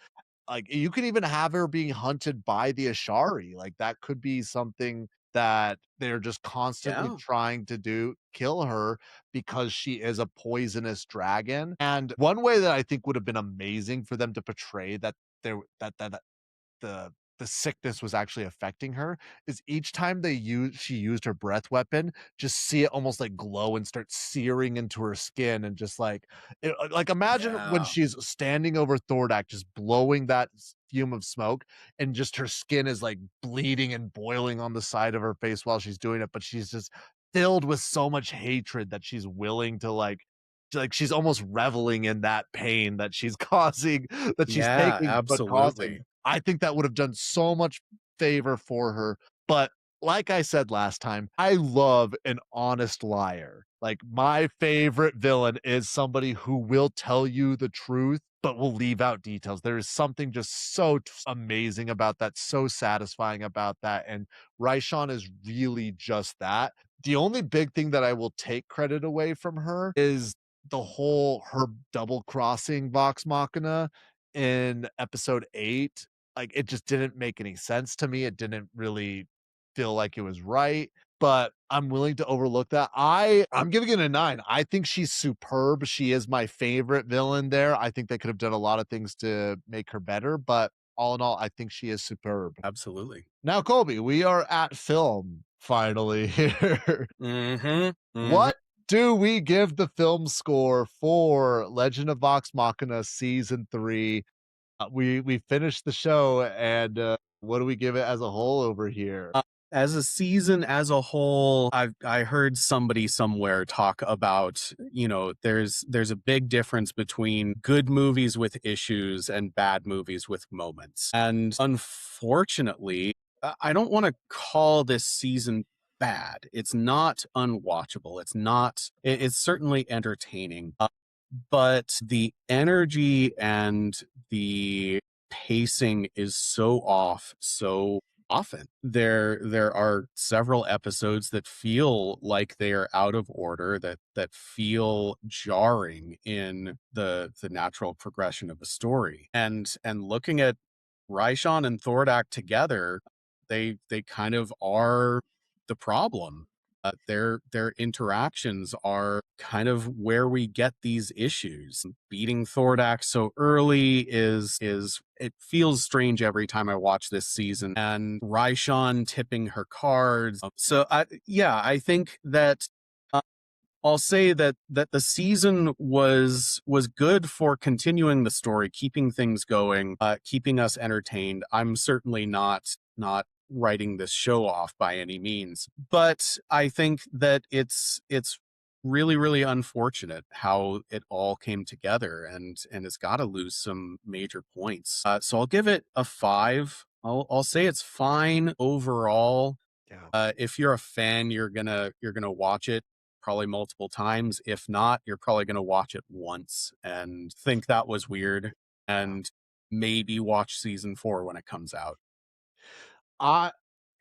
like, you could even have her being hunted by the Ashari, like, that could be something that they're just constantly Yeah. trying to kill her because she is a poisonous dragon, and one way that I think would have been amazing for them to portray that there that the the sickness was actually affecting her is each time she used her breath weapon, just see it almost like glow and start searing into her skin and just like imagine when Yeah. she's standing over Thordak, just blowing that fume of smoke, and just her skin is like bleeding and boiling on the side of her face while she's doing it, but she's just filled with so much hatred that she's willing to she's almost reveling in that pain that she's causing, that she's Yeah, taking but causing. absolutely. I think that would have done so much favor for her. But like I said last time, I love an honest liar. Like, my favorite villain is somebody who will tell you the truth, but will leave out details. There is something just so amazing about that, so satisfying about that. And Raishan is really just that. The only big thing that I will take credit away from her is her double crossing Vox Machina in episode 8. Like, it just didn't make any sense to me. It didn't really feel like it was right, but I'm willing to overlook that. I'm giving it a 9. I think she's superb. She is my favorite villain there. I think they could have done a lot of things to make her better, but all in all, I think she is superb. Absolutely. Now, Colby, we are at film finally here. Mm-hmm. What do we give the film score for Legend of Vox Machina season 3? We finished the show, and what do we give it as a whole over here? As a season as a whole, I heard somebody somewhere talk about, there's a big difference between good movies with issues and bad movies with moments. And unfortunately, I don't want to call this season bad. It's not unwatchable. It's certainly entertaining. But the energy and the pacing is so off so often. There are several episodes that feel like they are out of order, that feel jarring in the natural progression of a story. And looking at Raishan and Thordak together, they kind of are the problem. Their interactions are kind of where we get these issues. Beating Thordak so early is it feels strange every time I watch this season. And Raishan tipping her cards. So I think that I'll say that the season was good for continuing the story, keeping things going, keeping us entertained. I'm certainly not writing this show off by any means, but I think that it's really, really unfortunate how it all came together, and it's got to lose some major points. So I'll give it a 5. I'll say it's fine overall. Yeah. If you're a fan, you're gonna watch it probably multiple times. If not, you're probably gonna watch it once and think that was weird, and maybe watch season 4 when it comes out. I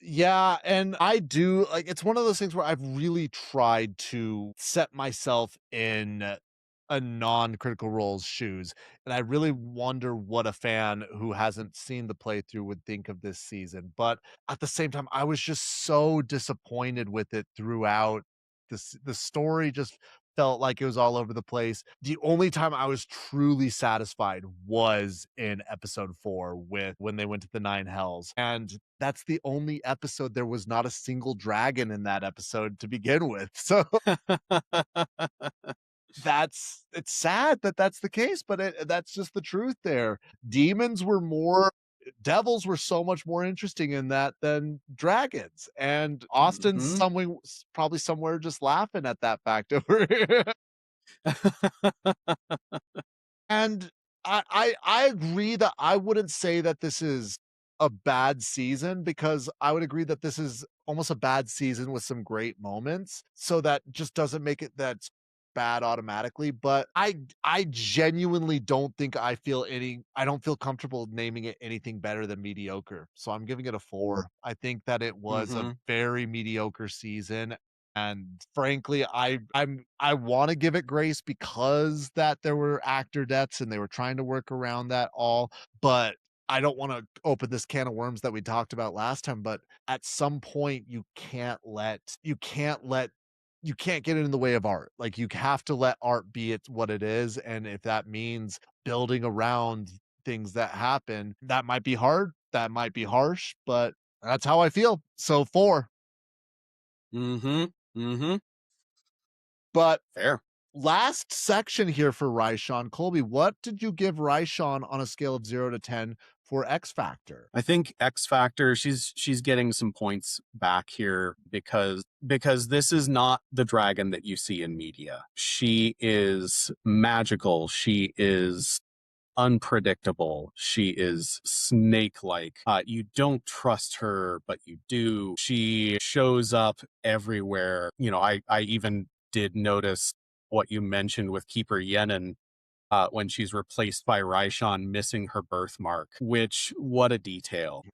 Yeah, and I do like it's one of those things where I've really tried to set myself in a non-critical role's shoes, and I really wonder what a fan who hasn't seen the playthrough would think of this season. But at the same time, I was just so disappointed with it throughout. The story just felt like it was all over the place. The only time I was truly satisfied was in episode 4 with when they went to the Nine Hells. And that's the only episode there was not a single dragon in that episode to begin with. So it's sad that that's the case, but that's just the truth there. Devils were so much more interesting in that than dragons. And Austin's Mhm. probably somewhere just laughing at that fact over here. And I agree that I wouldn't say that this is a bad season, because I would agree that this is almost a bad season with some great moments. So that just doesn't make it that's bad automatically. But I genuinely don't think I don't feel comfortable naming it anything better than mediocre. So I'm giving it a 4. I think that it was a Mhm. very mediocre season. And frankly, I want to give it grace because that there were actor deaths and they were trying to work around that all. But I don't want to open this can of worms that we talked about last time. But at some point, you can't get in the way of art. Like, you have to let art be what it is. And if that means building around things that happen, that might be hard. That might be harsh, but that's how I feel. So 4. Mhm. Mhm. But Fair. last section here for Raishan. Colby, what did you give Raishan on a scale of 0 to 10 for X Factor? I think X Factor, she's getting some points back here because this is not the dragon that you see in media. She is magical. She is unpredictable. She is snake-like. You don't trust her, but you do. She shows up everywhere. I even did notice what you mentioned with Keeper Yenin, when she's replaced by Raishan missing her birthmark, which, what a detail.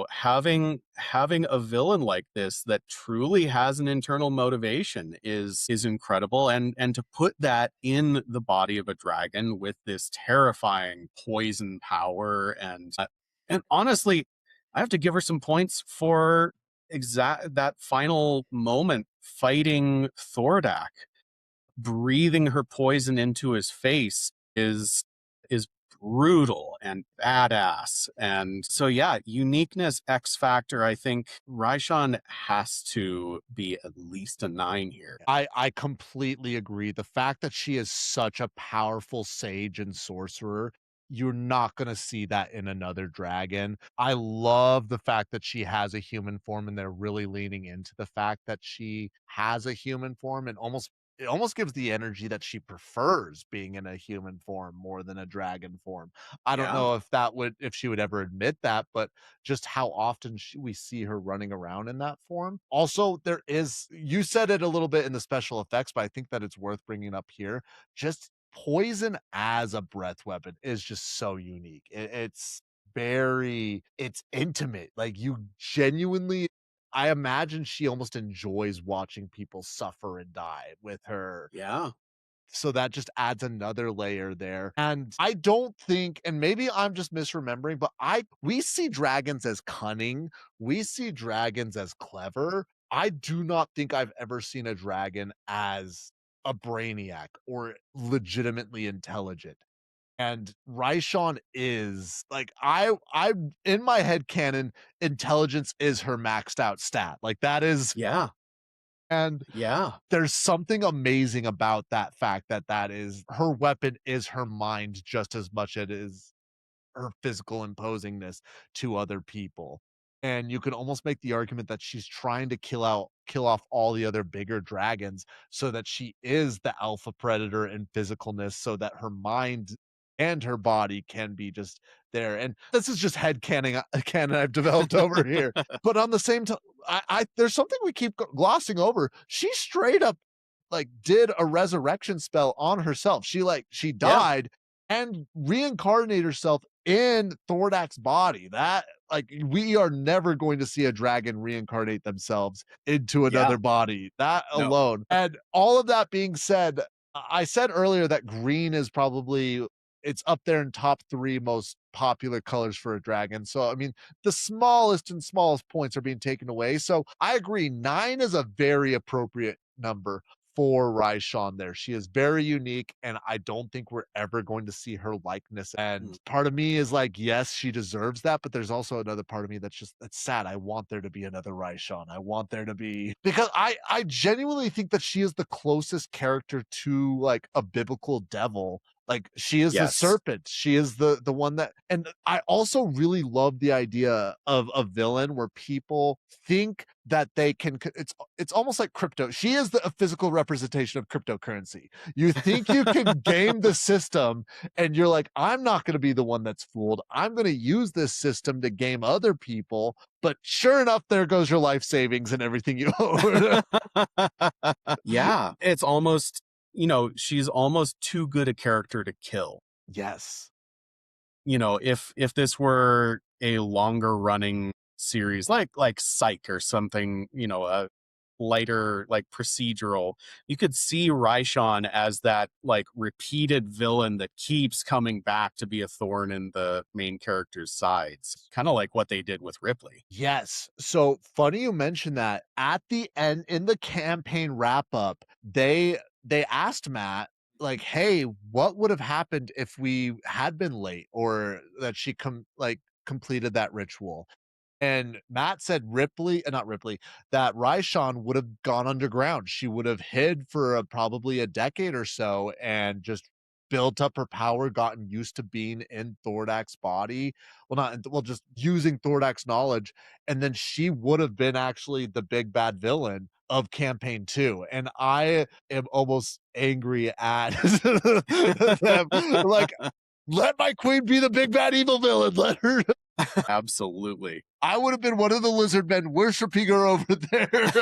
Having a villain like this that truly has an internal motivation is incredible. And to put that in the body of a dragon with this terrifying poison power, and honestly, I have to give her some points for that final moment fighting Thordak. Breathing her poison into his face is brutal and badass. And so yeah, uniqueness, X Factor, I think Raishan has to be at least a 9 here. I completely agree. The fact that she is such a powerful sage and sorcerer, you're not going to see that in another dragon. I love the fact that she has a human form, and they're really leaning into the fact that she has a human form, and it almost gives the energy that she prefers being in a human form more than a dragon form. I don't Yeah. know if she would ever admit that, but just how often we see her running around in that form. Also, you said it a little bit in the special effects, but I think that it's worth bringing up here. Just poison as a breath weapon is just so unique. It's intimate. Like, you genuinely, I imagine she almost enjoys watching people suffer and die with her, Yeah. so that just adds another layer there. And I don't think, and maybe I'm just misremembering, but we see dragons as cunning. We see dragons as clever. I do not think I've ever seen a dragon as a brainiac or legitimately intelligent. And Raishan is like, I in my head canon, intelligence is her maxed out stat. Like, that is, Yeah. and Yeah. there's something amazing about that fact that that is her weapon is her mind just as much as it is her physical imposingness to other people. And you can almost make the argument that she's trying to kill off all the other bigger dragons so that she is the alpha predator in physicalness, so that her mind and her body can be just there. And this is just head canon I've developed over here. But on the same time, I there's something we keep glossing over. She straight up like did a resurrection spell on herself. She Yeah. died and reincarnate herself in Thordak's body. That, like, we are never going to see a dragon reincarnate themselves into Yeah. another body. That No. alone. And all of that being said, I said earlier that green is probably it's up there in top 3 most popular colors for a dragon. So I mean, the smallest points are being taken away. So I agree, 9 is a very appropriate number for Raishan there. She is very unique, and I don't think we're ever going to see her likeness. And Mm. part of me is like, yes, she deserves that, but there's also another part of me that's sad. I want there to be another Raishan. I want there to be, because I genuinely think that she is the closest character to like a biblical devil Like, she is the Yes. serpent. She is the one that, and I also really love the idea of a villain where people think that they can, it's almost like crypto. She is a physical representation of cryptocurrency. You think you can game the system, and you're like, I'm not going to be the one that's fooled. I'm going to use this system to game other people. But sure enough, there goes your life savings and everything you own. Yeah. It's almost, she's almost too good a character to kill. Yes. If this were a longer running series like Psych or something, a lighter like procedural, you could see Raishan as that like repeated villain that keeps coming back to be a thorn in the main character's sides, kind of like what they did with Ripley. Yes. So funny you mentioned that. At the end, in the campaign wrap up, they asked Matt, like, hey, what would have happened if we had been late, or that she completed that ritual? And Matt said not Ripley, that Raishan would have gone underground. She would have hid for probably a decade or so and just built up her power, gotten used to being in Thordak's body. Just using Thordak's knowledge. And then she would have been actually the big bad villain of campaign 2. And I am almost angry at them. Like, let my queen be the big bad evil villain. Let her. Absolutely. I would have been one of the lizard men worshiping her over there.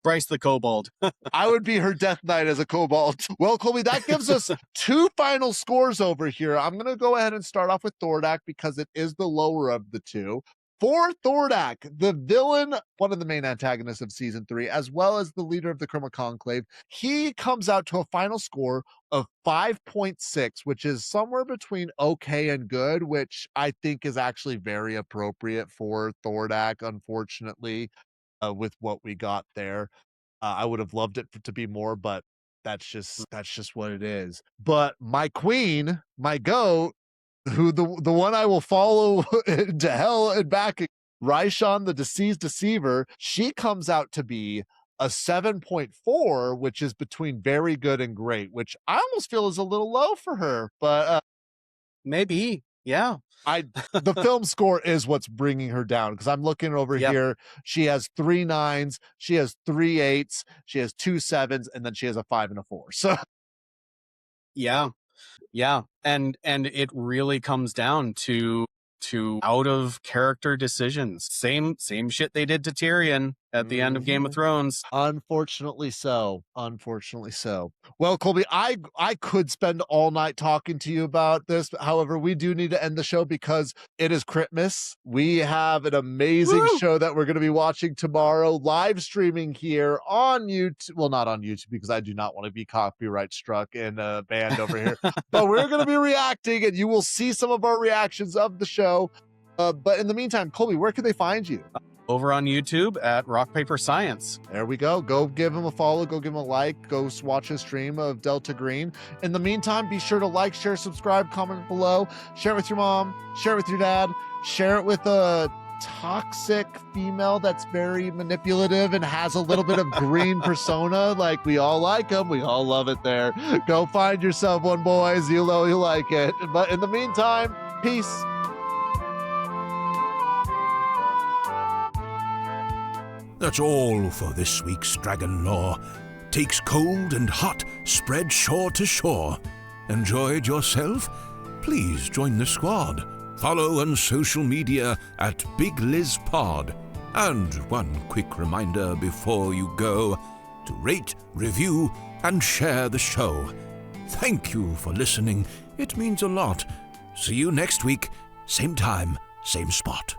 Bryce the Kobold. I would be her death knight as a kobold. Well, Colby, that gives us 2 final scores over here. I'm going to go ahead and start off with Thordak because it is the lower of the 2. For Thordak, the villain, one of the main antagonists of season 3, as well as the leader of the Criminal Conclave, he comes out to a final score of 5.6, which is somewhere between okay and good, which I think is actually very appropriate for Thordak, unfortunately, with what we got there. I would have loved it to be more, but that's just what it is. But my queen, my goat, who the one I will follow to hell and back, Raishan, the deceased deceiver, she comes out to be a 7.4, which is between very good and great, which I almost feel is a little low for her, but maybe, yeah. The film score is what's bringing her down, because I'm looking over here. She has 3 9s, she has 3 8s, she has 2 7s, and then she has a 5 and a 4. So yeah, and it really comes down to out of character decisions. Same shit they did to Tyrion at the end of Game of Thrones. Unfortunately so. Well, Colby, I could spend all night talking to you about this. However, we do need to end the show because it is Christmas. We have an amazing show that we're going to be watching tomorrow, live streaming here on YouTube. Well, not on YouTube, because I do not want to be copyright struck and banned over here. But we're going to be reacting, and you will see some of our reactions of the show. But in the meantime, Colby, where can they find you? Over on YouTube at Rock Paper Science. There we go. Go give him a follow. Go give him a like. Go watch his stream of Delta Green. In the meantime, be sure to like, share, subscribe, comment below. Share it with your mom. Share it with your dad. Share it with a toxic female that's very manipulative and has a little bit of green persona. Like, we all like them. We all love it there. Go find yourself one, boys. You know you like it. But in the meantime, peace. That's all for this week's Dragon Lore. Takes cold and hot, spread shore to shore. Enjoyed yourself? Please join the squad. Follow on social media at Big Liz Pod. And one quick reminder before you go, to rate, review, and share the show. Thank you for listening. It means a lot. See you next week, same time, same spot.